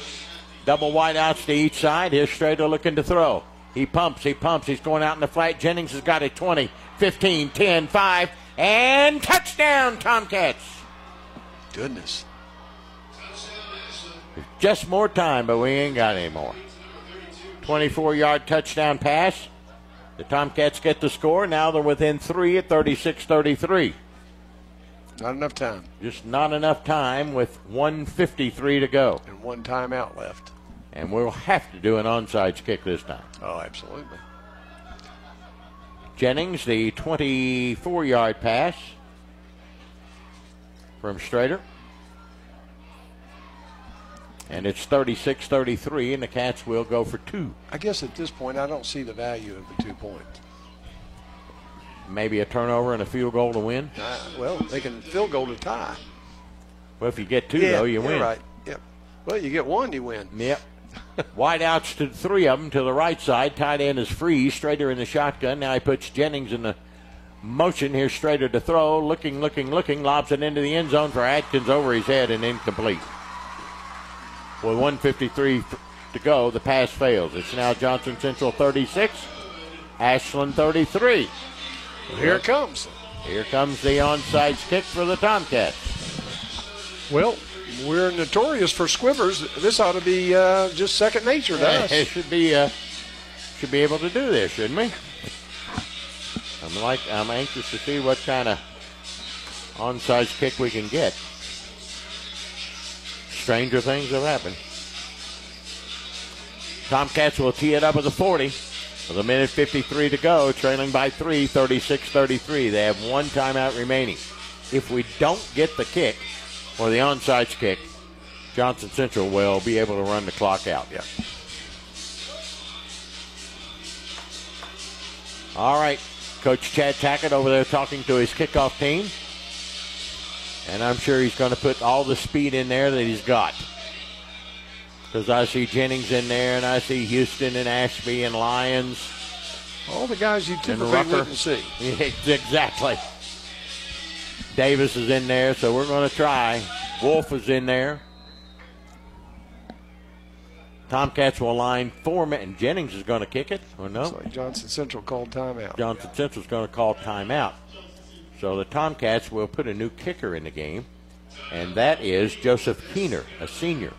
Double wideouts to each side. Here's Strader looking to throw. He pumps. He's going out in the flat. Jennings has got it 20, 15, 10, 5, and touchdown, Tomcats. Goodness. Just more time, but we ain't got any more. 24-yard touchdown pass. The Tomcats get the score. Now they're within 3 at 36-33. Not enough time. Just not enough time with 1:53 to go. And 1 timeout left. And we'll have to do an onside kick this time. Oh, absolutely. Jennings, the 24-yard pass from Strader. And it's 36-33, and the Cats will go for 2. I guess at this point, I don't see the value of the 2 points. Maybe a turnover and a field goal to win? Well, they can field goal to tie. Well, if you get 2, though, you win. Right. Yep. Well, you get 1, you win. Yep. Wide outs to 3 of them to the right side. Tight end is free. Strader in the shotgun. Now he puts Jennings in the motion. Here's Strader to throw. Looking. Lobs it into the end zone for Atkins over his head and incomplete. With 1:53 to go, the pass fails. It's now Johnson Central 36, Ashland 33. Well, here it comes. Here comes the onside kick for the Tomcats. Well, we're notorious for squivers. This ought to be just second nature to us. It should be able to do this, shouldn't we? I'm anxious to see what kind of onside kick we can get. Stranger things have happened. Tomcats will tee it up at the 40 with 1:53 to go, trailing by 3, 36-33. They have 1 timeout remaining. If we don't get the kick or the onside kick, Johnson Central will be able to run the clock out. Yeah. All right. Coach Chad Tackett over there talking to his kickoff team. And I'm sure he's going to put all the speed in there that he's got. Because I see Jennings in there, and I see Houston and Ashby and Lyons. All the guys you typically wouldn't see. Exactly. Davis is in there, so we're going to try. Wolf is in there. Tomcats will line 4 men, and Jennings is going to kick it, or no? Looks like Johnson Central called timeout. Johnson Central's going to call timeout. So the Tomcats will put a new kicker in the game, and that is Joseph Keener, a senior.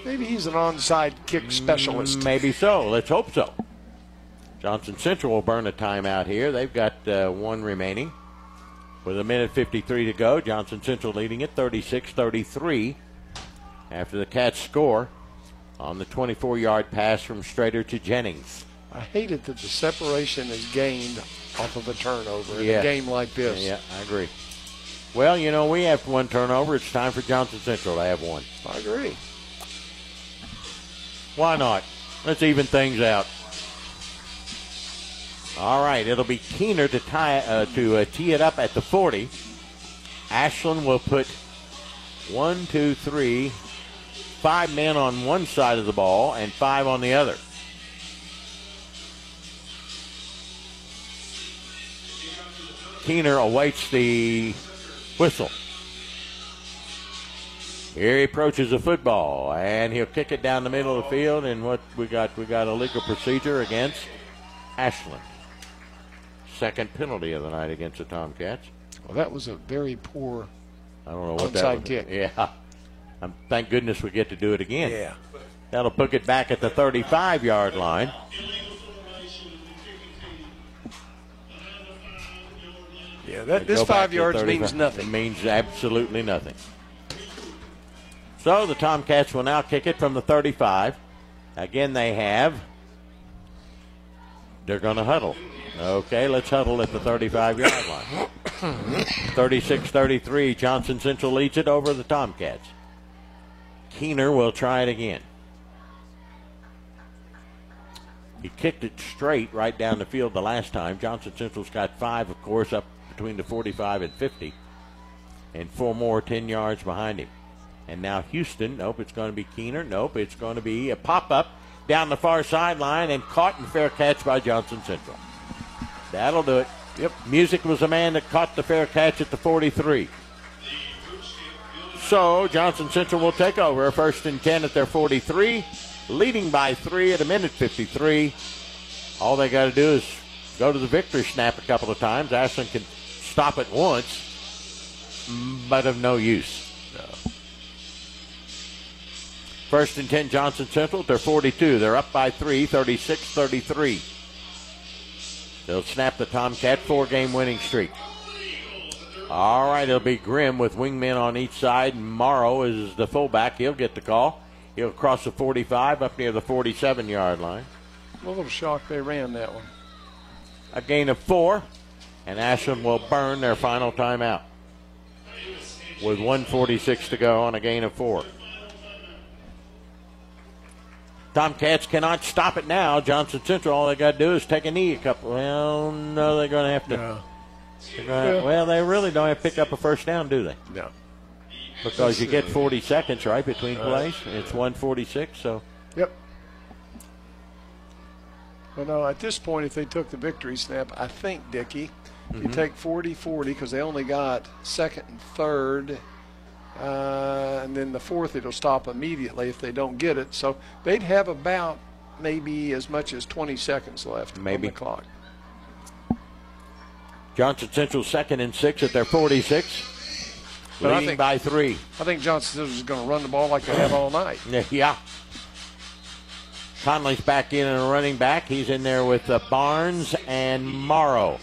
Maybe he's an onside kick specialist. Maybe so. Let's hope so. Johnson Central will burn a timeout here. They've got 1 remaining. With 1:53 to go, Johnson Central leading it 36-33 after the Cats score on the 24-yard pass from Strader to Jennings. I hate it that the separation is gained off of a turnover in a game like this. Yeah, I agree. Well, you know, we have 1 turnover. It's time for Johnson Central to have 1. I agree. Why not? Let's even things out. All right, it'll be Keener to tee it up at the 40. Ashland will put 1, 2, 3, 5 men on one side of the ball and 5 on the other. Keener awaits the whistle. Here he approaches the football, and he'll kick it down the middle of the field. And what we got a legal procedure against Ashland. Second penalty of the night against the Tomcats. Well, that was a very poor I don't know what that was. kick. Yeah. Thank goodness we get to do it again. Yeah. That'll put it back at the 35-yard line. Yeah, this 5 yards means nothing. It means absolutely nothing. So the Tomcats will now kick it from the 35. Again, they're going to huddle. Okay, let's huddle at the 35-yard line. 36-33, Johnson Central leads it over the Tomcats. Keener will try it again. He kicked it straight right down the field the last time. Johnson Central's got 5, of course, up between the 45 and 50. And 4 more 10 yards behind him. And now Houston, nope, it's going to be Keener. Nope, it's going to be a pop-up down the far sideline and caught and fair catch by Johnson Central. That'll do it. Yep. Music was the man that caught the fair catch at the 43. So Johnson Central will take over. 1st and 10 at their 43, leading by 3 at a minute 53. All they got to do is go to the victory snap a couple of times. Ashland can stop it once, but of no use. No. 1st and 10, Johnson Central at their 42. They're up by 3, 36-33. They'll snap the Tomcat 4-game winning streak. All right, it'll be Grimm with wingmen on each side. Morrow is the fullback. He'll get the call. He'll cross the 45 up near the 47-yard line. I'm a little shocked they ran that one. A gain of 4, and Ashland will burn their final timeout with 1:46 to go on a gain of 4. Tomcats cannot stop it now. Johnson Central, all they got to do is take a knee a couple. Well, no, they're going to have to. No. Well, they really don't have to pick up a first down, do they? No. Because you get 40 seconds, right, between plays. It's 1:46, so. Yep. Well, no, at this point, if they took the victory snap, I think, Dickie, you take 40-40 because they only got 2nd and 3rd. And then the 4th, it'll stop immediately if they don't get it. So they'd have about maybe as much as 20 seconds left on the clock. Johnson Central 2nd and 6 at their 46. But leading by 3. I think Johnson Central is going to run the ball like they have all night. Yeah. Conley's back in and a running back. He's in there with Barnes and Morrow.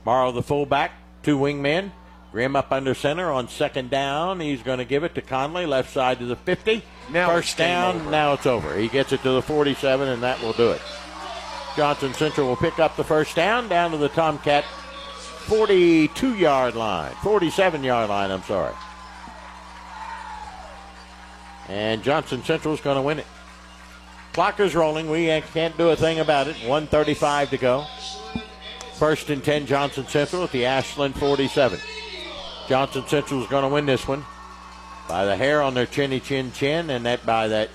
Morrow, the fullback, 2 wingmen. Grimm up under center on 2nd down. He's going to give it to Conley, left side to the 50. Now First down, now it's over. He gets it to the 47, and that will do it. Johnson Central will pick up the first down to the Tomcat 47-yard line, I'm sorry. And Johnson Central is going to win it. Clock is rolling. We can't do a thing about it. 1:35 to go. 1st and 10, Johnson Central at the Ashland 47. Johnson Central is going to win this one by the hair on their chinny chin, and that by that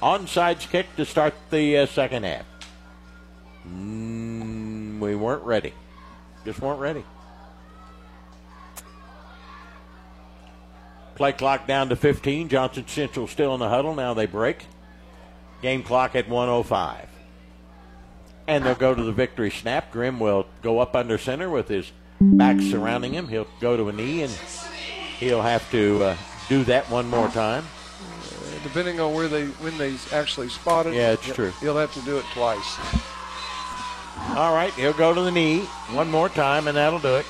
onside kick to start the second half. We weren't ready. Just weren't ready. Play clock down to 15. Johnson Central still in the huddle. Now they break. Game clock at 1:05. And they'll go to the victory snap. Grimm will go up under center with his back surrounding him. He'll go to a knee, and he'll have to do that one more time. Depending on when they actually spot it. Yeah, it's true. He'll have to do it twice. All right, he'll go to the knee one more time, and that'll do it.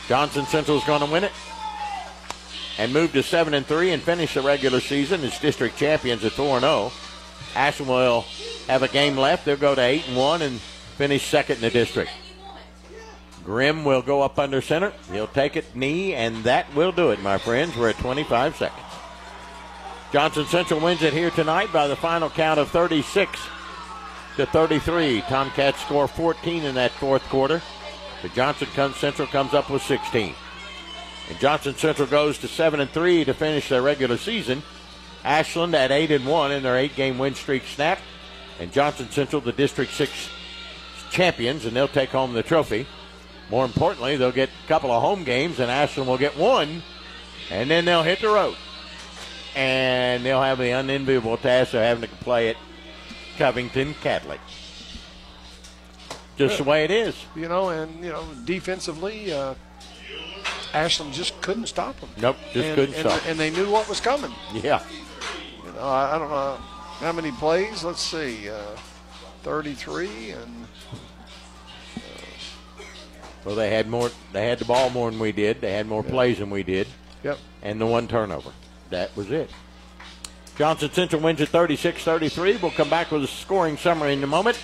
Johnson Central's going to win it and move to 7-3 and finish the regular season as district champions at 4-0. Ashland will have a game left. They'll go to 8-1 and finish 2nd in the district. Grimm will go up under center. He'll take it knee, and that will do it, my friends. We're at 25 seconds. Johnson Central wins it here tonight by the final count of 36-33. Tomcats score 14 in that 4th quarter. But Johnson Central comes up with 16. And Johnson Central goes to 7-3 to finish their regular season. Ashland at 8-1 in their 8-game win streak snapped. And Johnson Central, the District 6 champions, and they'll take home the trophy. More importantly, they'll get a couple of home games, and Ashland will get one, and then they'll hit the road. And they'll have the unenviable task of having to play at Covington Catholic. Just the way it is. Defensively, Ashland just couldn't stop them. Nope, couldn't stop. And they knew what was coming. Yeah. I don't know how many plays. Let's see, 33 and. Well, they had the ball more than we did. They had more plays than we did. Yep. And the one turnover. That was it. Johnson Central wins at 36-33. We'll come back with a scoring summary in a moment.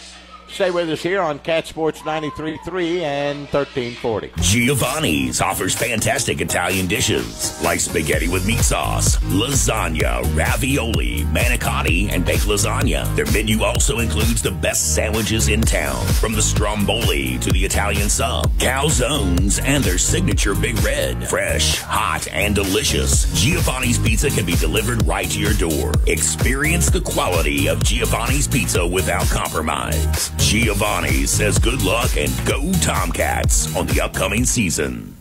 Stay with us here on Cat Sports 93.3 and 1340. Giovanni's offers fantastic Italian dishes like spaghetti with meat sauce, lasagna, ravioli, manicotti, and baked lasagna. Their menu also includes the best sandwiches in town, from the stromboli to the Italian sub, calzones, and their signature Big Red. Fresh, hot, and delicious, Giovanni's Pizza can be delivered right to your door. Experience the quality of Giovanni's Pizza without compromise. Giovanni says good luck and go Tomcats on the upcoming season.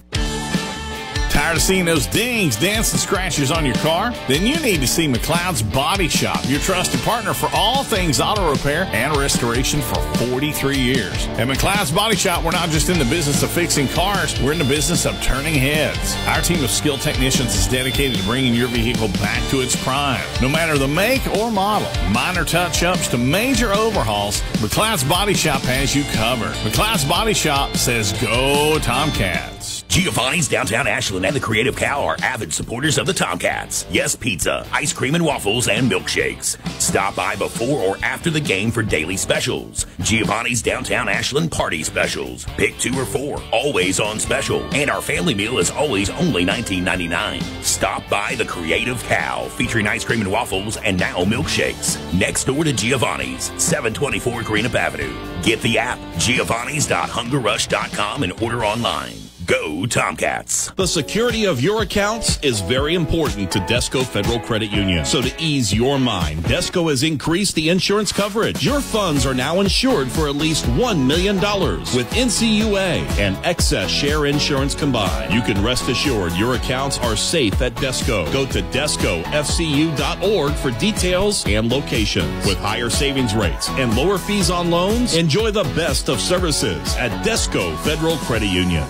Tired of seeing those dings, dents, and scratches on your car? Then you need to see McLeod's Body Shop, your trusted partner for all things auto repair and restoration for 43 years. At McLeod's Body Shop, we're not just in the business of fixing cars, we're in the business of turning heads. Our team of skilled technicians is dedicated to bringing your vehicle back to its prime. No matter the make or model, minor touch-ups to major overhauls, McLeod's Body Shop has you covered. McLeod's Body Shop says go Tomcats. Giovanni's downtown Ashland and the Creative Cow are avid supporters of the Tomcats. Yes, pizza, ice cream and waffles, and milkshakes. Stop by before or after the game for daily specials. Giovanni's downtown Ashland party specials. Pick 2 or 4, always on special. And our family meal is always only $19.99. Stop by the Creative Cow, featuring ice cream and waffles and now milkshakes. Next door to Giovanni's, 724 Greenup Avenue. Get the app, giovannis.hungerrush.com, and order online. Go Tomcats. The security of your accounts is very important to Desco Federal Credit Union. So to ease your mind, Desco has increased the insurance coverage. Your funds are now insured for at least $1 million with NCUA and excess share insurance combined. You can rest assured your accounts are safe at Desco. Go to DescoFCU.org for details and locations. With higher savings rates and lower fees on loans, enjoy the best of services at Desco Federal Credit Union.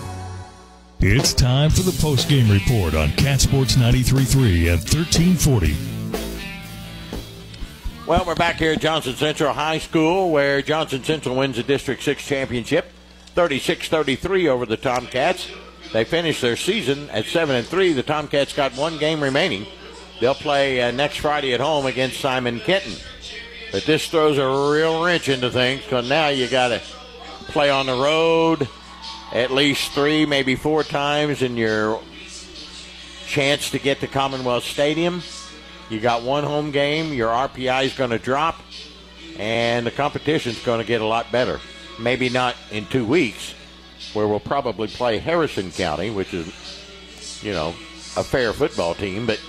It's time for the post-game report on Cat Sports 93.3 and 1340. Well, we're back here at Johnson Central High School, where Johnson Central wins the District 6 championship, 36-33 over the Tomcats. They finished their season at 7-3. The Tomcats got one game remaining. They'll play next Friday at home against Simon Kenton. But this throws a real wrench into things, because now you got to play on the road at least 3, maybe 4 times in your chance to get to Commonwealth Stadium. You got one home game. Your RPI is going to drop, and the competition's going to get a lot better. Maybe not in 2 weeks, where we'll probably play Harrison County, which is, a fair football team. But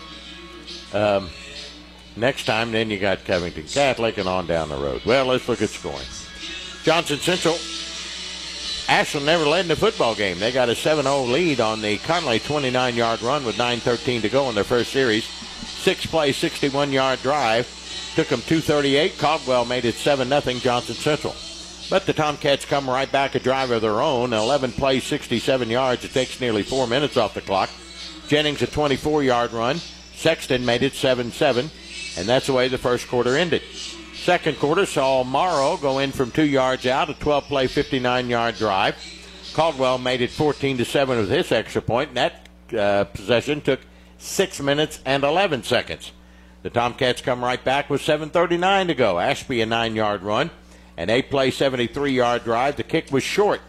next time, then you got Covington Catholic and on down the road. Well, let's look at scoring. Johnson Central. Ashland never led in the football game. They got a 7-0 lead on the Conley 29-yard run with 9:13 to go in their first series. 6-play, 61-yard drive. Took them 2:38. Caldwell made it 7-0 Johnson Central. But the Tomcats come right back a drive of their own. 11-play, 67 yards. It takes nearly 4 minutes off the clock. Jennings a 24-yard run. Sexton made it 7-7. And that's the way the first quarter ended. Second quarter saw Morrow go in from 2 yards out, a 12-play, 59-yard drive. Caldwell made it 14-7 with his extra point, and that possession took 6 minutes and 11 seconds. The Tomcats come right back with 7:39 to go. Ashby a 9-yard run, an 8-play, 73-yard drive. The kick was short,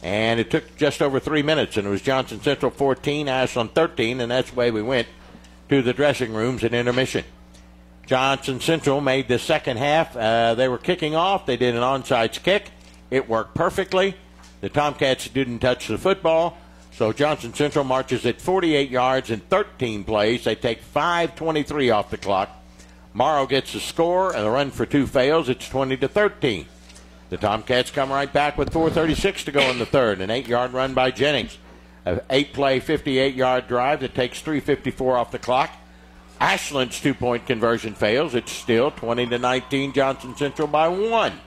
and it took just over 3 minutes, and it was Johnson Central 14, Ashland 13, and that's the way we went to the dressing rooms at intermission. Johnson Central made the second half. They were kicking off. They did an onside kick. It worked perfectly. The Tomcats didn't touch the football. So Johnson Central marches at 48 yards in 13 plays. They take 5:23 off the clock. Morrow gets the score, and the run for 2 fails. It's 20-13. The Tomcats come right back with 4:36 to go in the third. An 8-yard run by Jennings. An 8-play, 58-yard drive that takes 3:54 off the clock. Ashland's 2-point conversion fails. It's still 20-19, Johnson Central by 1.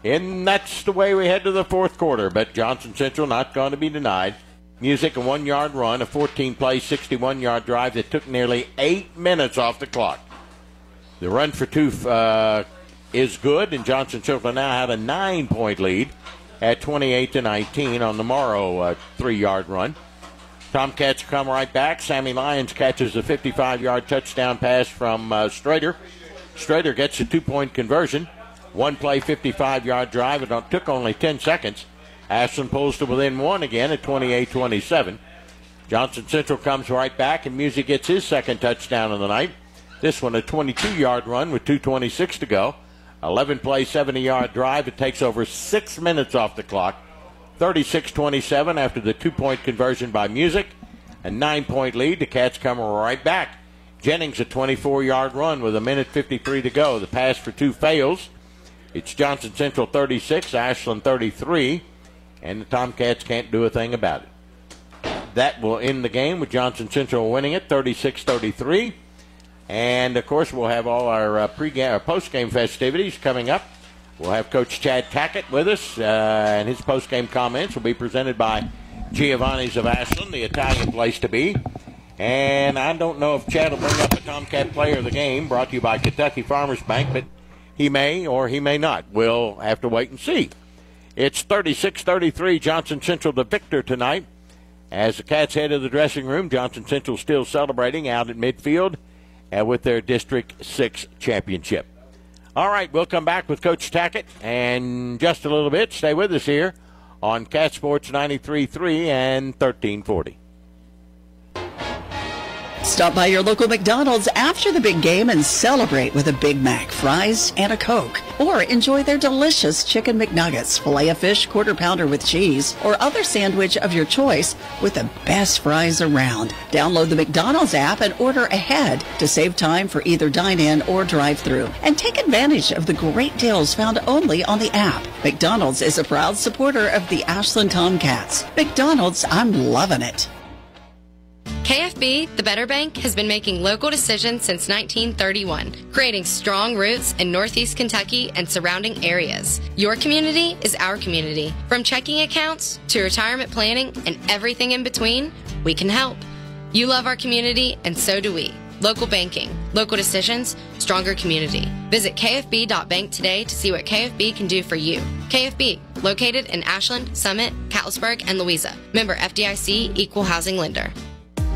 And that's the way we head to the fourth quarter. But Johnson Central not going to be denied. Music, a 1-yard run, a 14-play, 61-yard drive that took nearly 8 minutes off the clock. The run for 2 is good, and Johnson Central now have a 9-point lead at 28-19 on the Morrow 3-yard run. Tomcats come right back. Sammy Lyons catches a 55-yard touchdown pass from Strader. Strader gets a 2-point conversion. 1-play, 55-yard drive. It took only 10 seconds. Ashland pulls to within 1 again at 28-27. Johnson Central comes right back, and Music gets his second touchdown of the night. This one a 22-yard run with 2:26 to go. 11-play, 70-yard drive. It takes over 6 minutes off the clock. 36-27 after the 2-point conversion by Music. A 9-point lead. The Cats come right back. Jennings a 24-yard run with 1:53 to go. The pass for 2 fails. It's Johnson Central 36, Ashland 33, and the Tomcats can't do a thing about it. That will end the game with Johnson Central winning it 36-33. And, of course, we'll have all our post-game festivities coming up. We'll have Coach Chad Tackett with us, and his post-game comments will be presented by Giovanni's of Ashland, the Italian place to be. And I don't know if Chad will bring up a Tomcat player of the game, brought to you by Kentucky Farmers Bank, but he may or he may not. We'll have to wait and see. It's 36-33, Johnson Central the victor tonight. As the Cats head to the dressing room, Johnson Central still celebrating out at midfield with their District 6 championship. All right, we'll come back with Coach Tackett in just a little bit. Stay with us here on Cat Sports 93.3 and 1340. Stop by your local McDonald's after the big game and celebrate with a Big Mac, fries, and a Coke. Or enjoy their delicious Chicken McNuggets, Filet-O-Fish, Quarter Pounder with cheese, or other sandwich of your choice with the best fries around. Download the McDonald's app and order ahead to save time for either dine-in or drive-thru. And take advantage of the great deals found only on the app. McDonald's is a proud supporter of the Ashland Tomcats. McDonald's, I'm loving it. KFB, the Better Bank, has been making local decisions since 1931, creating strong roots in Northeast Kentucky and surrounding areas. Your community is our community. From checking accounts to retirement planning and everything in between, we can help. You love our community, and so do we. Local banking, local decisions, stronger community. Visit kfb.bank today to see what KFB can do for you. KFB, located in Ashland, Summit, Catlettsburg, and Louisa. Member FDIC, Equal Housing Lender.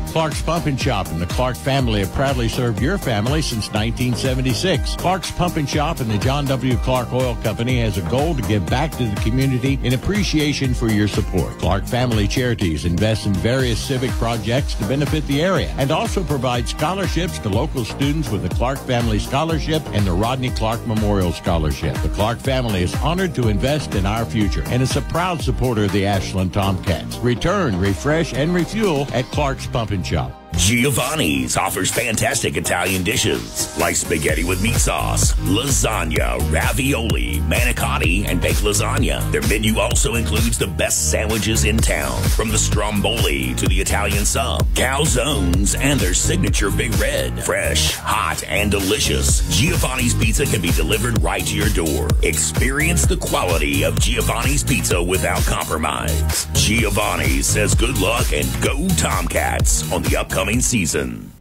Clark's Pump and Shop and the Clark family have proudly served your family since 1976. Clark's Pump and Shop and the John W. Clark Oil Company has a goal to give back to the community in appreciation for your support. Clark Family Charities invest in various civic projects to benefit the area and also provide scholarships to local students with the Clark Family Scholarship and the Rodney Clark Memorial Scholarship. The Clark family is honored to invest in our future and is a proud supporter of the Ashland Tomcats. Return, refresh, and refuel at Clark's Pump and Shop. Giovanni's offers fantastic Italian dishes like spaghetti with meat sauce, lasagna, ravioli, manicotti, and baked lasagna. Their menu also includes the best sandwiches in town, from the stromboli to the Italian sub, calzones, and their signature Big Red. Fresh, hot, and delicious, Giovanni's Pizza can be delivered right to your door. Experience the quality of Giovanni's Pizza without compromise. Giovanni's says good luck and go Tomcats on the upcoming season.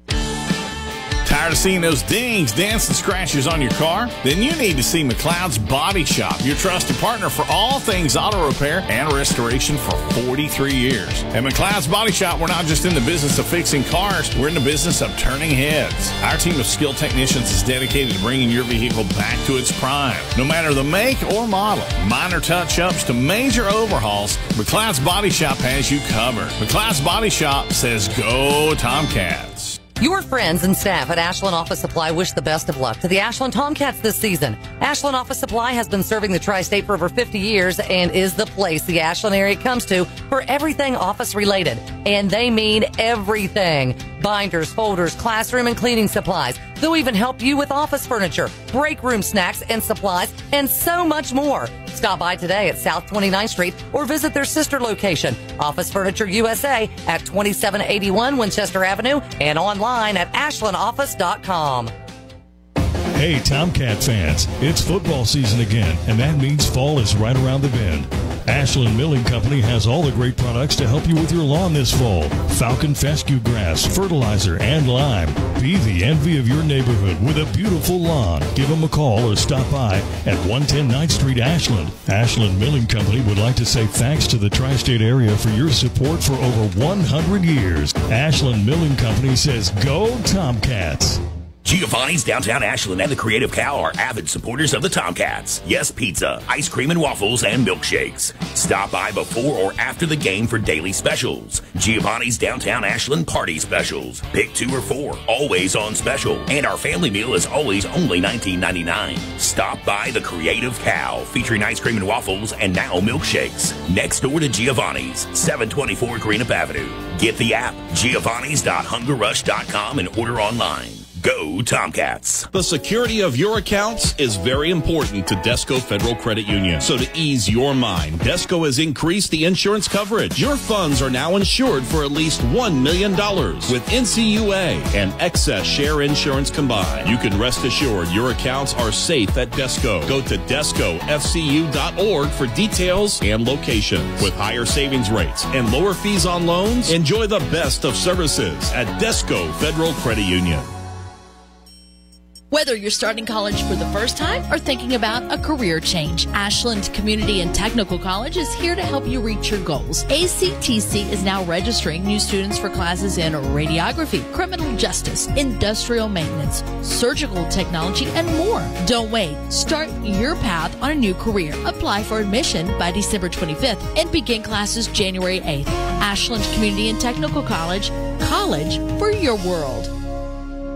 Tired of seeing those dings, dents, and scratches on your car? Then you need to see McLeod's Body Shop, your trusted partner for all things auto repair and restoration for 43 years. At McLeod's Body Shop, we're not just in the business of fixing cars, we're in the business of turning heads. Our team of skilled technicians is dedicated to bringing your vehicle back to its prime. No matter the make or model, minor touch-ups to major overhauls, McLeod's Body Shop has you covered. McLeod's Body Shop says go Tomcats. Your friends and staff at Ashland Office Supply wish the best of luck to the Ashland Tomcats this season. Ashland Office Supply has been serving the tri-state for over 50 years and is the place the Ashland area comes to for everything office related. And they mean everything. Binders, folders, classroom and cleaning supplies. They'll even help you with office furniture, break room snacks and supplies, and so much more. Stop by today at South 29th Street or visit their sister location, Office Furniture USA at 2781 Winchester Avenue and online at ashlandoffice.com. Hey, Tomcat fans, it's football season again, and that means fall is right around the bend. Ashland Milling Company has all the great products to help you with your lawn this fall. Falcon fescue grass, fertilizer, and lime. Be the envy of your neighborhood with a beautiful lawn. Give them a call or stop by at 110 9th Street, Ashland. Ashland Milling Company would like to say thanks to the tri-state area for your support for over 100 years. Ashland Milling Company says, go Tomcats. Giovanni's Downtown Ashland and the Creative Cow are avid supporters of the Tomcats. Yes, pizza, ice cream and waffles, and milkshakes. Stop by before or after the game for daily specials. Giovanni's Downtown Ashland Party Specials. Pick 2 or 4, always on special. And our family meal is always only $19.99. Stop by the Creative Cow, featuring ice cream and waffles and now milkshakes. Next door to Giovanni's, 724 Greenup Avenue. Get the app, giovannis.hungerrush.com, and order online. Go Tomcats. The security of your accounts is very important to Desco Federal Credit Union. So to ease your mind, Desco has increased the insurance coverage. Your funds are now insured for at least $1 million with NCUA and excess share insurance combined. You can rest assured your accounts are safe at Desco. Go to descofcu.org for details and locations. With higher savings rates and lower fees on loans, enjoy the best of services at Desco Federal Credit Union. Whether you're starting college for the first time or thinking about a career change, Ashland Community and Technical College is here to help you reach your goals. ACTC is now registering new students for classes in radiography, criminal justice, industrial maintenance, surgical technology, and more. Don't wait. Start your path on a new career. Apply for admission by December 25th and begin classes January 8th. Ashland Community and Technical College, college for your world.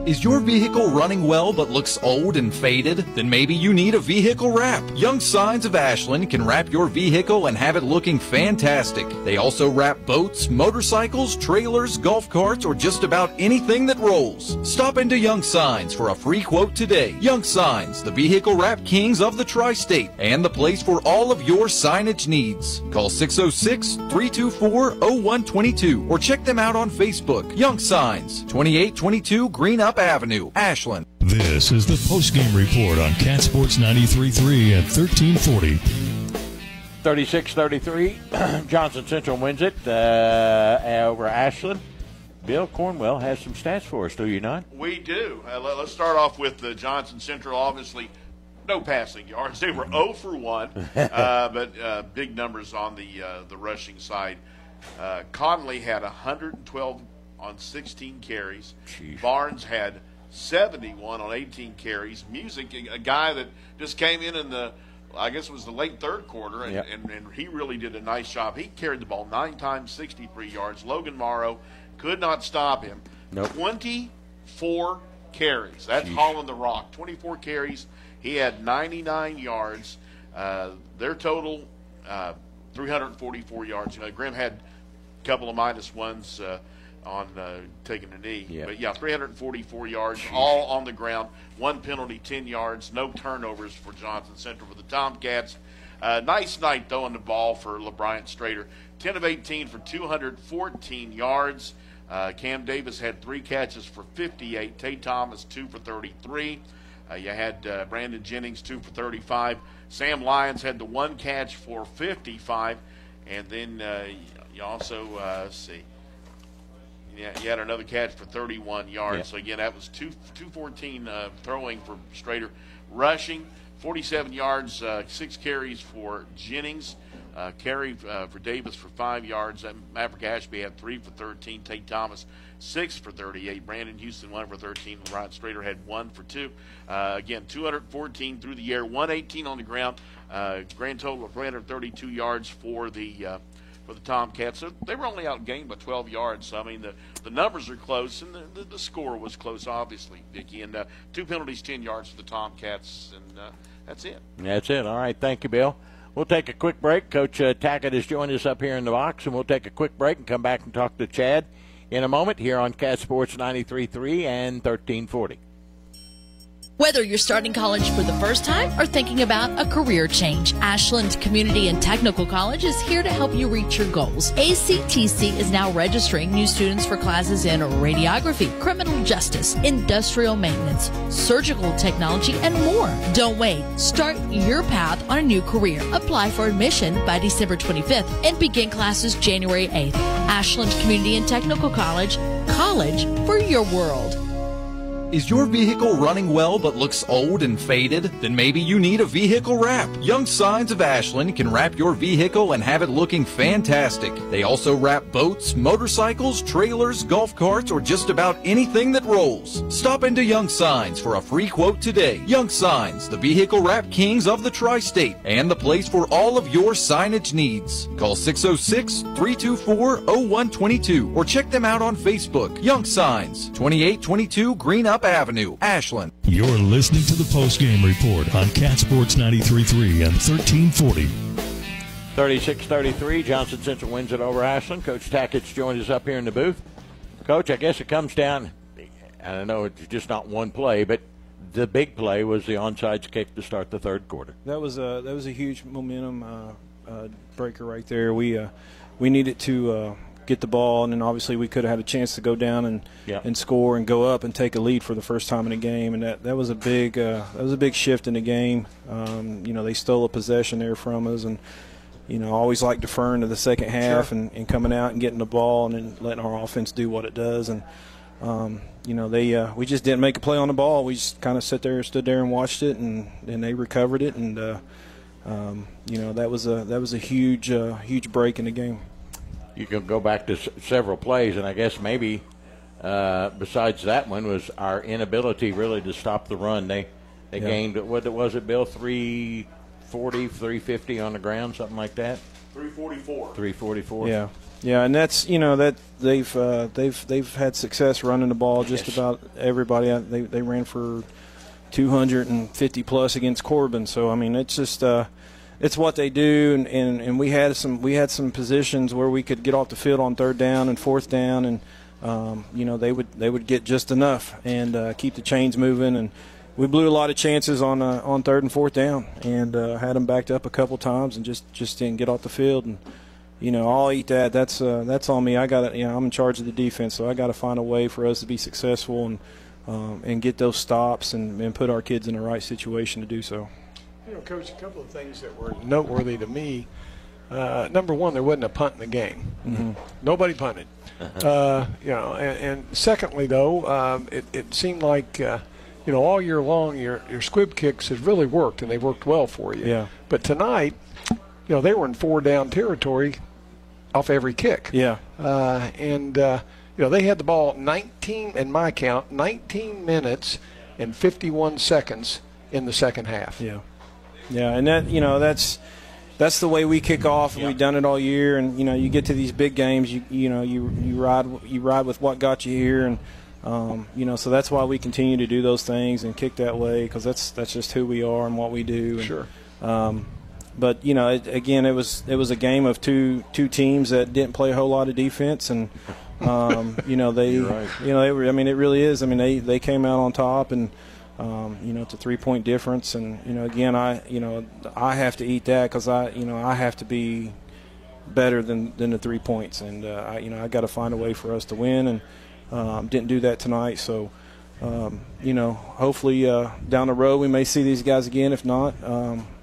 Is your vehicle running well but looks old and faded? Then maybe you need a vehicle wrap. Young Signs of Ashland can wrap your vehicle and have it looking fantastic. They also wrap boats, motorcycles, trailers, golf carts, or just about anything that rolls. Stop into Young Signs for a free quote today. Young Signs, the vehicle wrap kings of the tri-state and the place for all of your signage needs. Call 606-324-0122 or check them out on Facebook. Young Signs, 2822 Greenup Avenue, Ashland. This is the postgame report on Cat Sports 93.3 at 1340. 36-33. Johnson Central wins it over Ashland. Bill Cornwell has some stats for us, do you not? We do. Let's start off with the Johnson Central. Obviously, no passing yards. They were 0 for 1, but big numbers on the rushing side. Conley had 112 on 16 carries. Jeez. Barnes had 71 on 18 carries. Music, a guy that just came in the, I guess it was the late third quarter, and, and he really did a nice job. He carried the ball 9 times, 63 yards. Logan Morrow could not stop him. Nope. 24 carries. That's hauling the rock. 24 carries. He had 99 yards. Their total, 344 yards. You know, Grimm had a couple of minus ones on taking a knee. Yep. But, 344 yards, all on the ground. 1 penalty, 10 yards. No turnovers for Johnson Central for the Tomcats. Nice night throwing the ball for LeBryant Strader. 10 of 18 for 214 yards. Cam Davis had 3 catches for 58. Tate Thomas, 2 for 33. You had Brandon Jennings, 2 for 35. Sam Lyons had the 1 catch for 55. And then you also, let's see. Yeah, he had another catch for 31 yards. Yeah. So, again, that was 214 throwing for Strader. Rushing, 47 yards, 6 carries for Jennings. Carry for Davis for 5 yards. Maverick Ashby had 3 for 13. Tate Thomas, 6 for 38. Brandon Houston, 1 for 13. Ryan Strader had 1 for 2. Again, 214 through the air, 118 on the ground. Grand total of 332 yards for the for the Tomcats. They were only outgained by 12 yards. So, I mean, the numbers are close, and the score was close, obviously, Vicki. And 2 penalties, 10 yards for the Tomcats, and that's it. That's it. All right, thank you, Bill. We'll take a quick break. Coach Tackett has joined us up here in the box, and we'll take a quick break and come back and talk to Chad in a moment here on Cat Sports 93.3 and 1340. Whether you're starting college for the first time or thinking about a career change, Ashland Community and Technical College is here to help you reach your goals. ACTC is now registering new students for classes in radiography, criminal justice, industrial maintenance, surgical technology, and more. Don't wait. Start your path on a new career. Apply for admission by December 25th and begin classes January 8th. Ashland Community and Technical College, college for your world. Is your vehicle running well but looks old and faded? Then maybe you need a vehicle wrap. Young Signs of Ashland can wrap your vehicle and have it looking fantastic. They also wrap boats, motorcycles, trailers, golf carts, or just about anything that rolls. Stop into Young Signs for a free quote today. Young Signs, the vehicle wrap kings of the tri-state and the place for all of your signage needs. Call 606-324-0122 or check them out on Facebook. Young Signs, 2822 Green Up Avenue, Ashland. You're listening to the postgame report on Cat Sports 93.3 and 1340. 36-33, Johnson Central wins it over Ashland. Coach Tackett's joined us up here in the booth. Coach, I guess it comes down, I know it's just not one play, but the big play was the onside kick to start the third quarter. That was a huge momentum breaker right there. We needed to get the ball, and then obviously we could have had a chance to go down and score and go up and take a lead for the first time in the game, and that was a big shift in the game. They stole a possession there from us, and I always like deferring to the second half. Sure. and coming out and getting the ball and then letting our offense do what it does. And we just didn't make a play on the ball. We just kind of stood there and watched it, and they recovered it, and that was a huge break in the game. You can go back to several plays, and I guess maybe besides that one was our inability really to stop the run. They gained, what was it, Bill, 340, 350 on the ground, something like that? 344. Yeah, and that's that they've had success running the ball. Just about everybody. They ran for 250 plus against Corbin. So I mean, it's just. It's what they do, and we had some positions where we could get off the field on third down and fourth down, and they would get just enough and keep the chains moving. And we blew a lot of chances on third and fourth down, and had them backed up a couple times and just didn't get off the field. And I'll eat that. That's on me. I'm in charge of the defense, so I got to find a way for us to be successful and get those stops and put our kids in the right situation to do so. Coach, a couple of things that were noteworthy to me. Number one, there wasn't a punt in the game. Mm-hmm. Nobody punted. And secondly, though, it seemed like all year long your squib kicks have really worked, and they worked well for you. Yeah. But tonight, they were in 4-down territory off every kick. Yeah. They had the ball 19 minutes and 51 seconds in the second half. Yeah. Yeah, and that's the way we kick off, and we've done it all year. And you get to these big games, you ride with what got you here, and so that's why we continue to do those things and kick that way, because that's just who we are and what we do. And, sure. But again, it was a game of two teams that didn't play a whole lot of defense, and they right. they were. I mean, it really is. I mean, they came out on top, and. It's a 3-point difference, and again, I have to eat that because I have to be better than the 3 points, and I got to find a way for us to win, and didn't do that tonight. So, hopefully down the road we may see these guys again. If not,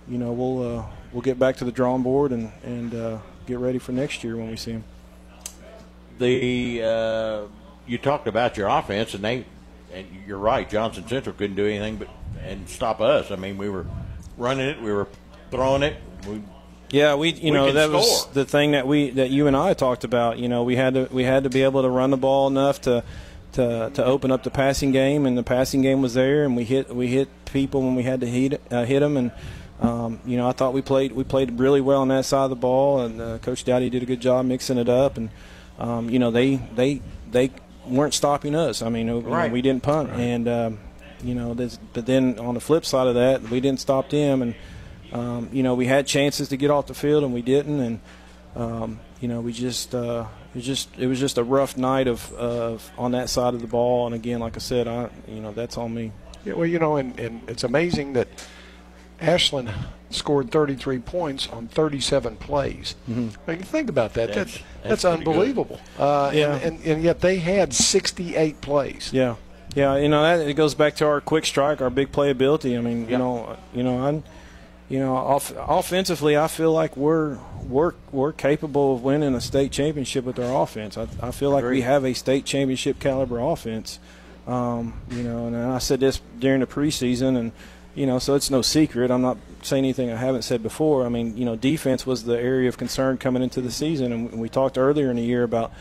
we'll get back to the drawing board and get ready for next year when we see them. You talked about your offense, and you're right, Johnson Central couldn't do anything and stop us. I mean, we were running it, we were throwing it. That was the thing that you and I talked about. We had to be able to run the ball enough to open up the passing game, and the passing game was there, and we hit people when we had to hit them, and I thought we played really well on that side of the ball, and Coach Dowdy did a good job mixing it up, and they weren't stopping us. I mean, we didn't punt, and but then on the flip side of that, we didn't stop them, and we had chances to get off the field and we didn't, and it was just a rough night of on that side of the ball, and again, like I said, that's on me. Yeah, well, and it's amazing that Ashland scored 33 points on 37 plays. Mm-hmm. I mean, think about that. That's unbelievable. And yet they had 68 plays. Yeah. Yeah, it goes back to our quick strike, our big playability. I mean, offensively, I feel like we're capable of winning a state championship with our offense. I feel like we have a state championship caliber offense. And I said this during the preseason, and so it's no secret. I'm not saying anything I haven't said before. I mean, defense was the area of concern coming into the season, and we talked earlier in the year about,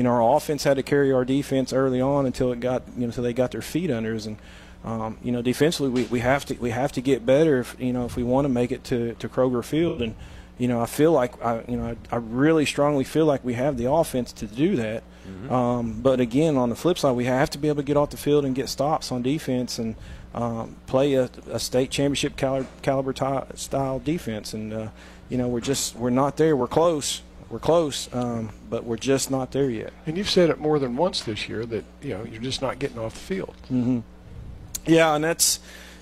our offense had to carry our defense early on until until they got their feet under us, and defensively we have to get better if we want to make it to Kroger Field, and I feel like I really strongly feel like we have the offense to do that. Mm-hmm. But again, on the flip side, we have to be able to get off the field and get stops on defense and play a state championship caliber style defense. And we're not there. We're close, but we're just not there yet. And you've said it more than once this year that you're just not getting off the field. Mm-hmm. Yeah, and that's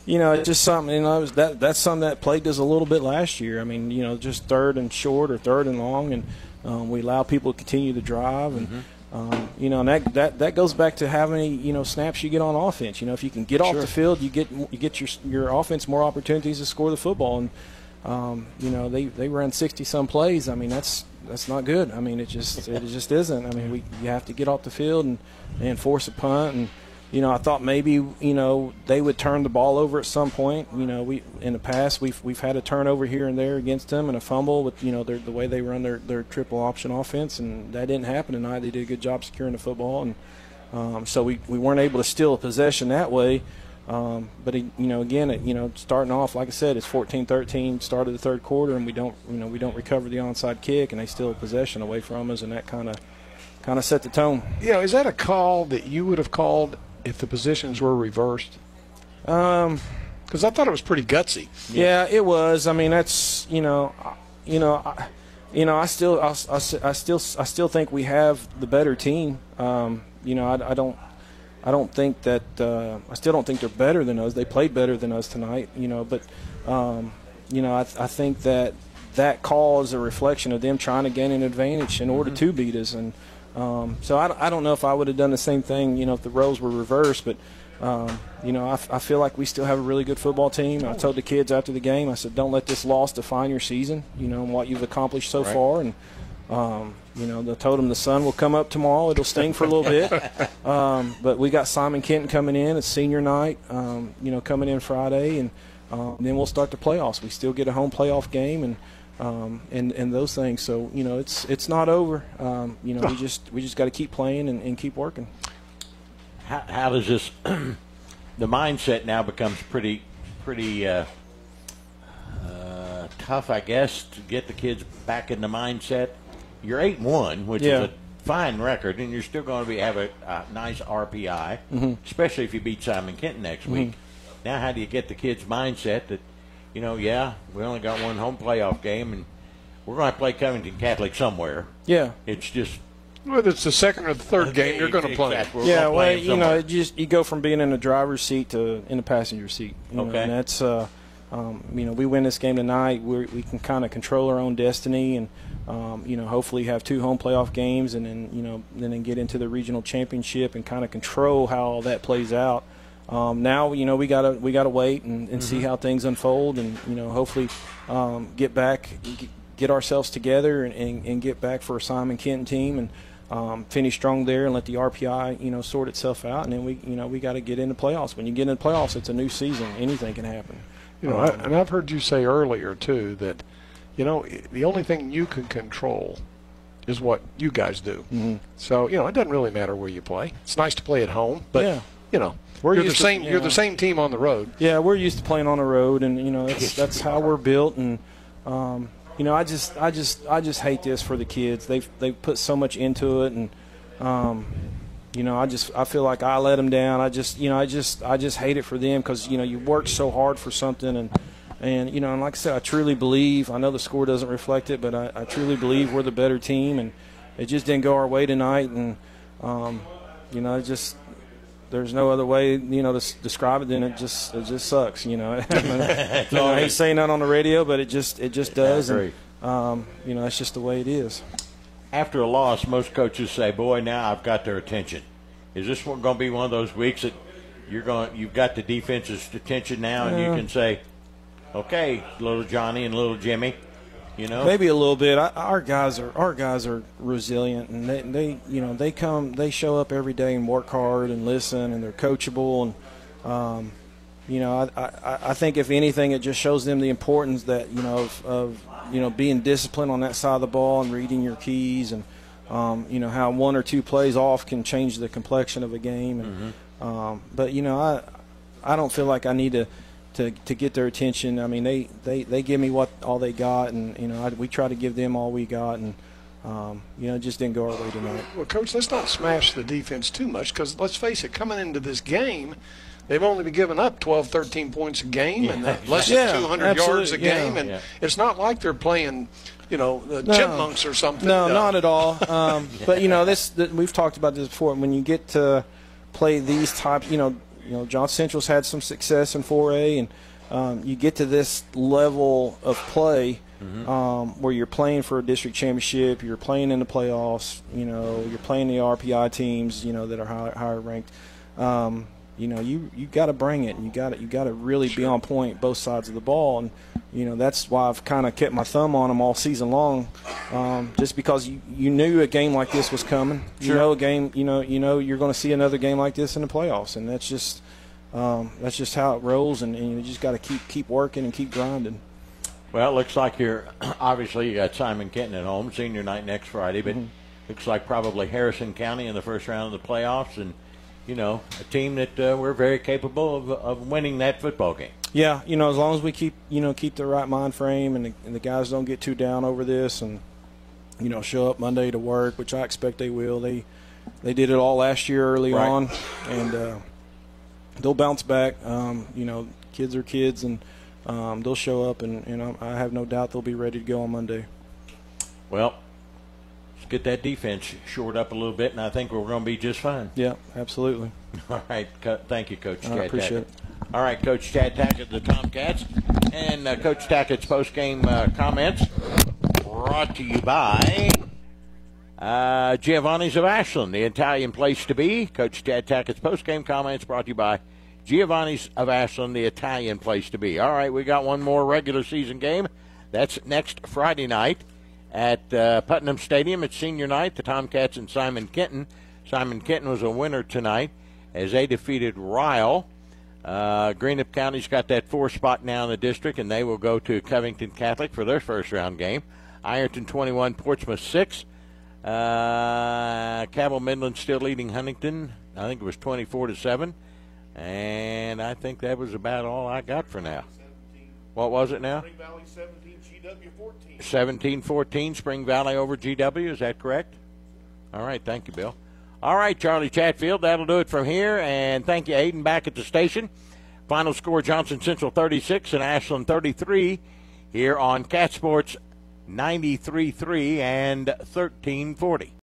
it's just something. That's something that plagued us a little bit last year. I mean, just third and short or third and long, and we allow people to continue to drive, and and that goes back to how many snaps you get on offense. If you can get off the field, you get your offense more opportunities to score the football, and they run 60-some plays. I mean, that's not good. I mean, it just isn't. I mean, you have to get off the field and force a punt, and I thought maybe they would turn the ball over at some point. We in the past we've had a turnover here and there against them and a fumble with the way they run their triple option offense, and that didn't happen tonight. They did a good job securing the football, and so we weren't able to steal a possession that way. But again, starting off, like I said, it's 14-13, start of the third quarter, and we don't recover the onside kick, and they steal a possession away from us, and that kind of set the tone. Is that a call that you would have called if the positions were reversed? Because I thought it was pretty gutsy. Yeah, it was. I mean, that's I still think we have the better team. I don't think that I still don't think they're better than us. They played better than us tonight. But I think that call is a reflection of them trying to gain an advantage in order to beat us, and. So I don't know if I would have done the same thing, if the roles were reversed, but, I feel like we still have a really good football team. I told the kids after the game, I said, don't let this loss define your season, and what you've accomplished so far. And, I told them the sun will come up tomorrow. It'll sting for a little bit. But we got Simon Kenton coming in. It's senior night, coming in Friday, and then we'll start the playoffs. We still get a home playoff game, and those things. So it's not over. We just got to keep playing and keep working. How does this? The mindset now becomes pretty tough, I guess, to get the kids back in the mindset. You're 8-1, which is a fine record, and you're still going to have a nice RPI, especially if you beat Simon Kenton next week. Now, how do you get the kids' mindset that? We only got one home playoff game, and we're going to play Covington Catholic somewhere. Yeah. It's just. Whether it's the second or the third game, you're going to play. Well, you go from being in the driver's seat to in the passenger seat. And that's, we win this game tonight. We can kind of control our own destiny, and hopefully have 2 home playoff games, and then get into the regional championship and kind of control how all that plays out. Now we gotta wait and see how things unfold, and hopefully get ourselves together and get back for a Simon Kenton team and finish strong there and let the RPI sort itself out, and then we got to get into playoffs. When you get into playoffs, it's a new season. Anything can happen. And I've heard you say earlier too that the only thing you can control is what you guys do. So it doesn't really matter where you play. It's nice to play at home, but you're the same team on the road. Yeah, we're used to playing on the road, and that's how we're built. And I just hate this for the kids. They've put so much into it, and I feel like I let them down. I just hate it for them because you work so hard for something, and like I said, I truly believe. I know the score doesn't reflect it, but I truly believe we're the better team, and it just didn't go our way tonight. And there's no other way to describe it than it just sucks. I ain't saying that on the radio, but it just does. And, it's just the way it is. After a loss, most coaches say, "Boy, now I've got their attention." Is this going to be one of those weeks that you've got the defense's attention now, and you can say, "Okay, little Johnny and little Jimmy." Maybe a little bit. Our guys are resilient, and they show up every day and work hard and listen, and they're coachable. And I think if anything, it just shows them the importance that of being disciplined on that side of the ball and reading your keys, and how one or two plays off can change the complexion of a game. And but I don't feel like I need to get their attention. I mean, they give me all they got, and we try to give them all we got, and it just didn't go our way tonight. Well, Coach, let's not smash the defense too much, because let's face it, coming into this game, they've only been giving up 12, 13 points a game, and less than 200 yards a game, and it's not like they're playing the Chipmunks or something. No, not at all. But we've talked about this before. When you get to play these types, Johnson Central's had some success in 4A, and you get to this level of play where you're playing for a district championship, you're playing in the playoffs, you're playing the RPI teams, that are higher ranked. You got to bring it, and you got to really be on point both sides of the ball, and that's why I've kind of kept my thumb on them all season long, just because you knew a game like this was coming. Sure. A game, you're going to see another game like this in the playoffs, and that's just how it rolls, and you just got to keep working and keep grinding. Well, it looks like you got Simon Kenton at home, senior night next Friday, but looks like probably Harrison County in the first round of the playoffs, and a team that we're very capable of winning that football game. Yeah, as long as we keep the right mind frame, and the guys don't get too down over this, and show up Monday to work, which I expect they will. They did it all last year early on, and they'll bounce back. Kids are kids, and they'll show up, and I have no doubt they'll be ready to go on Monday. Well, let's get that defense shored up a little bit, and I think we're going to be just fine. Yeah, absolutely. All right. Thank you, Coach Chad. I appreciate it. All right, Coach Chad Tackett, the Tomcats. And Coach Tackett's post-game comments brought to you by Giovanni's of Ashland, the Italian place to be. Coach Chad Tackett's post-game comments brought to you by Giovanni's of Ashland, the Italian place to be. All right, we got one more regular season game. That's next Friday night at Putnam Stadium. It's senior night, the Tomcats and Simon Kenton. Simon Kenton was a winner tonight as they defeated Ryle. Greenup County's got that 4th spot now in the district, and they will go to Covington Catholic for their first round game. Ironton 21, Portsmouth 6. Cabell Midland still leading Huntington. I think it was 24-7. And I think that was about all I got for now. What was it now? Spring Valley 17, GW 14. 17-14, Spring Valley over GW. Is that correct? All right, thank you, Bill. All right, Charlie Chatfield, that'll do it from here. And thank you, Aiden, back at the station. Final score, Johnson Central 36 and Ashland 33 here on Cat Sports 93.3 and 1340.